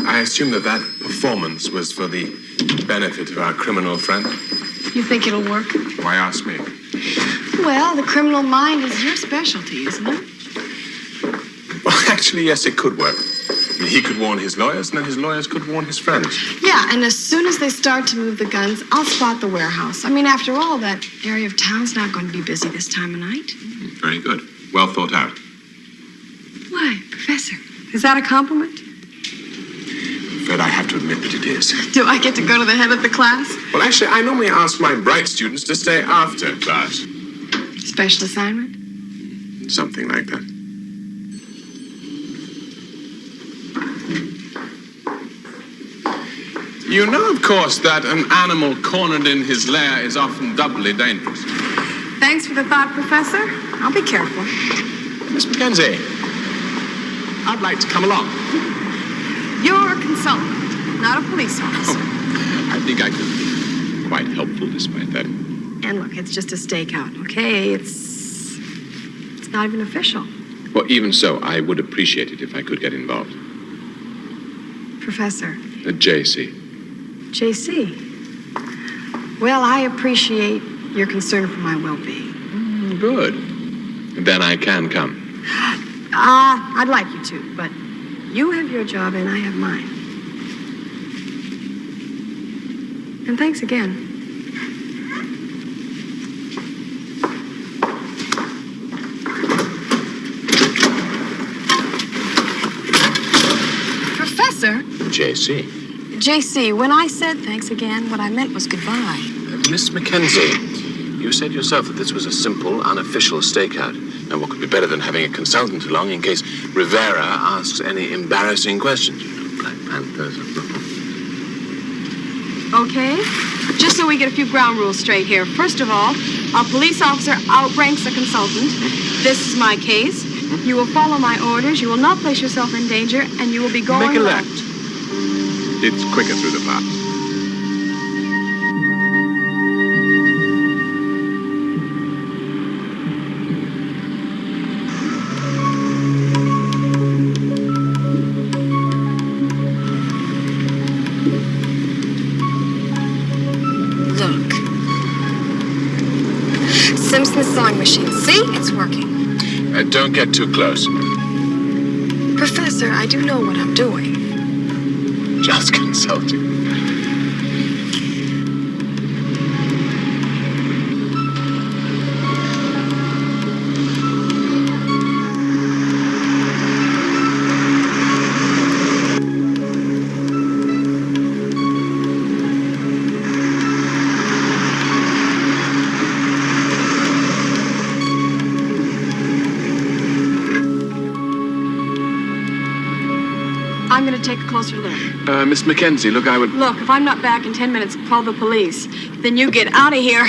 S10: I assume that performance was for the benefit of our criminal friend.
S15: You think it'll work?
S10: Why ask me?
S15: Well, the criminal mind is your specialty, isn't it?
S10: Well, actually, yes, it could work. I mean, he could warn his lawyers, and then his lawyers could warn his friends.
S15: Yeah, and as soon as they start to move the guns, I'll spot the warehouse. I mean, after all, that area of town's not going to be busy this time of night.
S10: Very good. Well thought out.
S15: Why, Professor? Is that a compliment?
S10: Fred, I have to admit that it is.
S15: Do I get to go to the head of the class?
S10: Well, actually, I normally ask my bright students to stay after class.
S15: Special assignment?
S10: Something like that. You know, of course, that an animal cornered in his lair is often doubly dangerous.
S15: Thanks for the thought, Professor. I'll be careful.
S10: Miss Mackenzie, I'd like to come along.
S15: You're a consultant, not a police officer.
S10: I think I could be quite helpful despite that.
S15: And look, it's just a stakeout, okay? It's not even official.
S10: Well, even so, I would appreciate it if I could get involved.
S15: Professor.
S10: JC.
S15: JC. Well, I appreciate your concern for my well-being.
S10: Good. Then I can come.
S15: I'd like you to, but you have your job and I have mine. And thanks again. Professor?
S10: JC.
S15: JC, when I said thanks again, what I meant was goodbye.
S10: Miss Mackenzie, you said yourself that this was a simple, unofficial stakeout. Now, what could be better than having a consultant along in case Rivera asks any embarrassing questions? You know, Black Panthers.
S15: Okay. Just so we get a few ground rules straight here. First of all, a police officer outranks a consultant. This is my case. You will follow my orders. You will not place yourself in danger, and you will be going
S10: Make a left. It's quicker through the park.
S15: Look. Simpson's sewing machine. See? It's working.
S10: Don't get too close.
S15: Professor, I do know what I'm doing.
S10: Just consulting.
S15: I'm going to to take a closer look.
S10: Miss Mackenzie, look, I would...
S15: Look, if I'm not back in 10 minutes, call the police. Then you get out of here.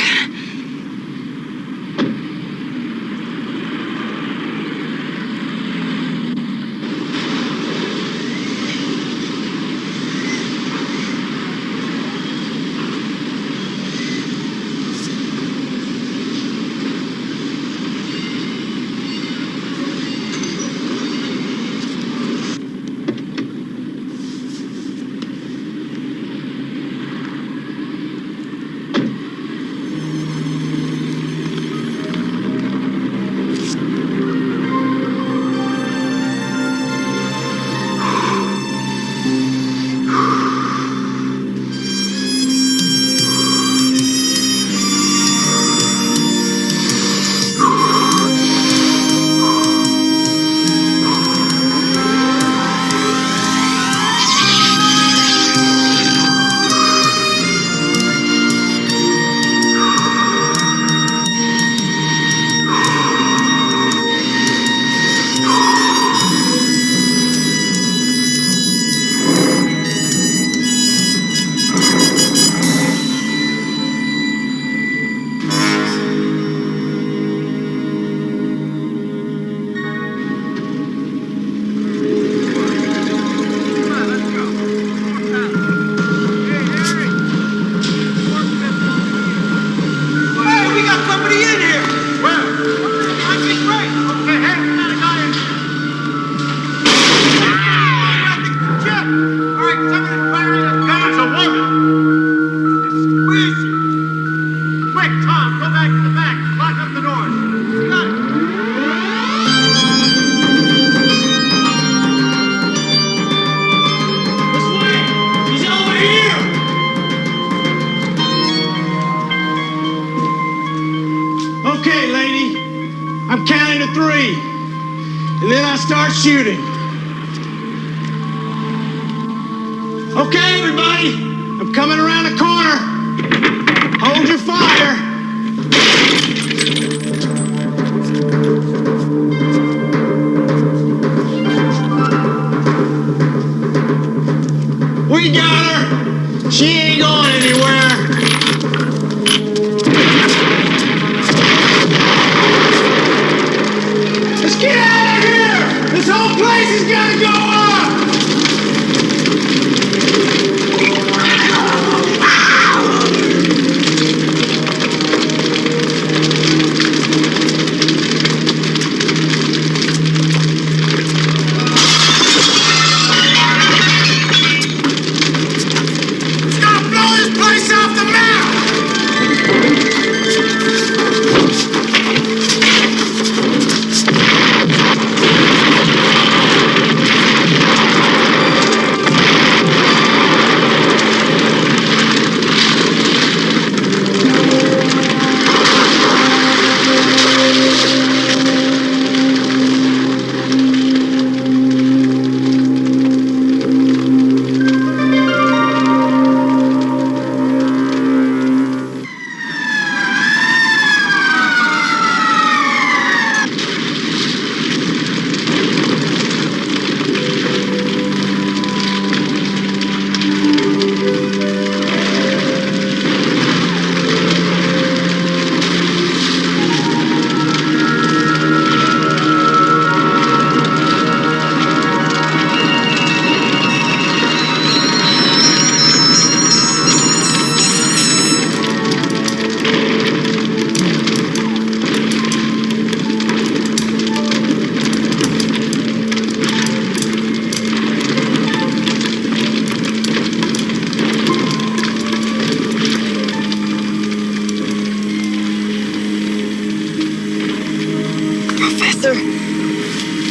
S22: Okay, lady. I'm counting to 3. And then I start shooting. Okay, everybody. I'm coming around the corner. Hold your fire. We got her. She ain't going anywhere. Let's get out of here! This whole place is gonna go up! Stop blowing this place off the map!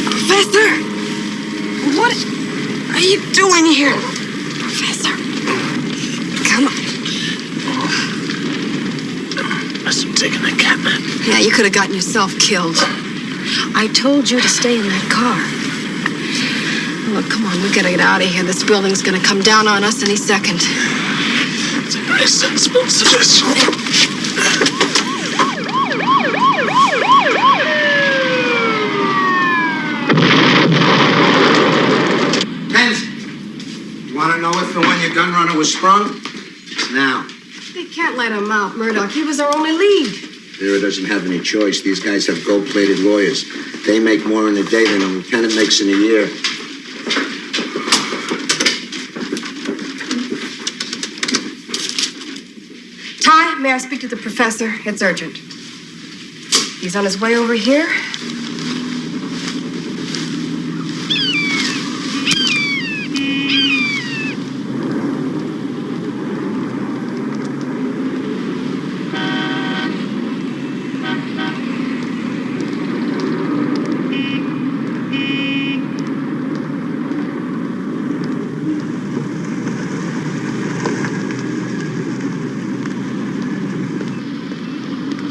S15: Professor! What are you doing here? Professor. Come on.
S22: Must have taken the catnip.
S15: Yeah, you could have gotten yourself killed. I told you to stay in that car. Look, come on, we gotta get out of here. This building's gonna come down on us any second.
S22: It's a very sensible suggestion.
S16: for when your gun runner was sprung? Now.
S11: They can't let him out, Murdoch. He was our only lead.
S16: Vera doesn't have any choice. These guys have gold-plated lawyers. They make more in a day than a lieutenant makes in a year.
S11: Ty, may I speak to the professor? It's urgent. He's on his way over here.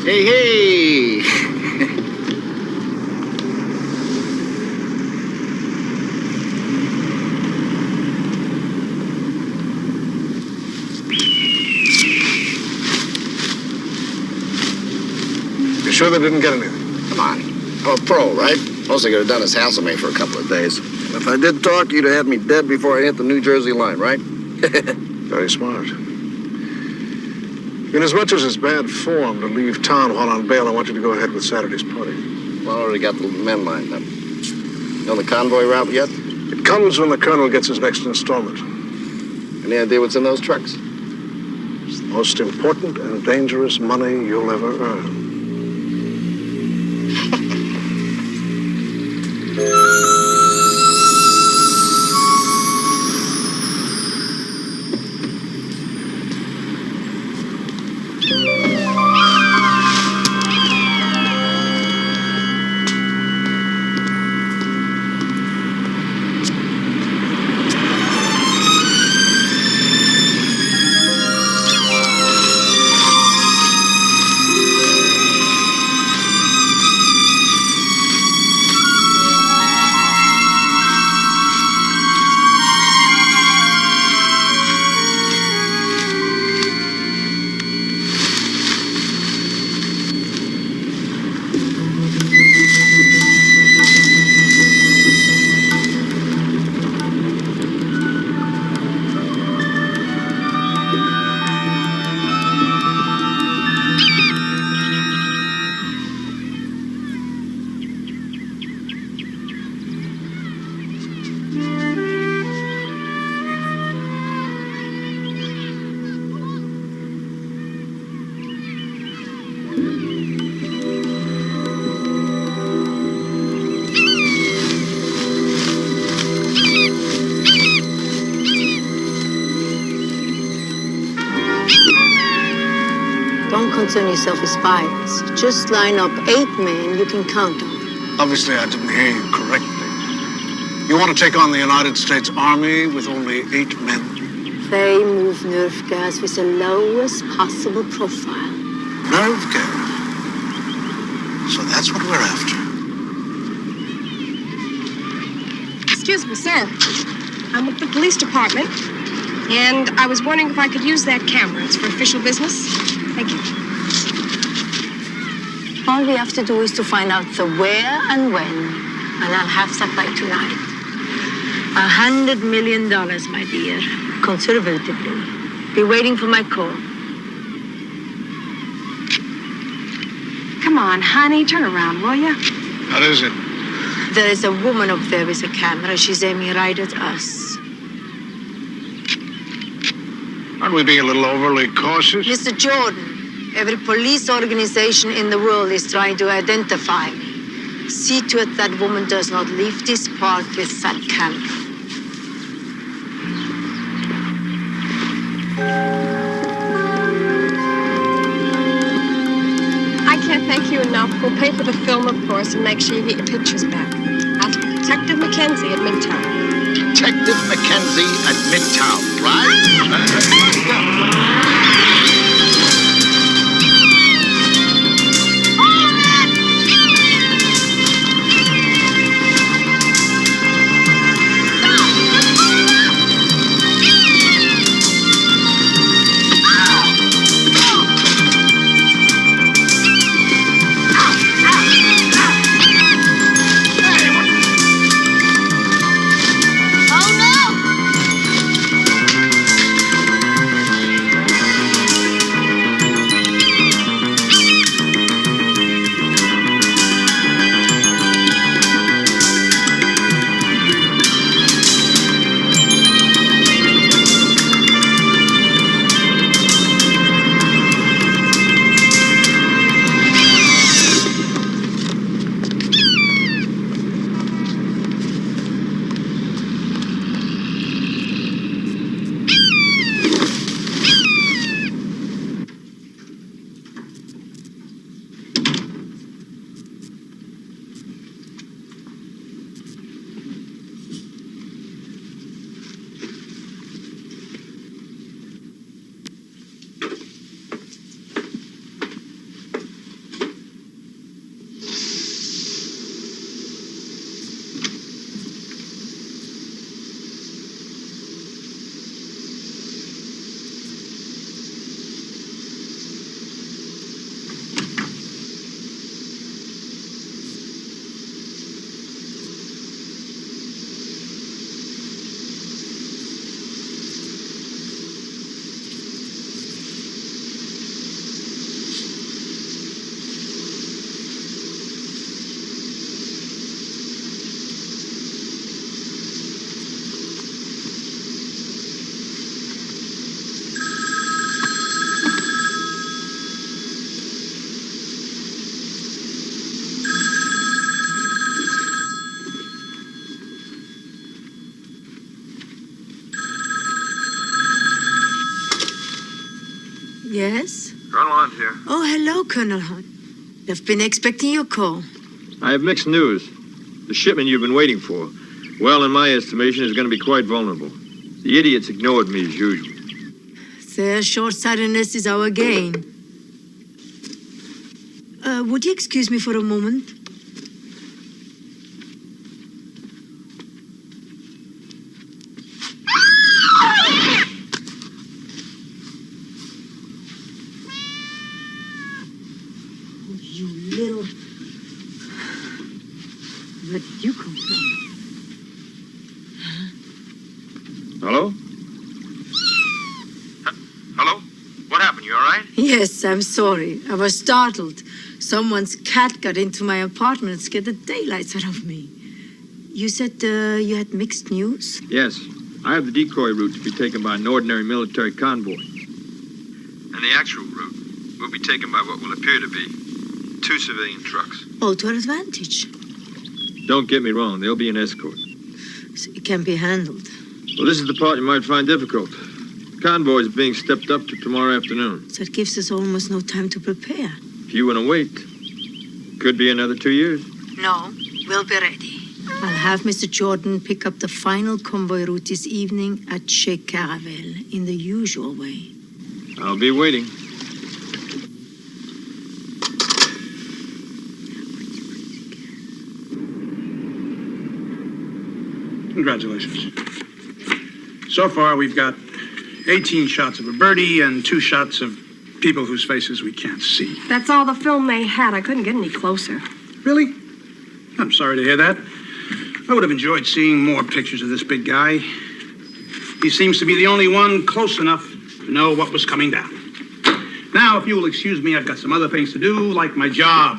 S16: Hey, hey!
S2: You sure they didn't get anything?
S16: Come on. I'm a pro, right? Most they could have done is hassle me for a couple of days. If I did talk, you'd have had me dead before I hit the New Jersey line, right?
S2: Very smart. Inasmuch as it's bad form to leave town while on bail, I want you to go ahead with Saturday's party.
S16: Well, I already got the men lined up. You know the convoy route yet?
S2: It comes when the colonel gets his next installment.
S16: Any idea what's in those trucks?
S2: It's the most important and dangerous money you'll ever earn.
S12: Don't concern yourself with spies. Just line up 8 men you can count on.
S2: Obviously, I didn't hear you correctly. You want to take on the United States Army with only 8 men?
S12: They move nerve gas with the lowest possible profile.
S2: Nerve gas? So that's what we're after.
S11: Excuse me, sir. I'm with the police department, and I was wondering if I could use that camera. It's for official business. Thank you.
S12: All we have to do is to find out the where and when, and I'll have that by tonight. $100 million, my dear. Conservatively. Be waiting for my call.
S15: Come on, honey, turn around, will you?
S2: What is it?
S12: There is a woman up there with a camera. She's aiming right at us.
S2: Aren't we being a little overly cautious?
S12: Mr. Jordan, every police organization in the world is trying to identify me. See to it that woman does not leave this park with that camera.
S11: I can't thank you enough. We'll pay for the film, of course, and make sure you get your pictures back. Ask Detective Mackenzie at Midtown.
S16: Detective Mackenzie at Midtown, right?
S12: Yes?
S17: Colonel Hunt here.
S12: Oh, hello, Colonel Hunt. I've been expecting your call.
S17: I have mixed news. The shipment you've been waiting for, well, in my estimation, is going to be quite vulnerable. The idiots ignored me as usual.
S12: Their short-sightedness is our gain. Would you excuse me for a moment? You little... Where did you come from?
S17: Hello? Hello? What happened? You all right?
S12: Yes, I'm sorry. I was startled. Someone's cat got into my apartment and scared the daylights out of me. You said you had mixed news?
S17: Yes. I have the decoy route to be taken by an ordinary military convoy. And the actual route will be taken by what will appear to be 2 civilian trucks.
S12: All to our advantage.
S17: Don't get me wrong, they'll be an escort.
S12: So it can be handled.
S17: Well, this is the part you might find difficult. Convoy is being stepped up to tomorrow afternoon.
S12: So it gives us almost no time to prepare.
S17: If you want to wait, could be another 2 years.
S12: No, we'll be ready. I'll have Mr. Jordan pick up the final convoy route this evening at Chez Caravel in the usual way.
S17: I'll be waiting.
S24: Congratulations. So far, we've got 18 shots of a birdie and 2 shots of people whose faces we can't see.
S11: That's all the film they had. I couldn't get any closer.
S24: Really? I'm sorry to hear that. I would have enjoyed seeing more pictures of this big guy. He seems to be the only one close enough to know what was coming down. Now, if you will excuse me, I've got some other things to do, like my job.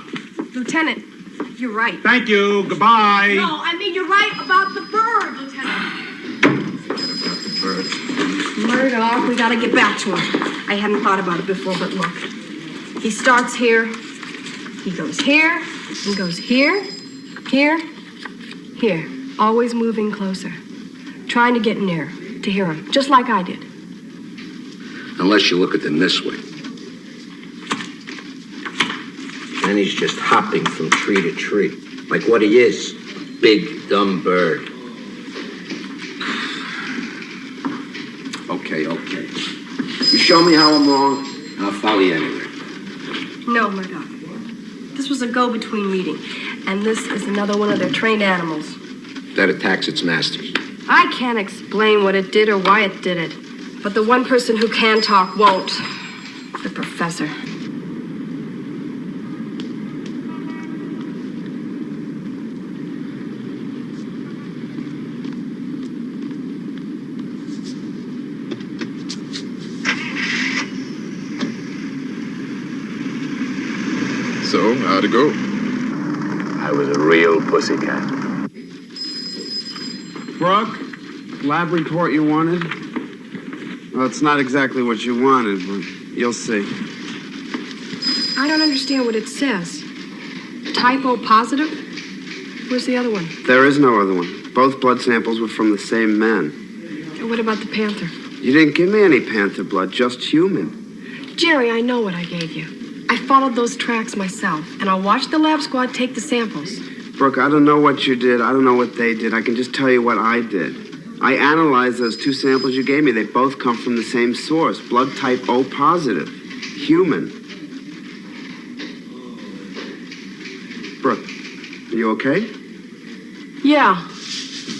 S11: Lieutenant, you're right.
S24: Thank you. Goodbye.
S11: No, I mean, you're right about the bird, Lieutenant. Murdoch, we gotta get back to him. I hadn't thought about it before, but look. He starts here, he goes here, he goes here, here, here. Always moving closer. Trying to get near, to hear him, just like I did.
S16: Unless you look at them this way. And he's just hopping from tree to tree. Like what he is. Big, dumb bird. Okay. You show me how I'm wrong, and I'll follow you anywhere.
S11: No, Murdoch. This was a go-between meeting, and this is another one of their trained animals.
S16: That attacks its masters.
S11: I can't explain what it did or why it did it, but the one person who can talk won't. The professor.
S19: So, how'd it go?
S21: I was a real pussycat.
S23: Brooke, lab report you wanted? Well, it's not exactly what you wanted, but you'll see.
S11: I don't understand what it says. Typo positive? Where's the other one?
S23: There is no other one. Both blood samples were from the same man.
S11: And what about the panther?
S23: You didn't give me any panther blood, just human.
S11: Jerry, I know what I gave you. I followed those tracks myself, and I watched the lab squad take the samples.
S23: Brooke, I don't know what you did. I don't know what they did. I can just tell you what I did. I analyzed those 2 samples you gave me. They both come from the same source. Blood type O positive. Human. Brooke, are you okay?
S15: Yeah,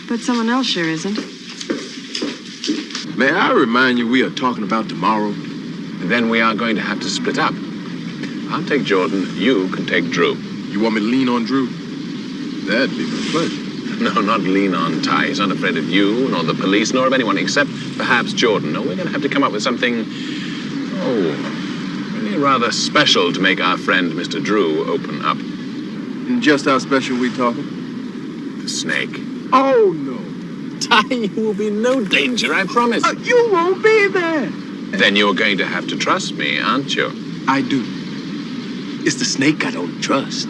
S15: but someone else sure isn't.
S21: May I remind you we are talking about tomorrow? And then we are going to have to split up. I'll take Jordan. You can take Drew.
S19: You want me to lean on Drew? That'd be my pleasure.
S21: No, not lean on Ty. He's not afraid of you, nor the police, nor of anyone except perhaps Jordan. No, we're going to have to come up with something, really rather special to make our friend Mr. Drew open up.
S23: And just how special we talking?
S21: The snake.
S23: Oh, no.
S21: Ty, you will be no danger, I promise.
S23: You won't be there.
S21: Then you're going to have to trust me, aren't you?
S23: I do. It's the snake I don't trust.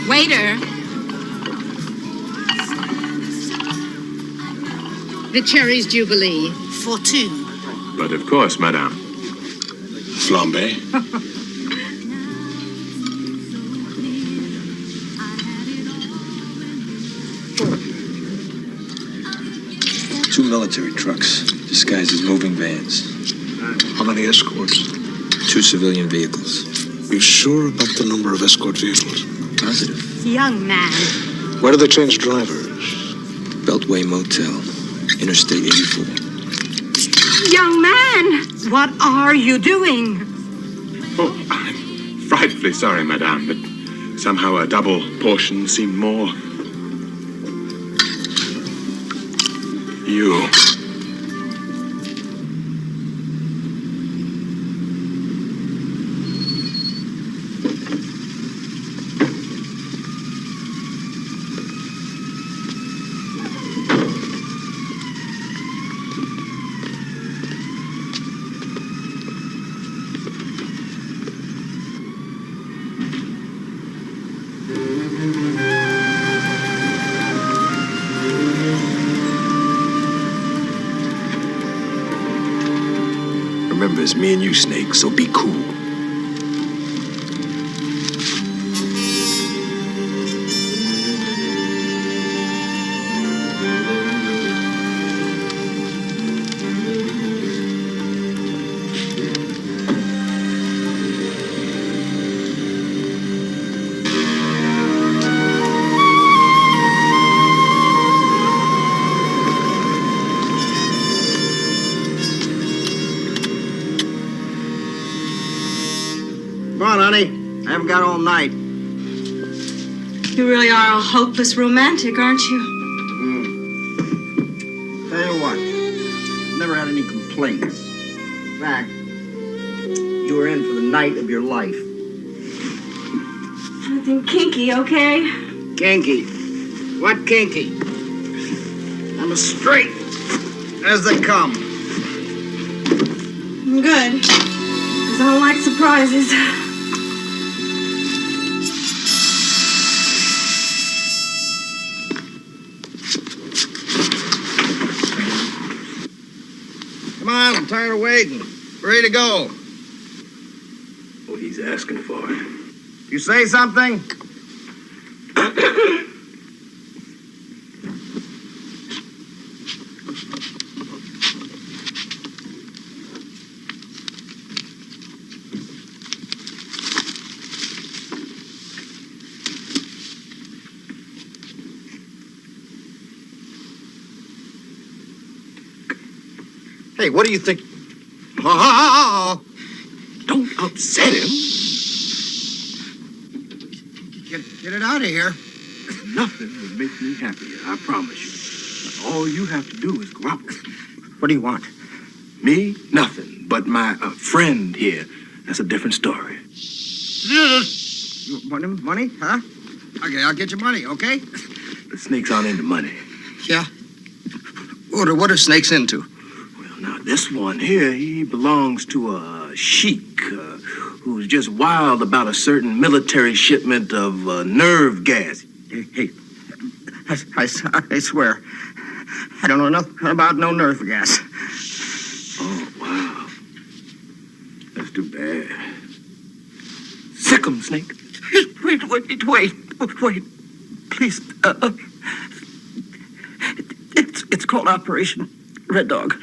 S3: Waiter. The Cherries Jubilee. For two.
S21: But of course, madame.
S19: Flambe.
S7: Two military trucks, disguised as moving vans.
S19: How many escorts?
S7: 2 civilian vehicles.
S19: You sure about the number of escort vehicles?
S7: Positive.
S3: Young man.
S19: Why do they change drivers?
S7: Beltway Motel, Interstate 84.
S3: Young man! What are you doing?
S21: Oh, I'm frightfully sorry, madame, but somehow a double portion seemed more. You.
S7: Remember, it's me and you, Snake, so be cool.
S16: Come on, honey. I haven't got all night.
S11: You really are a hopeless romantic, aren't you?
S16: Tell you what, never had any complaints. In fact, you were in for the night of your life.
S11: Nothing kinky, okay?
S16: Kinky? What kinky? I'm as straight as they come.
S11: Good. Because I don't like surprises.
S16: Come on, I'm tired of waiting. Ready to go.
S7: What he's asking for.
S16: You say something? Hey, what do you think?
S7: Don't upset him.
S16: Get it out of here.
S7: Nothing would make me happier, I promise you. All you have to do is grovel.
S16: What do you want?
S7: Me? Nothing. But my friend here, that's a different story.
S16: You want him money, huh? Okay, I'll get you money, okay?
S7: The snake's on into money.
S16: Yeah. What are snakes into?
S7: Now, this one here, he belongs to a sheik who's just wild about a certain military shipment of nerve gas.
S16: Hey, I swear, I don't know nothing about no nerve gas.
S7: Oh, wow. That's too bad. Sick 'em, Snake.
S16: Wait. Please, it's called Operation Red Dog.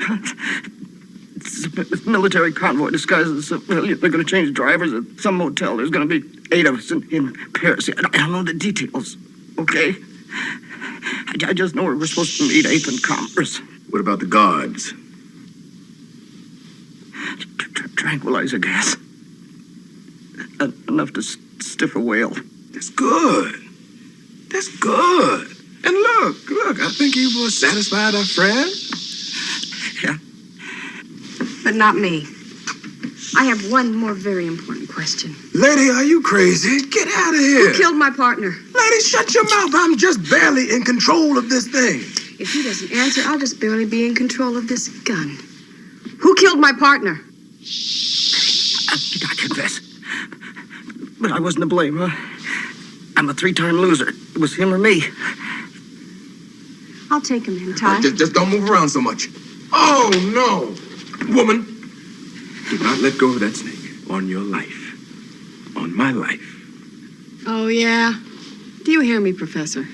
S16: It's a military convoy disguised as a civilian. They're going to change drivers at some motel. There's going to be 8 of us in Paris. I don't know the details, okay? I just know we're supposed to meet 8th and Commerce.
S7: What about the guards?
S16: Tranquilizer gas. Enough to stiff a whale.
S7: That's good. That's good. And look, I think you will satisfy our friend.
S16: Yeah.
S11: But not me. I have one more very important question.
S7: Lady, are you crazy? Get out of here.
S11: Who killed my partner?
S7: Lady, shut your mouth. I'm just barely in control of this thing.
S11: If he doesn't answer, I'll just barely be in control of this gun. Who killed my partner?
S16: I confess. But I wasn't to blame, huh?
S4: I'm a 3-time loser. It was him or me.
S15: I'll take him in, Ty.
S21: Just don't move around so much. Oh, no! Woman, do not let go of that snake. On your life. On my life.
S15: Oh, yeah? Do you hear me, Professor?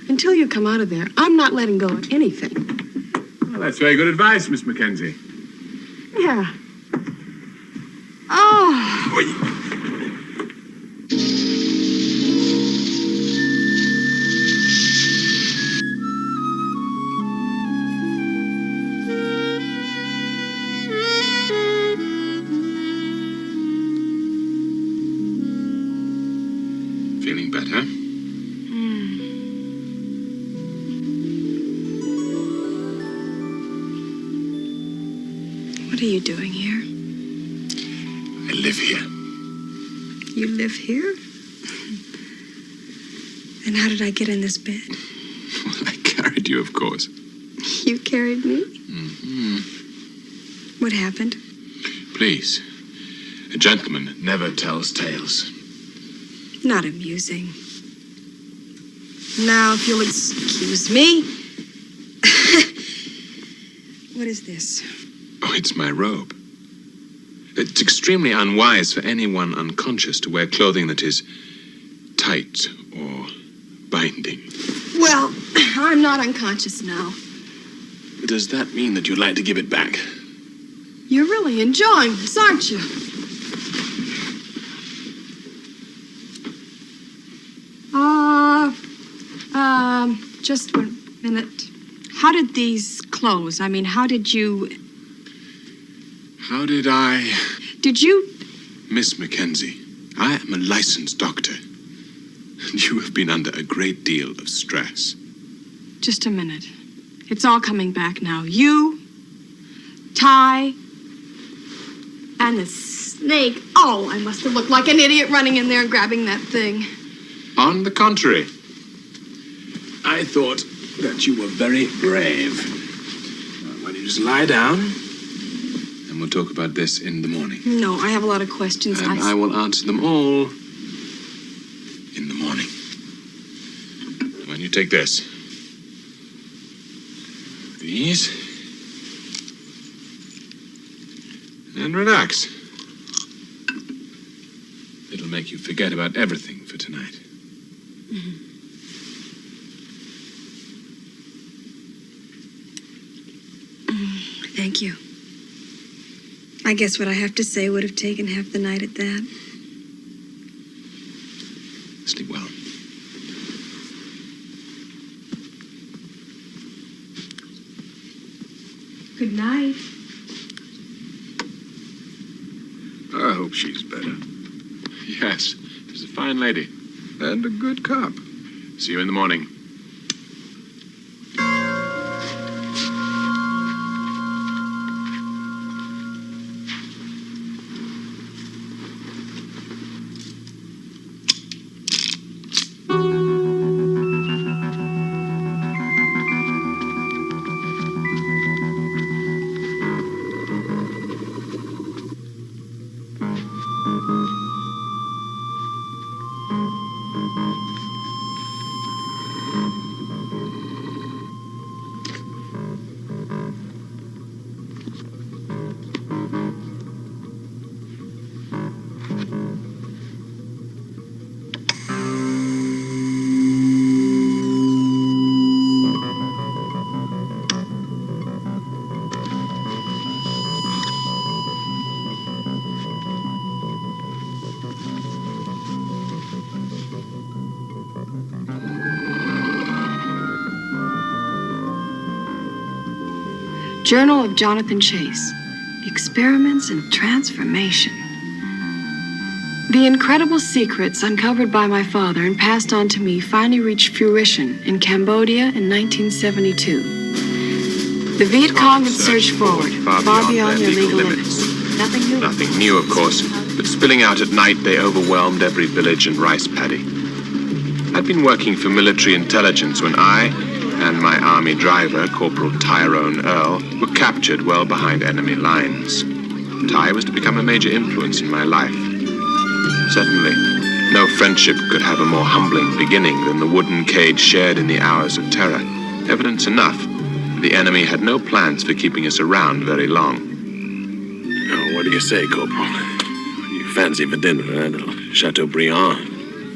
S15: Until you come out of there, I'm not letting go of anything.
S21: Well, that's very good advice, Miss Mackenzie.
S15: Yeah. Oh.
S21: Feeling better?
S15: What are you doing here?
S21: I live here.
S15: You live here? Then how did I get in this bed?
S21: Well, I carried you, of course.
S15: You carried me?
S21: Mm-hmm.
S15: What happened?
S21: Please, a gentleman never tells tales.
S15: Not amusing. Now, if you'll excuse me. What is this?
S21: Oh, it's my robe. It's extremely unwise for anyone unconscious to wear clothing that is tight or binding.
S15: Well, I'm not unconscious now.
S21: Does that mean that you'd like to give it back?
S15: You're really enjoying this, aren't you? Just 1 minute. How did these close? I mean, how did you...
S21: How did I...
S15: Did you...
S21: Miss Mackenzie, I am a licensed doctor. And you have been under a great deal of stress.
S15: Just a minute. It's all coming back now. You, Ty, and the snake. Oh, I must have looked like an idiot running in there and grabbing that thing.
S21: On the contrary, I thought that you were very brave. Why don't you just lie down, and we'll talk about this in the morning.
S15: No, I have a lot of questions.
S21: And I will answer them all in the morning. When you take this, these, and relax. It'll make you forget about everything for tonight.
S15: Thank you. I guess what I have to say would have taken half the night at that.
S21: Sleep well.
S15: Good night.
S21: I hope she's better. Yes, she's a fine lady. And a good cop. See you in the morning.
S15: Journal of Jonathan Chase. Experiments in Transformation. The incredible secrets uncovered by my father and passed on to me finally reached fruition in Cambodia in 1972. The Viet Cong had surged forward, far beyond their legal limits. Nothing new.
S21: Nothing new, of course, but spilling out at night, they overwhelmed every village and rice paddy. I'd been working for military intelligence when I and my army driver, Corporal Tyrone Earl, were captured well behind enemy lines. Ty was to become a major influence in my life. Certainly, No friendship could have a more humbling beginning than the wooden cage shared in the hours of terror. Evidence enough. The enemy had no plans for keeping us around very long.
S7: Now, what do you say, Corporal? You fancy for dinner, eh? Little Chateaubriand?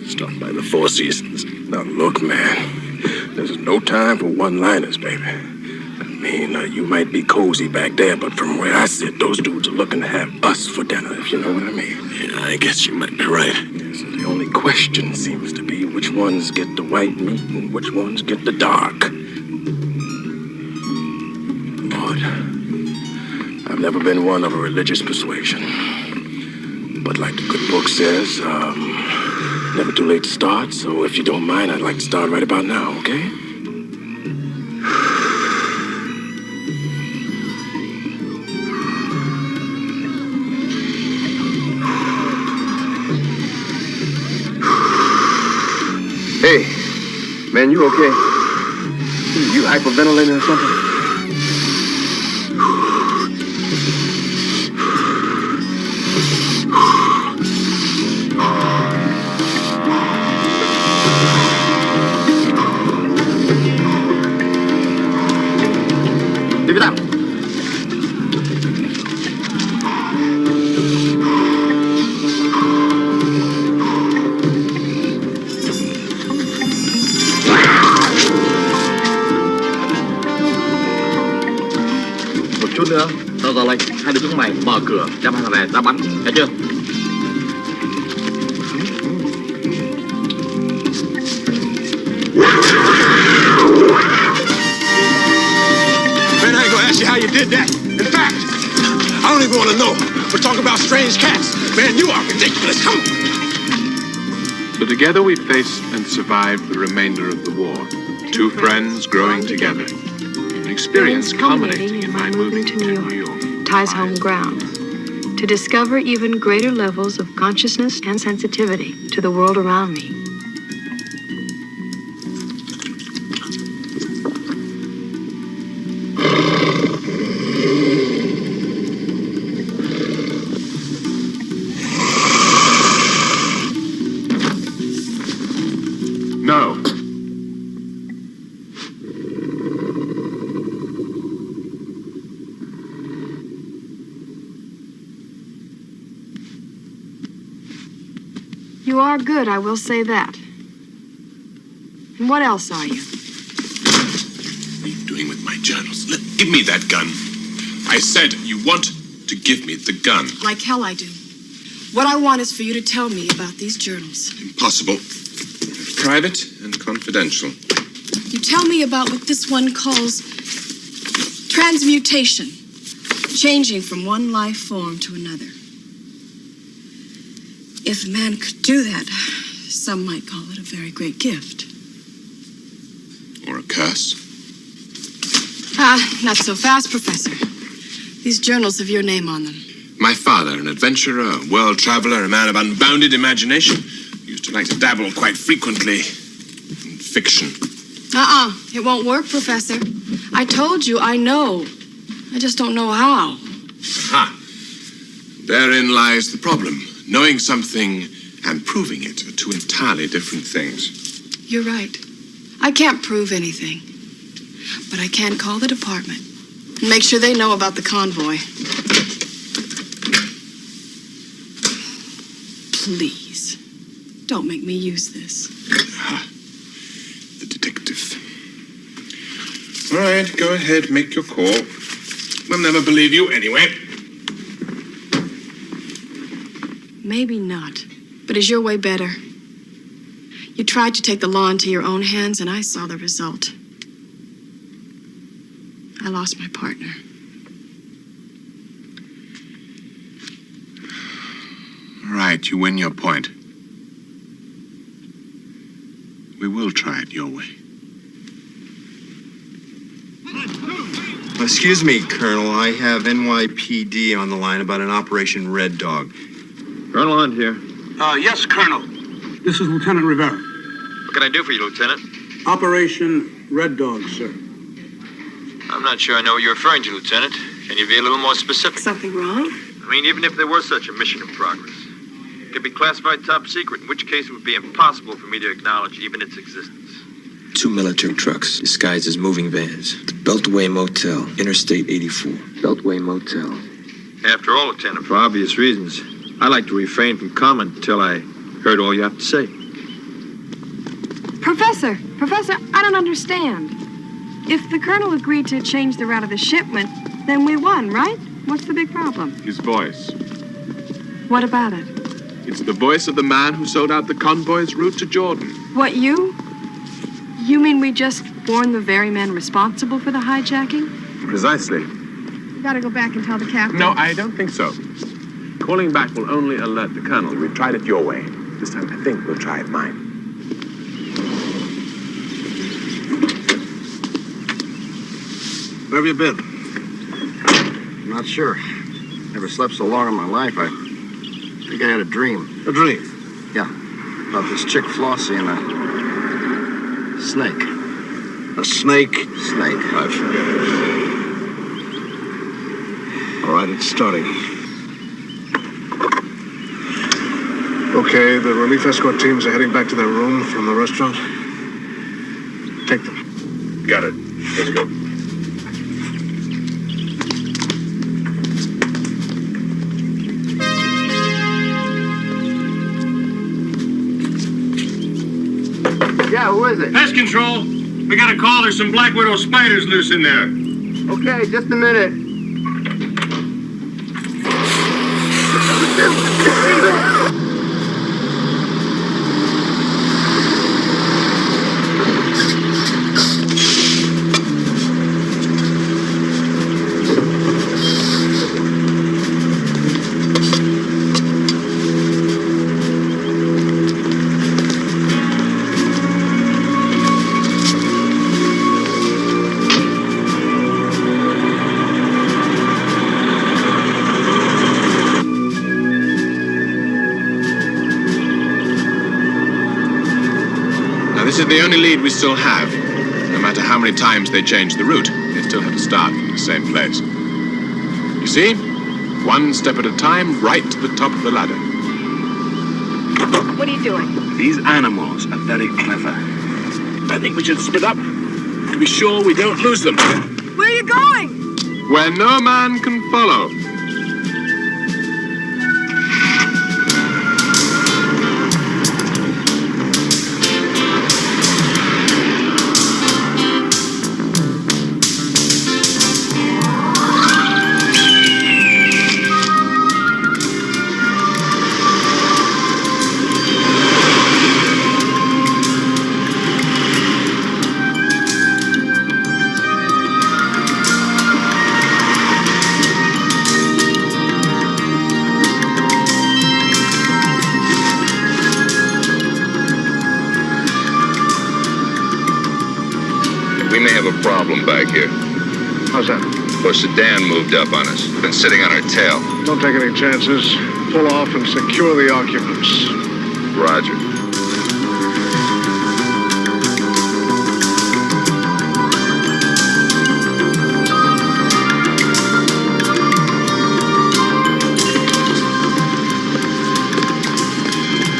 S7: Stuffed by the Four Seasons. Now, look, man. There's no time for one-liners, baby. I mean, you might be cozy back there, but from where I sit, those dudes are looking to have us for dinner, if you know what I mean. Yeah, I guess you might be right. So the only question seems to be which ones get the white meat and which ones get the dark. Lord, I've never been one of a religious persuasion. But like the good book says, never too late to start, so if you don't mind, I'd like to start right about now, okay?
S5: Hey, man, you okay? You hyperventilating or something? Leave it out.
S13: Một chút nữa, tao ra lệnh, hai đứa chúng mày mở cửa, đem hàng về ra bắn, thấy chưa?
S22: Man, I ain't gonna ask you how you did that. In fact, I don't even want to know. We're talking about strange cats. Man, you are ridiculous. Come on.
S21: So together we faced and survived the remainder of the war. Two friends growing together. An experience culminating in my moving to New York.
S9: Ties home ground. To discover even greater levels of consciousness and sensitivity to the world around me.
S21: No.
S15: You are good, I will say that. And what else are you?
S21: What are you doing with my journals? Give me that gun. I said you want to give me the gun.
S15: Like hell I do. What I want is for you to tell me about these journals.
S21: Impossible. Private and confidential.
S15: You tell me about what this one calls transmutation. Changing from one life form to another. If man could do that, some might call it a very great gift.
S21: Or a curse.
S15: Ah, not so fast, Professor. These journals have your name on them.
S21: My father, an adventurer, a world traveler, a man of unbounded imagination, used to like to dabble quite frequently in fiction.
S15: It won't work, Professor. I told you, I know. I just don't know how.
S21: Aha. Therein lies the problem. Knowing something and proving it are two entirely different things.
S15: You're right. I can't prove anything. But I can call the department and make sure they know about the convoy. Please, don't make me use this.
S21: The detective. All right, go ahead, make your call. We'll never believe you anyway.
S15: Maybe not. But is your way better? You tried to take the law into your own hands, and I saw the result. I lost my partner.
S21: All right, you win your point. We will try it your way.
S18: Excuse me, Colonel. I have NYPD on the line about an Operation Red Dog.
S17: Colonel Hunt here.
S24: Yes, Colonel. This is Lieutenant Rivera.
S17: What can I do for you, Lieutenant?
S24: Operation Red Dog, sir.
S17: I'm not sure I know what you're referring to, Lieutenant. Can you be a little more specific?
S15: Something wrong?
S17: I mean, even if there was such a mission in progress, could be classified top secret, in which case it would be impossible for me to acknowledge even its existence.
S1: 2 military trucks disguised as moving vans. The Beltway Motel, Interstate 84. Beltway Motel.
S17: After all, Lieutenant, for obvious reasons, I like to refrain from comment until I heard all you have to say.
S15: Professor, I don't understand. If the colonel agreed to change the route of the shipment, then we won, right? What's the big problem?
S21: His voice.
S15: What about it?
S21: It's the voice of the man who sold out the convoy's route to Jordan.
S15: What, you? You mean we just warned the very men responsible for the hijacking?
S21: Precisely.
S15: We gotta go back and tell the captain.
S21: No, I don't think so. Calling back will only alert the colonel.
S7: We tried it your way. This time, I think we'll try it mine.
S16: Where have you been? Not sure. Never slept so long in my life. I think I had a dream.
S2: A dream?
S16: Yeah. About this chick Flossie and a snake.
S2: A snake?
S16: Snake.
S2: I forget it. All right, it's starting.
S8: Okay, the relief escort teams are heading back to their room from the restaurant. Take them.
S7: Got it. Let's go.
S16: Yeah, who is it?
S10: Pest control. We got a call. There's some Black Widow spiders loose in there.
S16: Okay, just a minute.
S21: This is the only lead we still have. No matter how many times they change the route, they still have to start from the same place. You see? One step at a time, right to the top of the ladder.
S15: What are you doing?
S7: These animals are very clever. I think we should split up to be sure we don't lose them.
S15: Where are you going?
S21: Where no man can follow.
S14: We may have a problem back here.
S8: How's that?
S14: Our sedan moved up on us. Been sitting on our tail.
S8: Don't take any chances. Pull off and secure the occupants.
S14: Roger.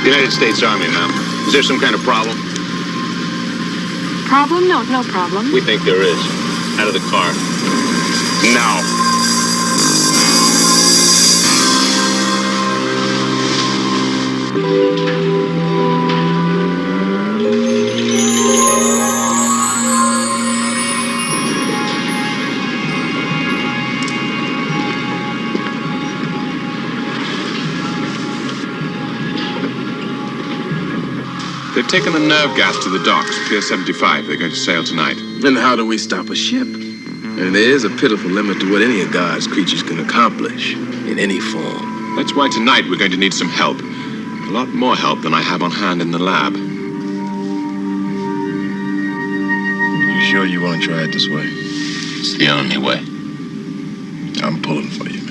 S6: United States Army, ma'am. Is there some kind of problem?
S15: Problem? No problem.
S6: We think there is. Out of the car. Now.
S21: They've taken the nerve gas to the docks, Pier 75. They're going to sail tonight.
S7: Then how do we stop a ship? And there is a pitiful limit to what any of God's creatures can accomplish in any form.
S21: That's why tonight we're going to need some help. A lot more help than I have on hand in the lab.
S19: You sure you want to try it this way?
S14: It's the only way.
S19: I'm pulling for you, man.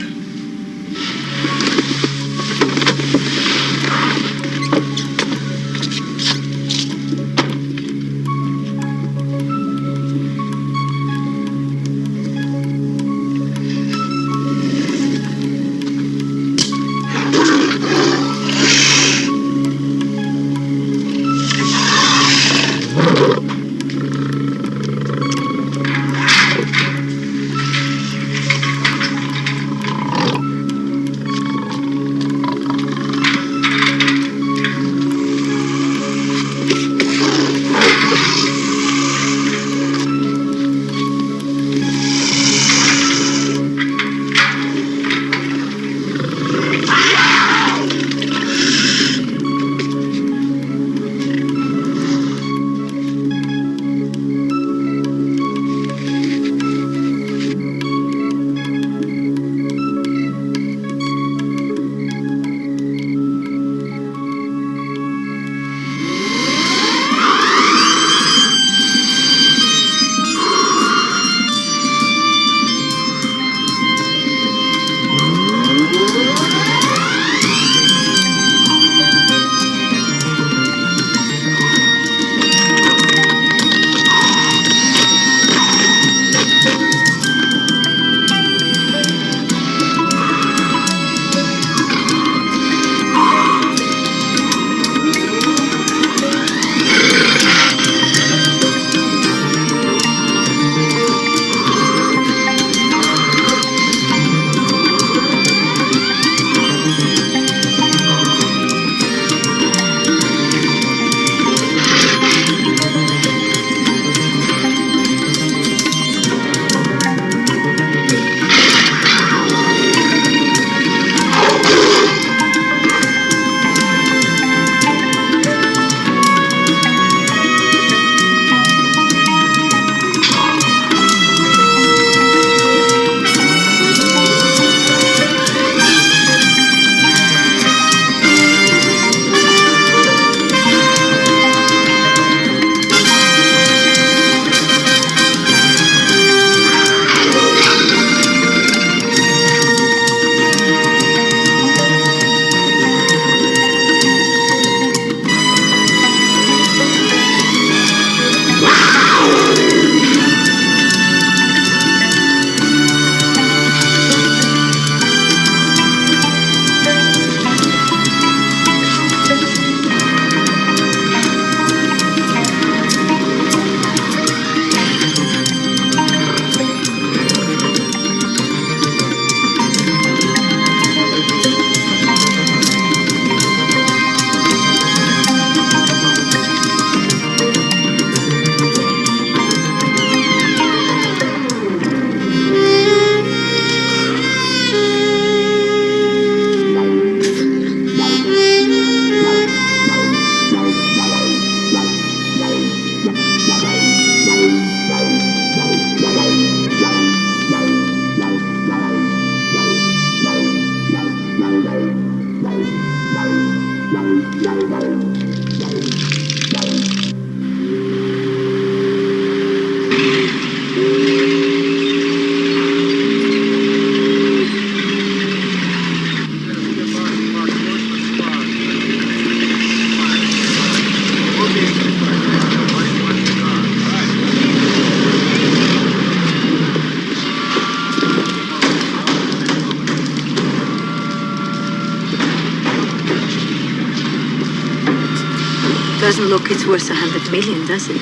S9: Doesn't look it's worth 100 million, does it?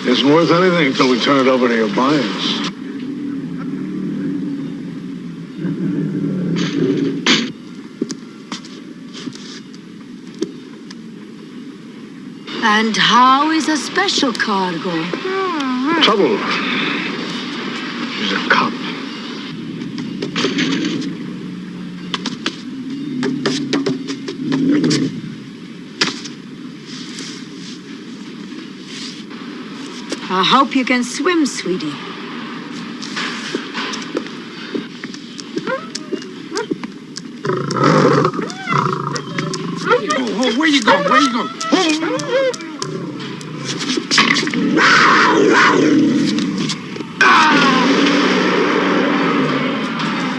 S8: Isn't worth anything until we turn it over to your buyers.
S9: And how is a special cargo?
S8: Trouble. She's a cop.
S9: I hope you can swim, sweetie.
S24: Oh, where you going? Where you going?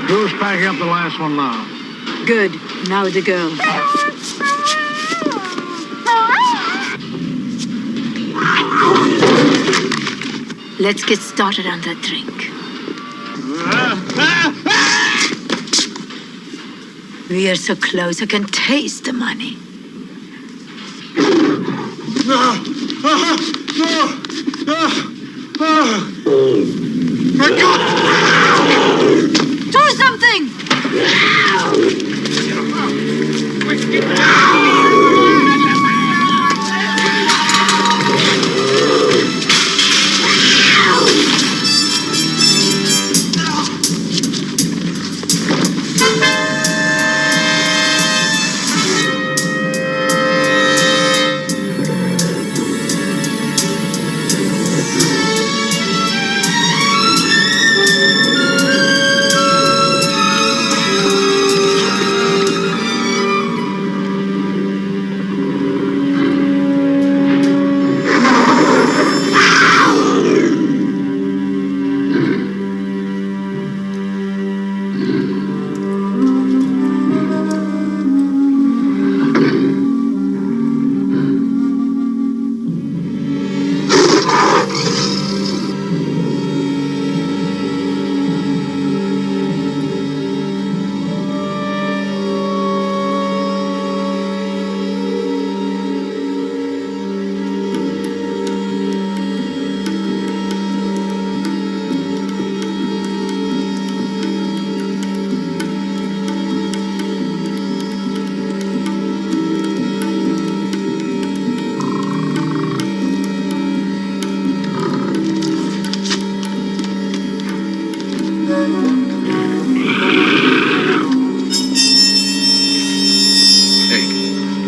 S8: Who's packing up the last one now?
S9: Good. Now the girl. Let's get started on that drink. We are so close, I can taste the money.
S24: My God!
S9: Do something!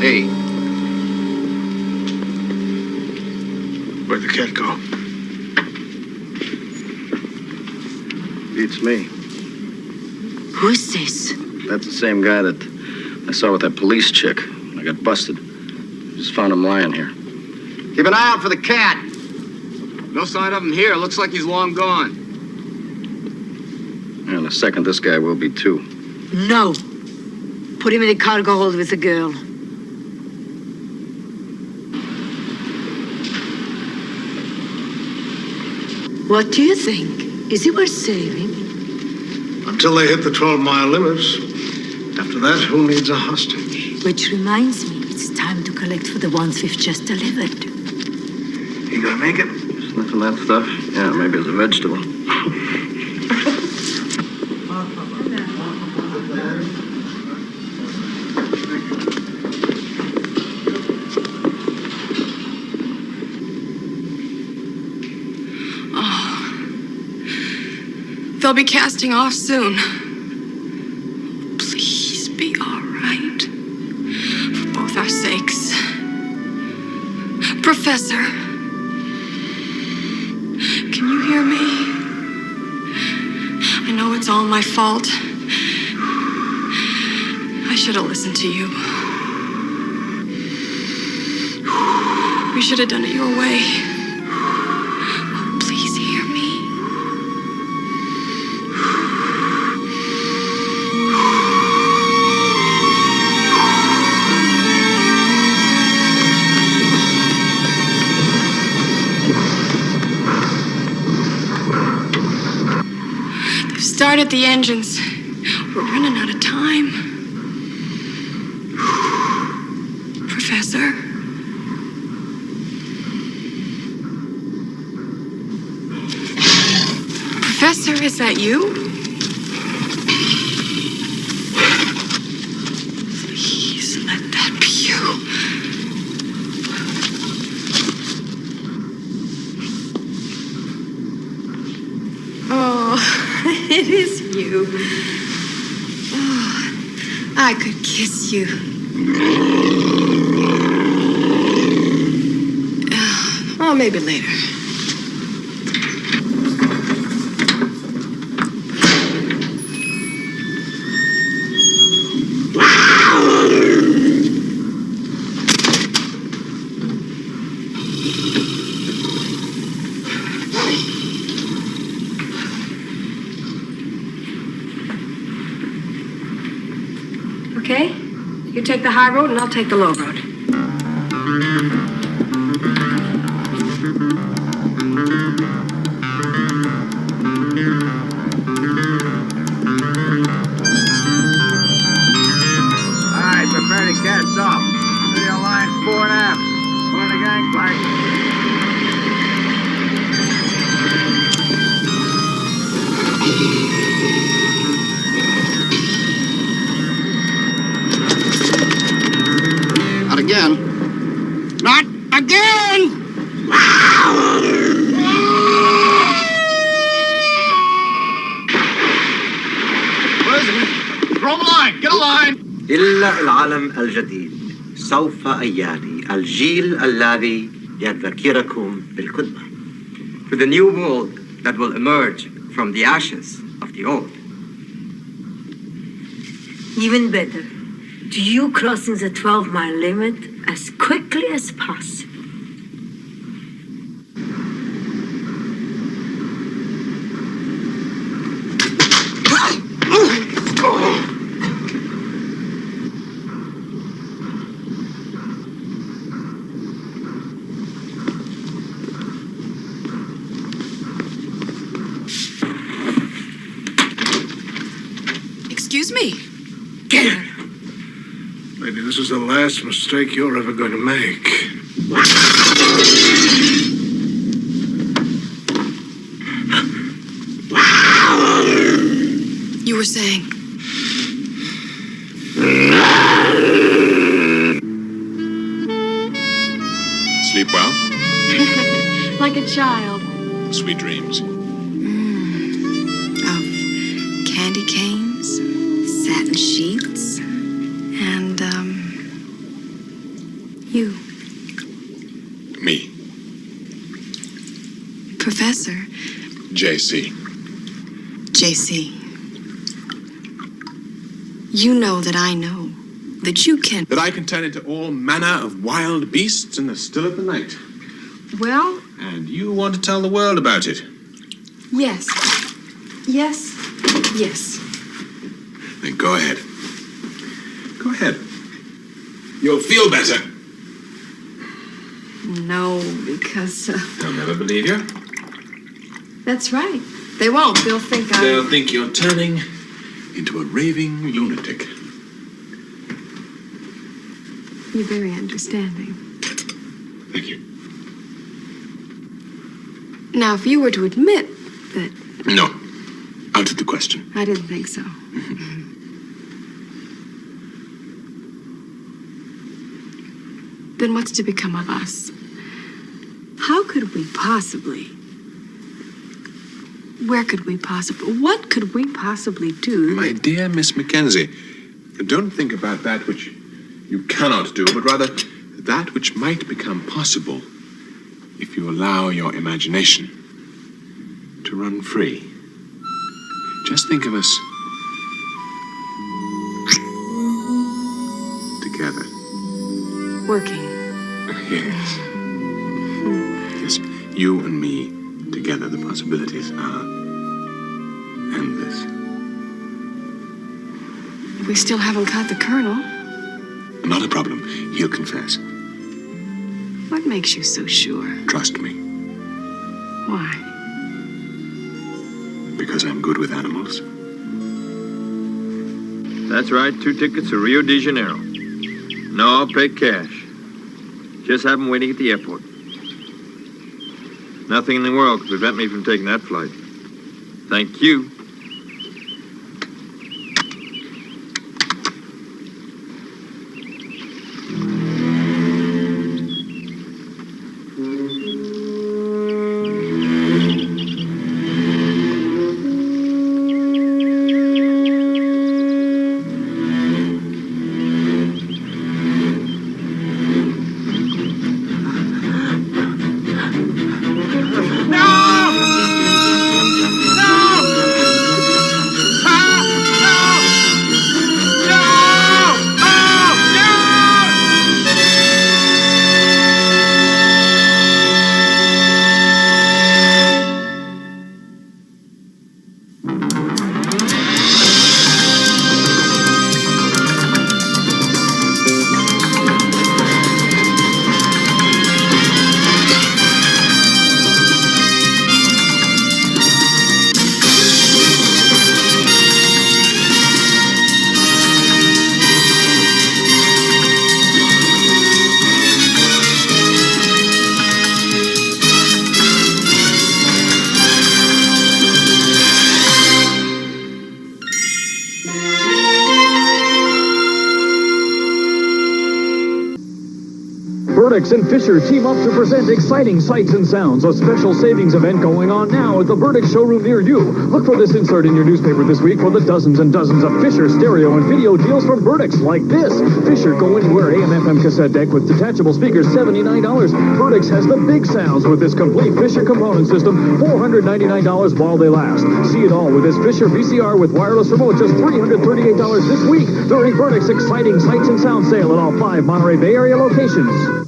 S16: Hey.
S8: Where'd the cat go?
S16: Beats me.
S9: Who's this?
S16: That's the same guy that I saw with that police chick. I got busted. Just found him lying here.
S13: Keep an eye out for the cat. No sign of him here. Looks like he's long gone.
S16: Yeah, in a second, this guy will be too.
S9: No. Put him in the cargo hold with the girl. What do you think? Is he worth saving?
S8: Until they hit the 12-mile limits. After that, who needs a hostage?
S9: Which reminds me, it's time to collect for the ones we've just delivered.
S8: You gonna make it?
S16: Sniffing that stuff? Yeah, maybe it's a vegetable.
S15: They'll be casting off soon. Please be all right. For both our sakes. Professor. Can you hear me? I know it's all my fault. I should have listened to you. We should have done it your way. Please hear me. They've started the engines. We're running out of time. Professor? Is that you? Please let that be you. Oh, it is you. Oh, I could kiss you. Oh, maybe later.
S11: Okay? You take the high road and I'll take the low road.
S13: All right, prepare to cast off. Video line 4.5. On the gangplank.
S16: Not again. Not again!
S13: President, throw him a line. Get a line.
S3: إلا العالم الجديد سوف أيادي الجيل الذي يذكركم بالقدمة. To the new world that will emerge from the ashes of the old.
S11: Even better. Do you crossing the 12-mile limit as quickly as possible?
S15: Excuse me.
S11: Get her.
S8: Lady, this is the last mistake you're ever going to make.
S15: You were saying.
S21: Sleep well?
S15: Like a child.
S21: Sweet dreams.
S15: Of candy canes, satin sheets, and, you.
S21: Me.
S15: Professor.
S21: JC.
S15: JC. You know that I know that you can.
S21: That I can turn into all manner of wild beasts in the still of the night.
S15: Well,
S21: And you want to tell the world about it.
S15: yes. Yes. Yes.
S21: Then go ahead. Go ahead. You'll feel better.
S15: No, because,
S21: They'll never believe you.
S15: that's right. They won't. They'll think
S21: They'll think you're turning into a raving lunatic.
S15: You're very understanding.
S21: Thank you.
S15: Now, if you were to admit that
S21: No. Out of the question.
S15: I didn't think so. Then what's to become of us? How could we possibly? Where could we possibly? What could we possibly do?
S21: My dear Miss Mackenzie, don't think about that which you cannot do, but rather that which might become possible if you allow your imagination to run free. Just think of us together.
S15: Working.
S21: Yes. Yes, you and me together, the possibilities are endless.
S15: We still haven't caught the colonel.
S21: Not a problem. He'll confess.
S15: What makes you so sure?
S21: Trust me,
S15: Why?
S21: because I'm good with animals.
S17: That's right, 2 tickets to Rio de Janeiro. No, I'll pay cash. Just have them waiting at the airport. Nothing in the world could prevent me from taking that flight. Thank you.
S4: Burdick's and Fisher team up to present exciting sights and sounds. A special savings event going on now at the Burdick showroom near you. Look for this insert in your newspaper this week for the dozens and dozens of Fisher stereo and video deals from Burdick's like this. Fisher Go Anywhere AM/FM cassette deck with detachable speakers, $79. Burdick's has the big sounds with this complete Fisher component system, $499 while they last. See it all with this Fisher VCR with wireless remote, just $338 this week during Burdick's exciting sights and sound sale at all 5 Monterey Bay Area locations.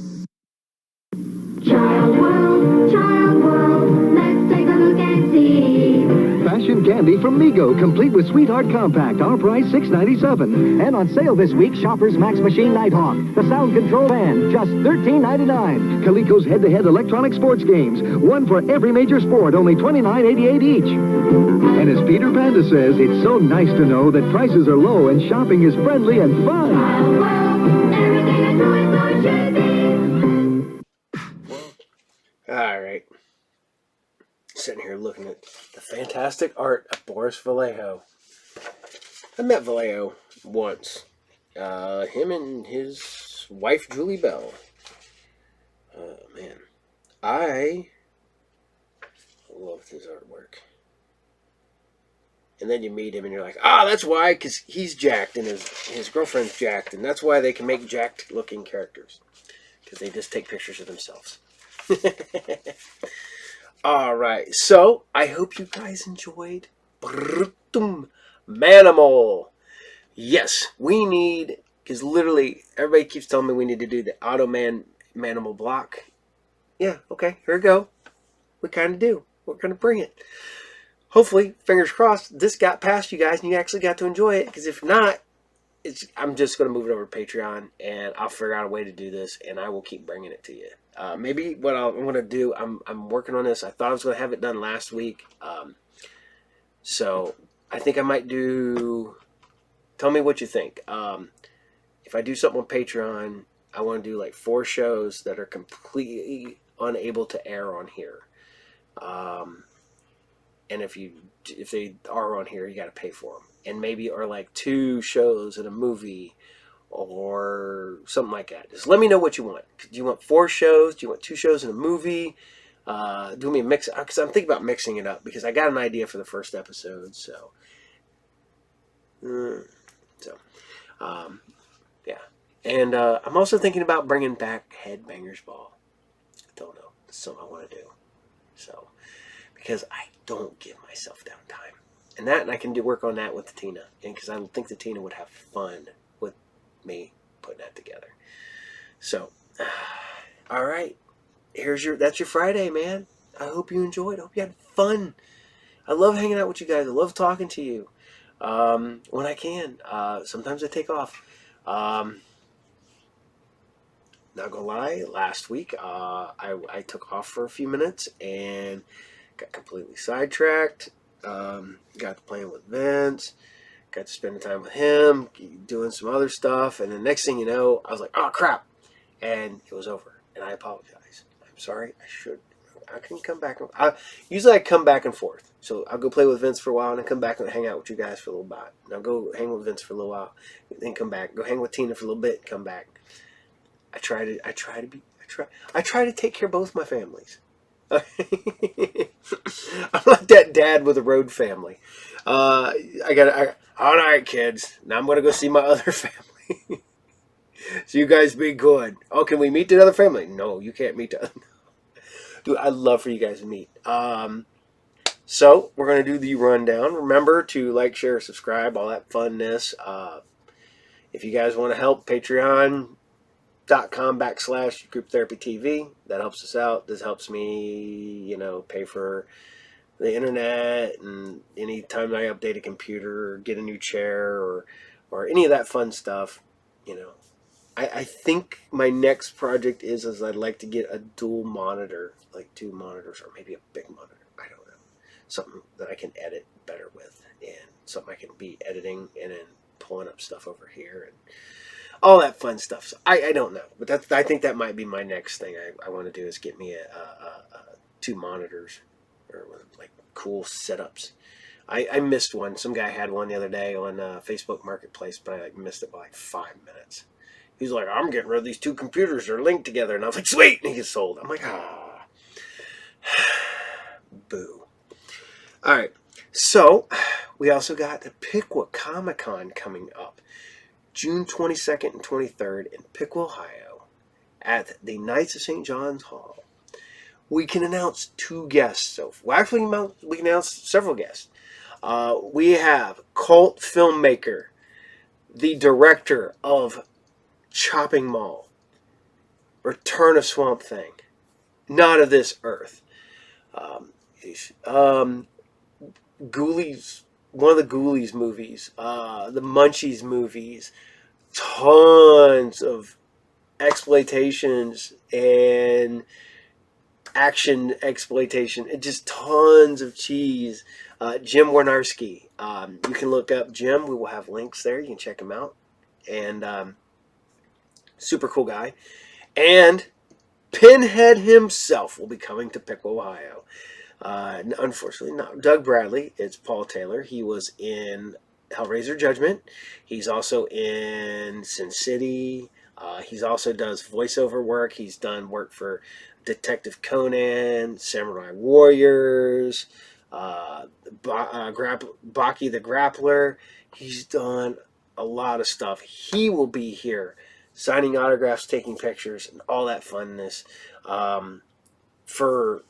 S12: Child World, let's take a look and see.
S20: Fashion candy from Mego, complete with Sweetheart Compact. Our price, $6.97. And on sale this week, Shoppers Max Machine Nighthawk. The sound control band, just $13.99. Coleco's head-to-head electronic sports games. One for every major sport, only $29.88 each. And as Peter Panda says, it's so nice to know that prices are low and shopping is friendly and fun.
S12: Child World, everything I do is so cheesy.
S7: All right. Sitting here looking at the fantastic art of Boris Vallejo. I met Vallejo once. Him and his wife, Julie Bell. Man. I loved his artwork. And then you meet him and you're like, that's why, because he's jacked and his girlfriend's jacked. And that's why they can make jacked looking characters. Because they just take pictures of themselves. All right, so I hope you guys enjoyed Manimal. Yes, we need, because literally everybody keeps telling me we need to do the Automan Manimal block. Yeah, okay, here we go. We kind of do. We're going to bring it. Hopefully, fingers crossed, this got past you guys and you actually got to enjoy it. Because if not, I'm just going to move it over to Patreon and I'll figure out a way to do this and I will keep bringing it to you. Maybe what I'm going to do, I'm working on this. I thought I was going to have it done last week. So I think I might do, tell me what you think. If I do something on Patreon, I want to do like 4 shows that are completely unable to air on here. And if they are on here, you got to pay for them. And maybe or like 2 shows in a movie or something like that. Just let me know what you want. Do you want 4 shows? Do you want 2 shows in a movie? Do me a mix, because I'm thinking about mixing it up because I got an idea for the first episode. So, yeah. And I'm also thinking about bringing back Headbangers Ball. I don't know. It's something I want to do. So, because I don't give myself downtime. And I can work on that with the Tina. And because I think the Tina would have fun with me putting that together. So, all right. That's your Friday, man. I hope you enjoyed. I hope you had fun. I love hanging out with you guys. I love talking to you when I can. Sometimes I take off. Not gonna lie, last week I took off for a few minutes and got completely sidetracked. Got to playing with Vince. Got to spend time with him, doing some other stuff, and the next thing you know, I was like, "Oh crap!" and it was over. And I apologize. I'm sorry.
S5: I can come back. Usually I come back and forth. So I'll go play with Vince for a while and then come back and hang out with you guys for a little bit. And I'll go hang with Vince for a little while, then come back. Go hang with Tina for a little bit, come back. I try to take care of both my families. I'm not that dad with a road family. All right, kids. Now I'm going to go see my other family. So you guys be good. Oh, can we meet the other family? No, you can't meet the other. Dude, I'd love for you guys to meet. So we're going to do the rundown. Remember to like, share, subscribe, all that funness. If you guys want to help, patreon.com/Group Therapy TV. That helps us out. This helps me, pay for the internet, and anytime I update a computer or get a new chair or any of that fun stuff, I think my next project is I'd like to get a dual monitor, like 2 monitors, or maybe a big monitor. I don't know. Something that I can edit better with, and something I can be editing and then pulling up stuff over here and all that fun stuff. So I don't know, but I think that might be my next thing I want to do, is get me a 2 monitors, or like cool setups. I missed one. Some guy had one the other day on Facebook Marketplace, but I missed it by like 5 minutes. He's like, I'm getting rid of these 2 computers. They're linked together. And I was like, sweet. And he gets sold. I'm like, ah. Boo. All right. So we also got the Piqua Comic-Con coming up June 22nd and 23rd in Piqua, Ohio at the Knights of St. John's Hall. We can announce 2 guests. So, actually, we can announce several guests. We have cult filmmaker, the director of Chopping Mall, Return of Swamp Thing, Not of This Earth, Ghoulies, one of the Ghoulies movies, the Munchies movies, tons of exploitations and action exploitation, and just tons of cheese. Jim Warnarski, you can look up Jim. We will have links there. You can check him out. And super cool guy. And Pinhead himself will be coming to Piqua, Ohio. Unfortunately, not Doug Bradley. It's Paul Taylor. He was in Hellraiser Judgment. He's also in Sin City. He's also does voiceover work. He's done work for Detective Conan, Samurai Warriors, Baki the Grappler. He's done a lot of stuff. He will be here signing autographs, taking pictures, and all that funness for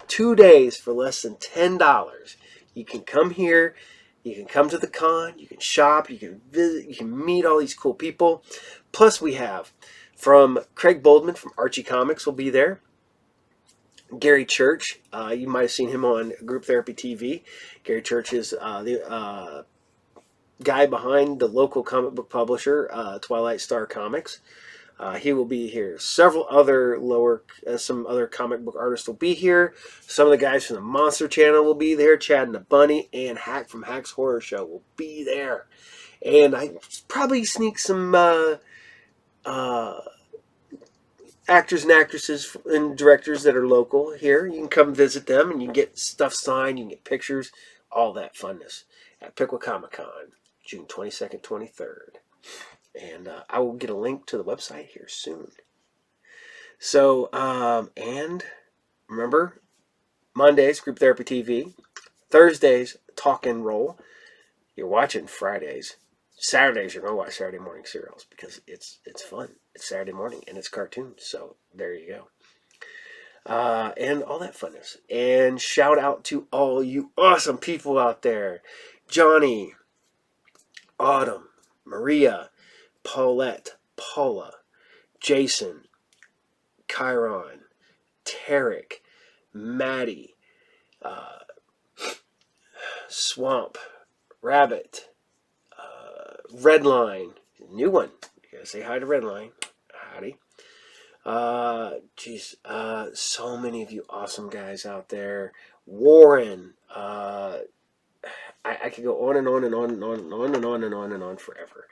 S5: 2 days for less than $10. You can come here. You can come to the con. You can shop. You can visit. You can meet all these cool people. Plus, we have from Craig Boldman from Archie Comics will be there. Gary Church, you might have seen him on Group Therapy TV. Gary Church is the guy behind the local comic book publisher, Twilight Star Comics. He will be here. Several other some other comic book artists will be here. Some of the guys from the Monster Channel will be there. Chad and the Bunny and Hack from Hack's Horror Show will be there. And I probably sneak some actors and actresses and directors that are local here. You can come visit them and you can get stuff signed. You can get pictures. All that funness at Piqua Comic-Con, June 22nd, 23rd. And I will get a link to the website here soon. So, and remember, Mondays, Group Therapy TV. Thursdays, Talk and Roll. You're watching Fridays. Saturdays, you're going to watch Saturday morning serials because it's fun. It's Saturday morning and it's cartoons. So, there you go. And all that funness. And shout out to all you awesome people out there. Johnny, Autumn, Maria, Paulette, Paula, Jason, Chiron, Tarek, Maddie, Swamp, Rabbit, Redline, new one. You gotta say hi to Redline. Howdy. So many of you awesome guys out there. Warren, I could go on and on and on and on and on and on and on and on forever.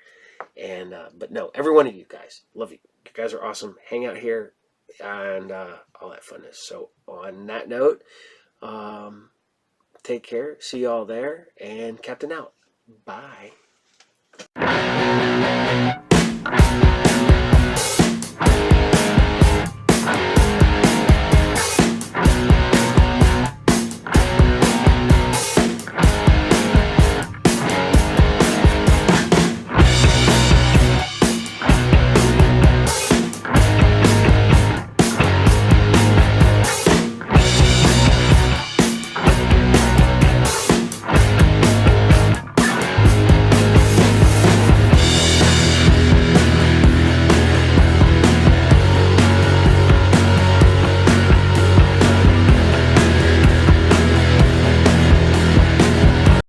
S5: And but no, every one of you guys, love you. You guys are awesome. Hang out here. and all that funness. So on that note, take care. See y'all there. And Captain out. Bye.